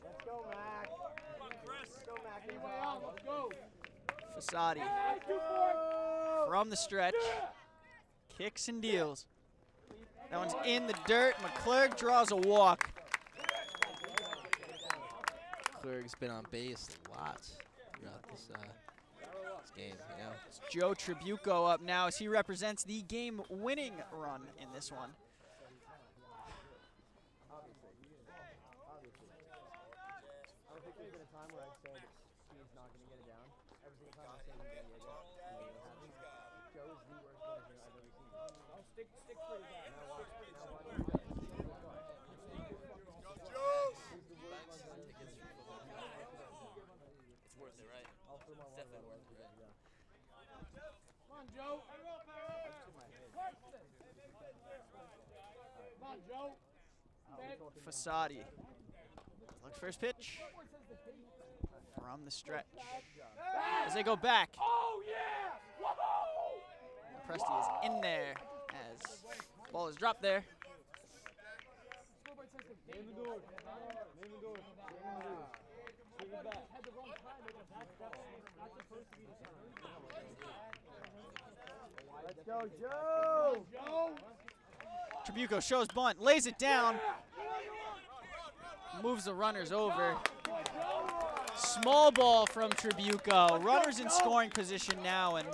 Speaker 7: Let's go, Mac. Let's go, Mac.
Speaker 4: Anybody else? Let's go.
Speaker 2: Fasadi
Speaker 4: Hey, 2 points.
Speaker 2: from the stretch. Kicks and deals. That one's in the dirt. McClurg draws a walk.
Speaker 1: McClurg's been on base a lot throughout this game, you know.
Speaker 2: It's Joe Tribuco up now as he represents the game-winning run in this one.
Speaker 7: I don't think there's been a time where I'd said
Speaker 1: It's worth it, right? It's definitely worth it, right?
Speaker 4: Come on, Joe. Come on, Joe.
Speaker 2: Fasadi. Look for his pitch. From the stretch. As they go back.
Speaker 4: Oh, yeah! Whoa!
Speaker 2: Presti is in there as ball is dropped there.
Speaker 7: Let's go, Joe!
Speaker 2: Tribuco shows bunt, lays it down, moves the runners over. Small ball from Tribuco. Runners in scoring position now, and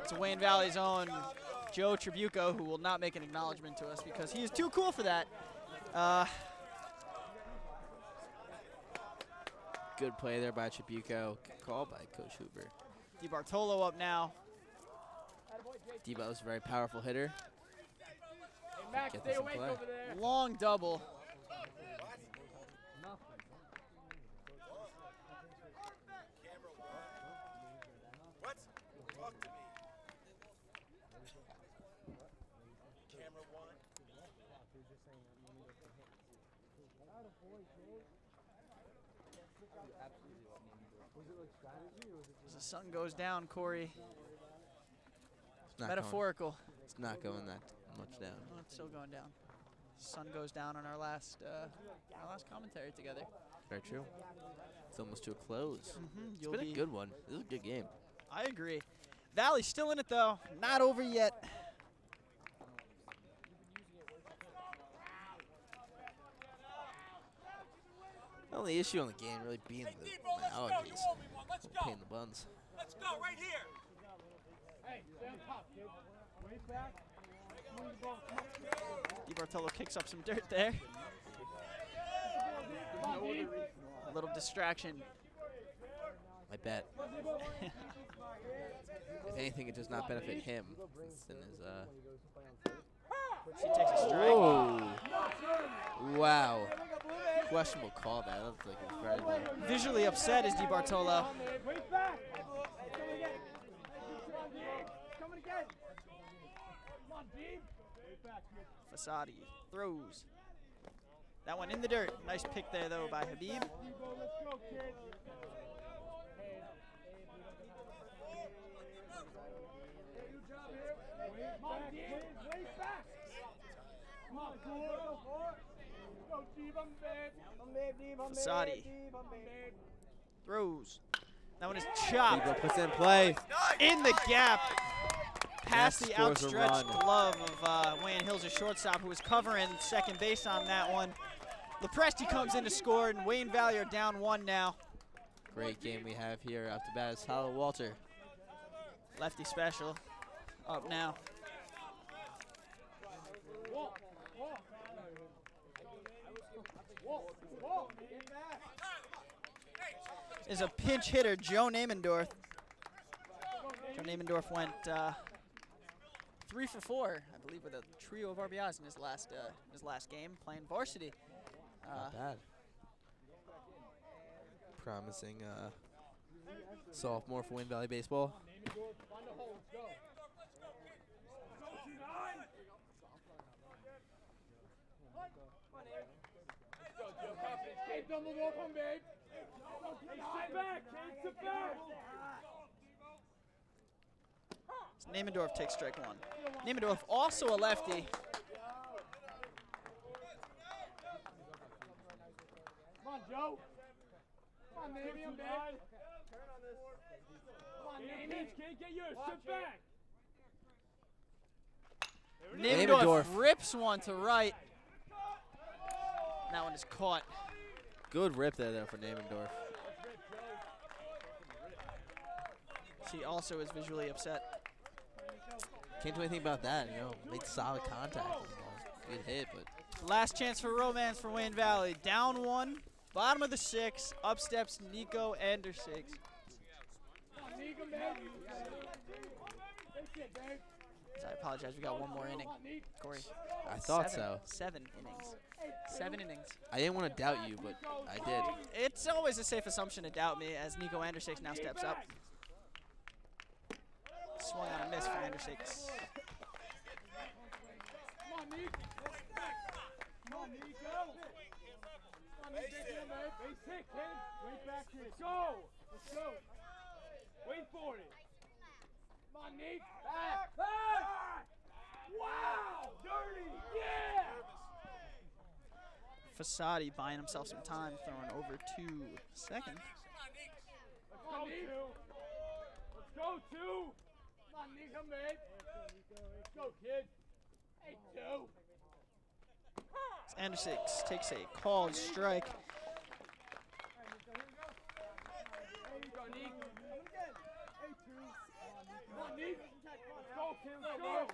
Speaker 2: it's Wayne Valley's own Joe Tribuco, who will not make an acknowledgement to us because he is too cool for that.
Speaker 1: Good play there by Tribuco. Good call by Coach Hoover.
Speaker 2: DiBartolo up now.
Speaker 1: Debo's a very powerful hitter.
Speaker 4: Hey, Max,
Speaker 1: Get
Speaker 4: stay
Speaker 1: this in
Speaker 4: awake
Speaker 1: play.
Speaker 4: over there.
Speaker 2: Long double. As the sun goes down, Corey,
Speaker 1: It's not
Speaker 2: metaphorical.
Speaker 1: It's not going that much down.
Speaker 2: Oh, it's still going down. Sun goes down on our last commentary together.
Speaker 1: Very true. It's almost to a close. It's
Speaker 2: You'll
Speaker 1: been a
Speaker 2: be-
Speaker 1: good one. This is a good game.
Speaker 2: I agree. Valley's still in it though. Not over yet.
Speaker 1: The only issue on the game really being my allergies. Pain in the buns.
Speaker 3: Let's go right here.
Speaker 4: Hey, stay on top, kid. Way back. Move the ball.
Speaker 2: DiBartolo kicks up some dirt there. A little distraction.
Speaker 1: I bet. If anything, it does not benefit him. It's in his,
Speaker 2: She takes a strike.
Speaker 1: Whoa. Wow. Questionable call there. That looks like it was very low.
Speaker 2: Visually upset is DiBartolo.
Speaker 4: Way back. Coming again. Coming again. Come on, Deeb. Way back, kid.
Speaker 2: Fasadi throws. That one in the dirt. Nice pick there though by Habib.
Speaker 4: Let's go, kid. Come on, Deeb. Way back. Come on, cool. Go, Deeb. I'm bad.
Speaker 2: Fasadi throws. That one is chopped
Speaker 1: Debo puts it in play.
Speaker 2: in the gap. Past
Speaker 1: That
Speaker 2: the
Speaker 1: scores a
Speaker 2: outstretched
Speaker 1: run.
Speaker 2: glove of Wayne Hills, a shortstop who was covering second base on that one. Lepresti comes in to score, and Wayne Valley are down 1 now.
Speaker 1: Great game we have here. Up to bat is Tyler Walter.
Speaker 2: Lefty special up now.
Speaker 4: Walk. Walk. Walk. Walk. Get back.
Speaker 2: Is a pinch hitter, Joe Namendorf. Joe Namendorf went 3 for 4, I believe, with a trio of RBIs in his last game playing varsity.
Speaker 1: Not bad. Promising sophomore for Wayne Valley baseball.
Speaker 4: Find a hole. Let's go. Hey, Dumbledore, come, babe. Hey, sit back, kid, sit back.
Speaker 2: Namendorf takes strike 1. Namendorf also a lefty.
Speaker 4: Come on, Joe. Come on, baby, I'm back. Come on, Navy. Kid, get yours, sit back.
Speaker 2: Namendorf
Speaker 1: Namendorf.
Speaker 2: rips one to right. That one is caught.
Speaker 1: Good rip there, though, for Namendorf.
Speaker 2: She also is visually upset.
Speaker 1: Can't do anything about that, you know. Made solid contact with the ball. Good hit, but
Speaker 2: Last chance for romance for Wayne Valley. Down 1, bottom of the 6. Up steps Nico Andersix.
Speaker 4: Come on, Nico, babe. Hey, shit, babe.
Speaker 2: I apologize. We got one more inning. Corey.
Speaker 1: I thought so.
Speaker 2: 7 innings. 7 innings.
Speaker 1: I didn't want to doubt you, but I did.
Speaker 2: It's always a safe assumption to doubt me as Nico Andersix now steps up. Swung on a miss for Andersix.
Speaker 4: Come on, Nico. Come on, Nico. Come on, Nico. Base hit, kid. Wait back here. Let's go. Let's go. Wait for it. Come on, Nico. Back. Back. Wow. Dirty. Yeah.
Speaker 2: Fasadi buying himself some time, throwing over to second.
Speaker 4: Let's go, two. Let's go, two. Come on, Nico, man. Let's go, kid. Hey, two.
Speaker 2: Andersix takes a called strike.
Speaker 4: There you go, Nick. Hey, two. Come on, Nick. Let's go, kid. Let's go.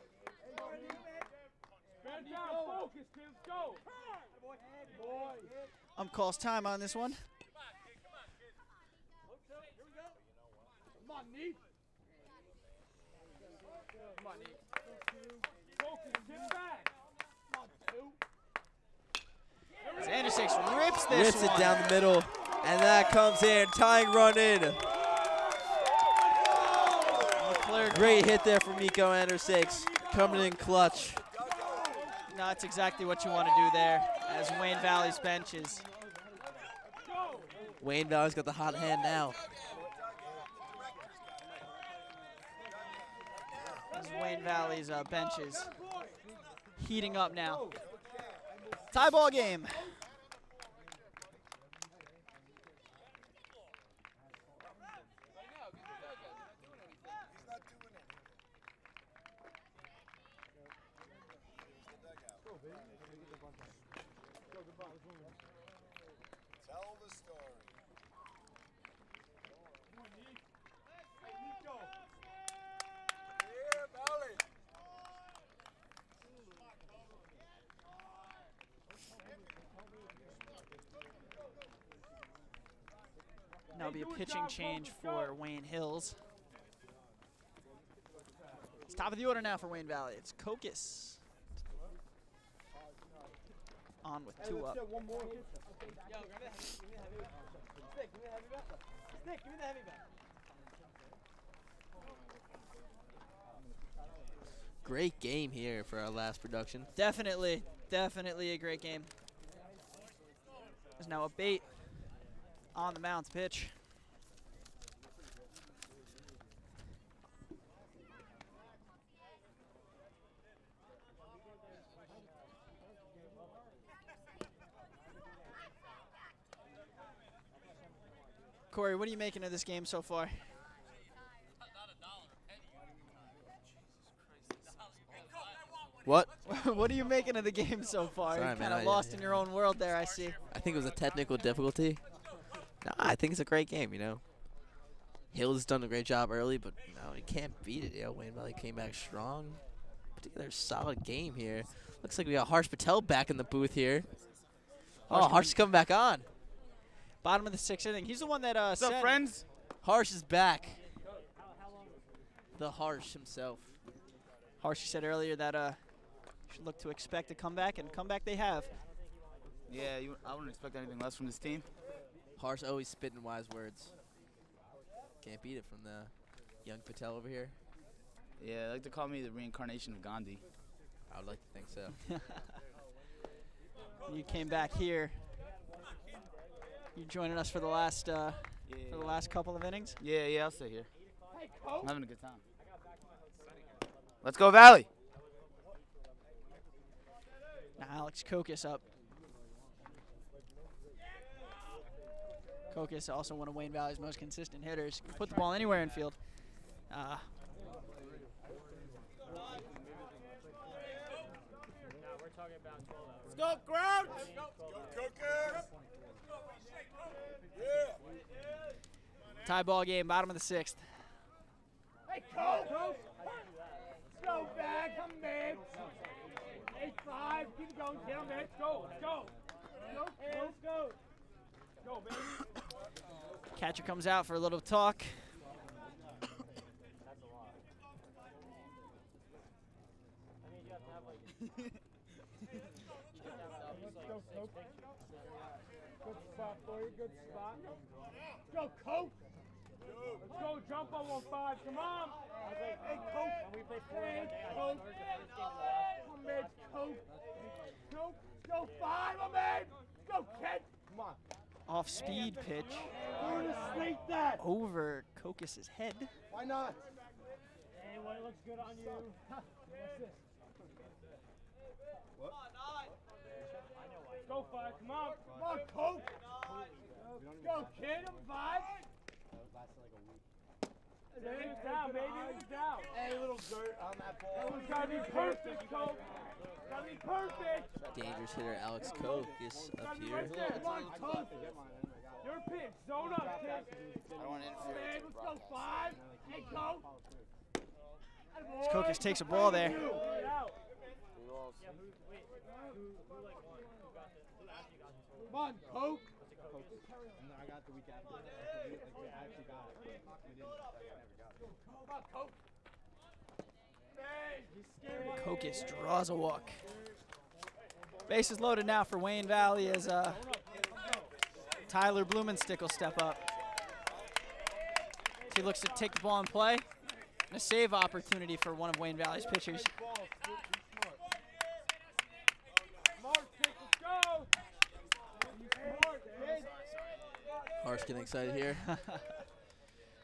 Speaker 4: Stand down. Focus, kid. Let's go. Boy.
Speaker 2: Calls time on this one.
Speaker 4: Come on, Nick. Come on, Nick. Focus, get back. Come on, two.
Speaker 2: As Andersix rips this
Speaker 1: Rips it
Speaker 2: one.
Speaker 1: down the middle, and that comes in. Tying run in.
Speaker 2: McClure
Speaker 1: Great hit there from Nico Andersix, coming in clutch.
Speaker 2: No, that's exactly what you want to do there as Wayne Valley's benches.
Speaker 1: Wayne Valley's got the hot hand now.
Speaker 2: As Wayne Valley's benches heating up now. Tie ball game.
Speaker 7: Tell the story. Yeah, Valley.
Speaker 2: Now be a pitching change for Wayne Hills. It's top of the order now for Wayne Valley. It's Kokis on with 2 up.
Speaker 4: One more. Yo, grab that heavy. Give me the heavy. Stick, give me the heavy back. Stick, give me the heavy back.
Speaker 1: Great game here for our last production.
Speaker 2: Definitely a great game. There's now a bait on the mound to pitch. Corey, what are you making of this game so far?
Speaker 1: What?
Speaker 2: What are you making of the game so far?
Speaker 1: Sorry,
Speaker 2: You're
Speaker 1: man,
Speaker 2: kind of
Speaker 1: I-
Speaker 2: lost in your own world there, I see.
Speaker 1: I think it was a technical difficulty. No, I think it's a great game, you know. Hill's done a great job early, but no, you can't beat it. You know, Wayne Valley came back strong. Put together a solid game here. Looks like we got Harsh Patel back in the booth here. Oh, Harsh is coming back on.
Speaker 2: Bottom of the 6th inning. He's the one that
Speaker 5: What's
Speaker 2: said
Speaker 5: up, friends?
Speaker 1: Harsh is back. The Harsh himself.
Speaker 2: Harsh said earlier that you should look to expect a comeback, and comeback they have.
Speaker 5: Yeah, I wouldn't expect anything less from this team.
Speaker 1: Harsh always spitting wise words. Can't beat it from the young Patel over here.
Speaker 5: Yeah, they like to call me the reincarnation of Gandhi.
Speaker 1: I would like to think so.
Speaker 2: You came back here. You joining us for the last couple of innings.
Speaker 5: Yeah, I'll stay here. I'm having a good time. Let's go, Valley.
Speaker 2: Now Alex Kokis up. Kokis also one of Wayne Valley's most consistent hitters. Can put the ball anywhere in field.
Speaker 7: Let's go, Crouch! Go, Cookers! Yeah!
Speaker 2: Tie ball game, bottom of the 6th.
Speaker 4: Hey, Coach! Let's go back, come man. 8-5, keep it going, down, man. Let's go, let's go. Hey, let's go. Let's go, baby.
Speaker 2: Catcher comes out for a little talk.
Speaker 4: Let's go, Coke. Good spot for you, good spot. Let's go, Coke. Let's go, jump on 1-5. Come on. Hey, Coke. Hey, Coke. Come on, Coke. Coke. Let's go, 5, my man. Let's go, kid. Come on.
Speaker 2: Off speed pitch
Speaker 4: Slate that.
Speaker 2: over Kokis's head.
Speaker 4: Why not? Hey, what looks good on you? What's this? What? Let's go, 5. Come on. Come on, Coke. Let's go, kid. I'm 5. It's down, baby. It's down. Hey, little dirt on that ball. It's gotta be perfect, Coke. Gotta be perfect.
Speaker 1: Dangerous hitter Alex Koch is up here.
Speaker 4: Right there. Come on, Coke. Your pitch. Zone up, kid.
Speaker 5: I don't want to interfere
Speaker 4: Hey,
Speaker 5: with
Speaker 4: let's
Speaker 5: your
Speaker 4: go,
Speaker 5: progress.
Speaker 4: 5. Hey, Coke.
Speaker 2: Kokis takes a ball there.
Speaker 4: Get out. Come on, Coke.
Speaker 7: I got the week after. I actually got it. We didn't. I never got it.
Speaker 4: Come on, Coke. Hey, he's scared.
Speaker 2: Kokis draws a walk. Bases loaded now for Wayne Valley as Tyler Blumenstick will step up. He looks to take the ball in play. And a save opportunity for one of Wayne Valley's pitchers.
Speaker 1: Harsh getting excited here.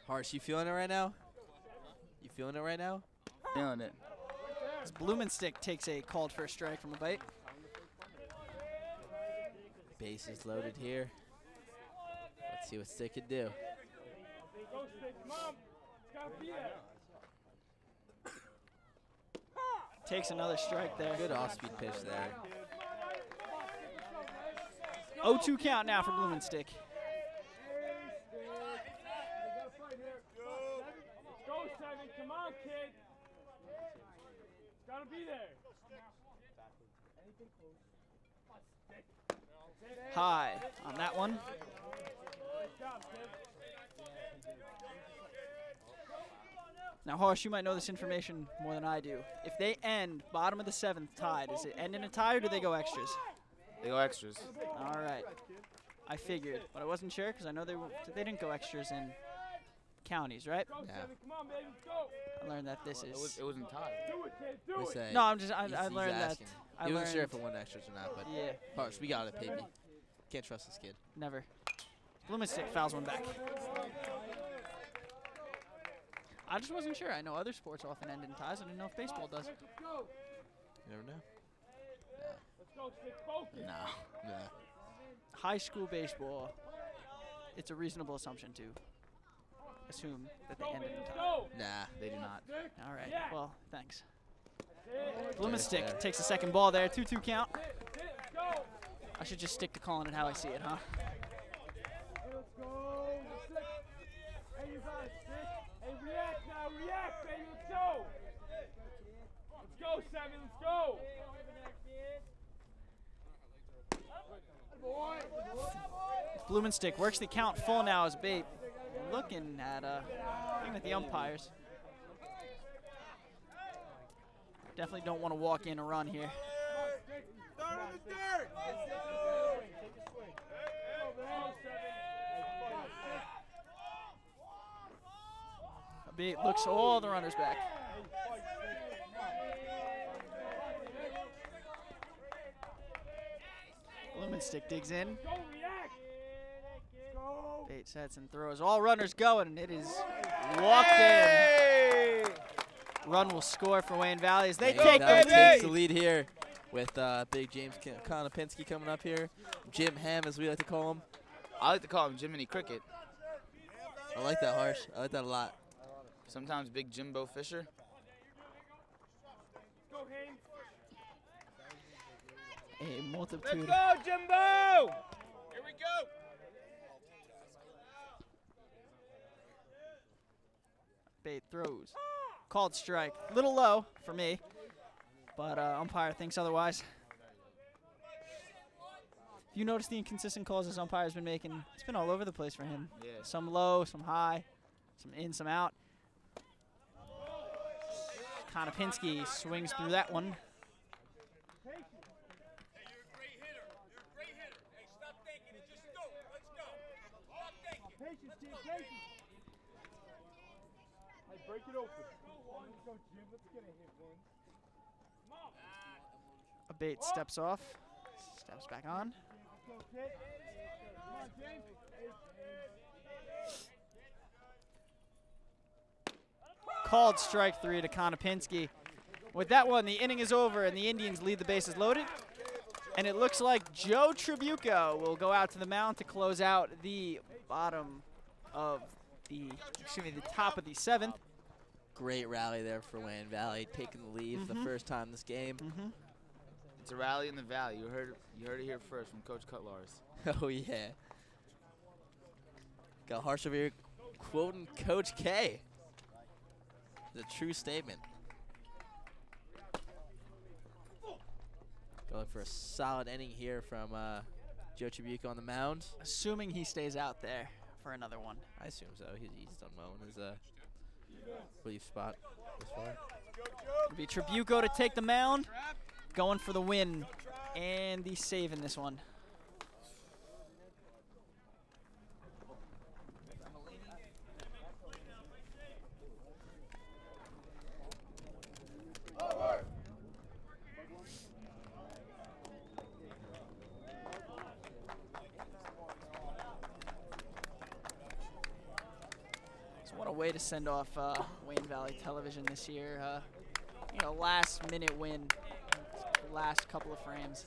Speaker 1: Harsh, you feeling it right now? You feeling it right now?
Speaker 5: Feeling it.
Speaker 2: As Blumenstick takes a called first strike from a bite.
Speaker 1: Bases loaded here. Let's see what Stick can do.
Speaker 4: Go, Stick. Come on. It's gotta be there.
Speaker 2: Takes another strike there.
Speaker 1: Good off-speed pitch there.
Speaker 2: 0-2 count now for Blumenstick.
Speaker 4: Go, 7. Come on, kid. It's gotta be there.
Speaker 2: High on that one.
Speaker 4: Good job, kid.
Speaker 2: Now, Harsh, you might know this information more than I do. If they end bottom of the 7th tied, does it end in a tie or do they go extras?
Speaker 5: They go extras.
Speaker 2: All right. I figured, but I wasn't sure because I know they didn't go extras in counties, right?
Speaker 4: Go,
Speaker 1: Yeah.
Speaker 4: 7. Come on, baby. Go.
Speaker 2: I learned that this
Speaker 5: It
Speaker 2: is.
Speaker 5: wasn't tied.
Speaker 4: Do it, kid. Do
Speaker 1: We
Speaker 4: it.
Speaker 1: say
Speaker 2: No, I'm just.
Speaker 1: he's
Speaker 2: I learned that.
Speaker 1: asking.
Speaker 2: I
Speaker 1: He wasn't sure
Speaker 2: learned.
Speaker 1: if it went extras or not, but
Speaker 2: Yeah,
Speaker 1: Harsh, we got it, baby. Can't trust this kid.
Speaker 2: never. Blumenstick fouls one back. I just wasn't sure. I know other sports often end in ties. I didn't know if baseball does.
Speaker 4: Let's go.
Speaker 1: You never know.
Speaker 4: Let's go, Stick. Focus.
Speaker 1: No. Yeah.
Speaker 2: High school baseball, it's a reasonable assumption to assume that they
Speaker 4: Go,
Speaker 2: end
Speaker 4: baby.
Speaker 2: in a
Speaker 4: Let's
Speaker 2: tie.
Speaker 4: go.
Speaker 5: Nah, they do not.
Speaker 4: Stick.
Speaker 2: All right.
Speaker 4: Yeah.
Speaker 2: Well, thanks.
Speaker 4: Sit.
Speaker 2: Blumenstick
Speaker 1: there.
Speaker 2: takes the second ball there. 2-2 count.
Speaker 4: Sit. Let's go.
Speaker 2: I should just stick to calling it how I see it, huh?
Speaker 4: Hey, let's go. Stick. Hey, you got it, Stick. Hey, react now. React, baby. Let's go. Let's go, 7. Let's go. Boy.
Speaker 2: Blumenstick works the count full now as Bate. Looking at the umpires. Definitely don't want to walk in a run here.
Speaker 4: Start in the dirt.
Speaker 2: Bate looks all the runners back. Blumenstick digs in.
Speaker 4: Go, react. Go.
Speaker 2: Bate sets and throws. All runners going, and it is walked in. Run will score for Wayne Valley as they
Speaker 1: Wayne
Speaker 2: take
Speaker 1: Valley
Speaker 2: the
Speaker 1: takes
Speaker 2: lead.
Speaker 1: the lead here with big James Konopinski coming up here. Jim Ham, as we like to call him.
Speaker 5: I like to call him Jiminy Cricket.
Speaker 1: I like that, Harsh. I like that a lot.
Speaker 5: Sometimes Big Jimbo Fisher.
Speaker 4: Go, Haynes.
Speaker 2: A multitude.
Speaker 4: Go, Jimbo. Here we go.
Speaker 2: Bate throws. Called strike. Little low for me, but umpire thinks otherwise. You notice the inconsistent calls this umpire's been making? It's been all over the place for him.
Speaker 5: Yeah.
Speaker 2: Some low, some high, some in, some out. Konopinski swings through that one.
Speaker 4: Patience, team, patience. Hey, break it open. Let's go, Jim. Let's get a hit, one.
Speaker 2: Abate steps off, steps back on.
Speaker 4: Let's go, kid. Come on, James.
Speaker 2: Called strike 3 to Konopinski. With that one, the inning is over and the Indians lead the bases loaded. And it looks like Joe Tribuco will go out to the mound to close out the bottom of the, the top of the 7th.
Speaker 1: Great rally there for Wayne Valley, taking the lead for the first time this game.
Speaker 5: It's a rally in the valley. You heard it here first from Coach Cutlars.
Speaker 1: Oh, yeah. Got Harsh over here quoting Coach K. It's a true statement. Going for a solid inning here from Joe Tribuco on the mound.
Speaker 2: Assuming he stays out there for another one.
Speaker 1: I assume so. He's done well in his relief spot this far.
Speaker 2: It'll be Tribuco to take the mound, going for the win and the save in this one. What a way to send off Wayne Valley Television this year. Last minute win, last couple of frames.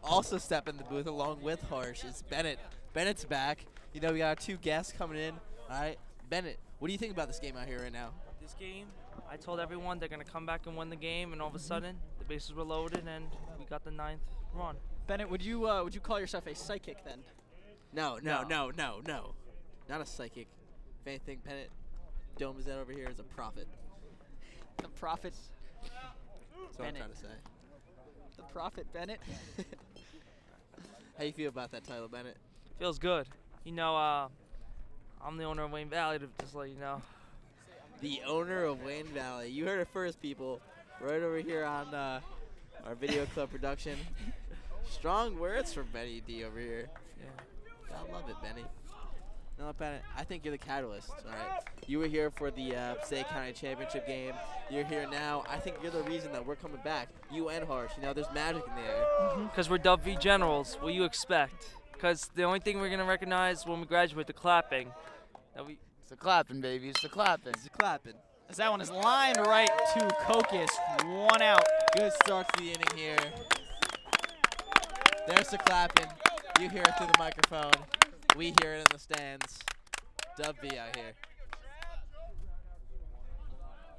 Speaker 1: Also step in the booth along with Harsh is Bennett. Bennett's back. We got our 2 guests coming in. All right, Bennett, what do you think about this game out here right now?
Speaker 6: This game, I told everyone they're going to come back and win the game, and all of a sudden, the bases were loaded, and we got the 9th run.
Speaker 2: Bennett, would you call yourself a psychic then?
Speaker 1: No. Not a psychic. If anything, Bennett Domazet over here is a prophet.
Speaker 2: The prophet.
Speaker 1: That's what I'm trying to say.
Speaker 2: The prophet Bennett.
Speaker 1: How you feel about that title, Bennett?
Speaker 6: Feels good. I'm the owner of Wayne Valley, to just let you know.
Speaker 1: The owner of Wayne Valley. You heard it first, people. Right over here on our video club production. Strong words from Benny D over here.
Speaker 6: Yeah.
Speaker 1: I love it, Benny. No, Bennett, I think you're the catalyst, all right? You were here for the Passaic County Championship game. You're here now. I think you're the reason that we're coming back. You and Harsh. There's magic in the air.
Speaker 6: Because we're Dub V Generals. What do you expect? Because the only thing we're going to recognize when we graduate, the clapping.
Speaker 5: It's the clapping, baby. It's the clapping.
Speaker 1: It's clapping.
Speaker 2: As that one is lined right to Kokis. 1 out.
Speaker 1: Good start to the inning here. There's the clapping. You hear it through the microphone. We hear it in the stands. Dub V out here.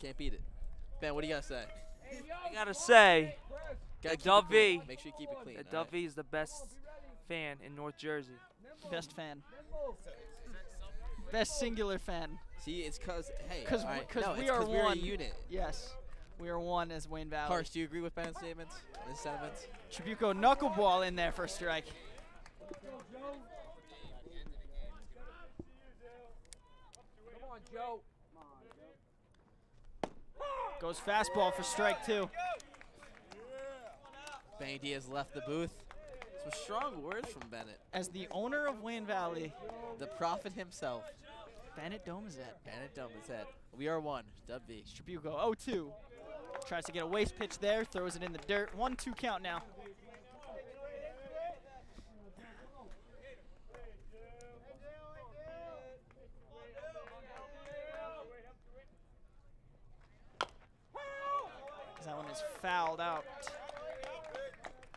Speaker 1: Can't beat it. Ben, what do you got to say?
Speaker 6: I got to say,
Speaker 1: Gotta
Speaker 6: Dub
Speaker 1: keep it clean.
Speaker 6: V.
Speaker 1: Make sure you keep it clean.
Speaker 6: Dub V is the best fan in North Jersey.
Speaker 2: Best fan. Best singular fan.
Speaker 1: See, it's because, hey,
Speaker 2: Because
Speaker 1: no,
Speaker 2: we
Speaker 1: it's
Speaker 2: are
Speaker 1: 'cause we're a
Speaker 2: one.
Speaker 1: unit.
Speaker 2: Yes. We are one as Wayne Valley.
Speaker 1: Harsh, do you agree with Ben's statements, his sentiments?
Speaker 2: Tribuco knuckleball in there for a strike.
Speaker 3: Come on, Joe.
Speaker 2: Goes fastball for strike 2.
Speaker 1: Benny Diaz left the booth. Some strong words from Bennett.
Speaker 2: As the owner of Wayne Valley,
Speaker 1: The prophet himself,
Speaker 2: Bennett Domazet.
Speaker 1: Bennett Domazet. We are one. Dub V.
Speaker 2: Tribuco 0-2. Tries to get a waste pitch there, throws it in the dirt. 1-2 count now. That one is fouled out.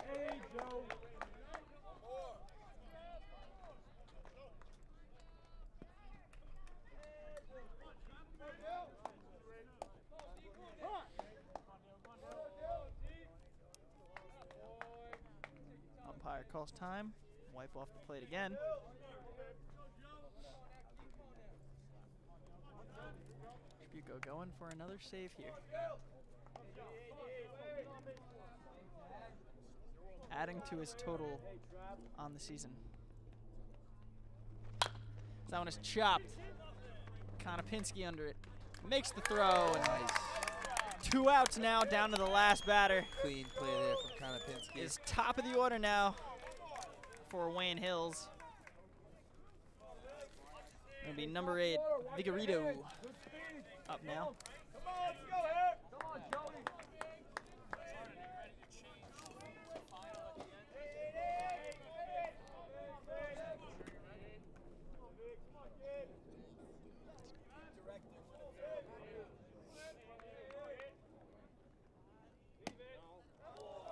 Speaker 4: Hey, Joe.
Speaker 2: Umpire calls time. Wipe off the plate again. Tribuco going for another save here. Adding to his total on the season. That one is chopped. Konopinski under it. Makes the throw. And
Speaker 1: Nice.
Speaker 2: 2 outs now, down to the last batter.
Speaker 1: Clean play there from Konopinski.
Speaker 2: Is top of the order now for Wayne Hills. Gonna be number 8, Vigorito, up now.
Speaker 4: Come on, let's go here. Come on, Joey.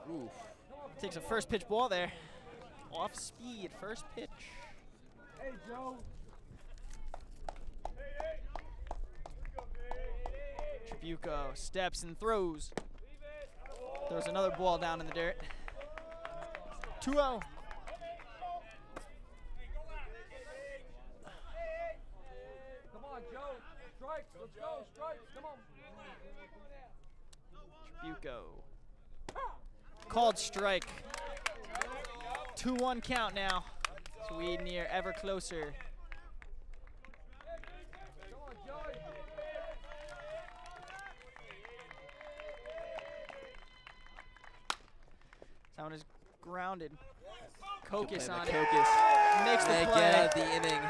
Speaker 1: Oof.
Speaker 2: Takes a first pitch ball there. Off speed, first pitch.
Speaker 4: Hey, Joe.
Speaker 2: Tribuco steps and throws. Throws another ball down in the dirt. 2-0.
Speaker 4: Come on, Joe. Strikes. Let's go. Strikes. Come on.
Speaker 2: Tribuco. Called strike. 2-1 count now. Sweden near ever closer.
Speaker 4: Come on, Joey.
Speaker 2: That one is grounded. Kokis on it.
Speaker 1: Kokis.
Speaker 2: Makes the
Speaker 1: They
Speaker 2: play.
Speaker 1: get out the inning.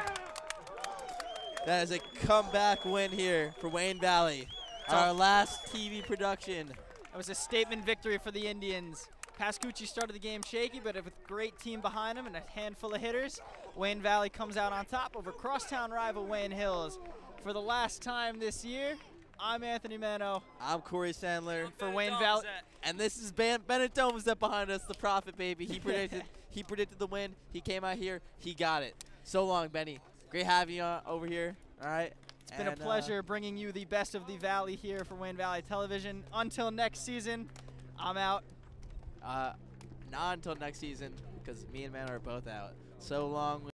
Speaker 1: That is a comeback win here for Wayne Valley. Our last TV production.
Speaker 2: That was a statement victory for the Indians. Pascucci started the game shaky, but with a great team behind him and a handful of hitters, Wayne Valley comes out on top over crosstown rival Wayne Hills. For the last time this year, I'm Anthony Mano.
Speaker 1: I'm Corey Sandler.
Speaker 2: For Wayne Valley.
Speaker 1: And this is Bennett Domzet behind us, the prophet, baby. He predicted the win. He came out here. He got it. So long, Benny. Great having you over here. All right.
Speaker 2: It's been a pleasure bringing you the best of the Valley here for Wayne Valley Television. Until next season, I'm out.
Speaker 1: Not until next season, because me and Man are both out. So long.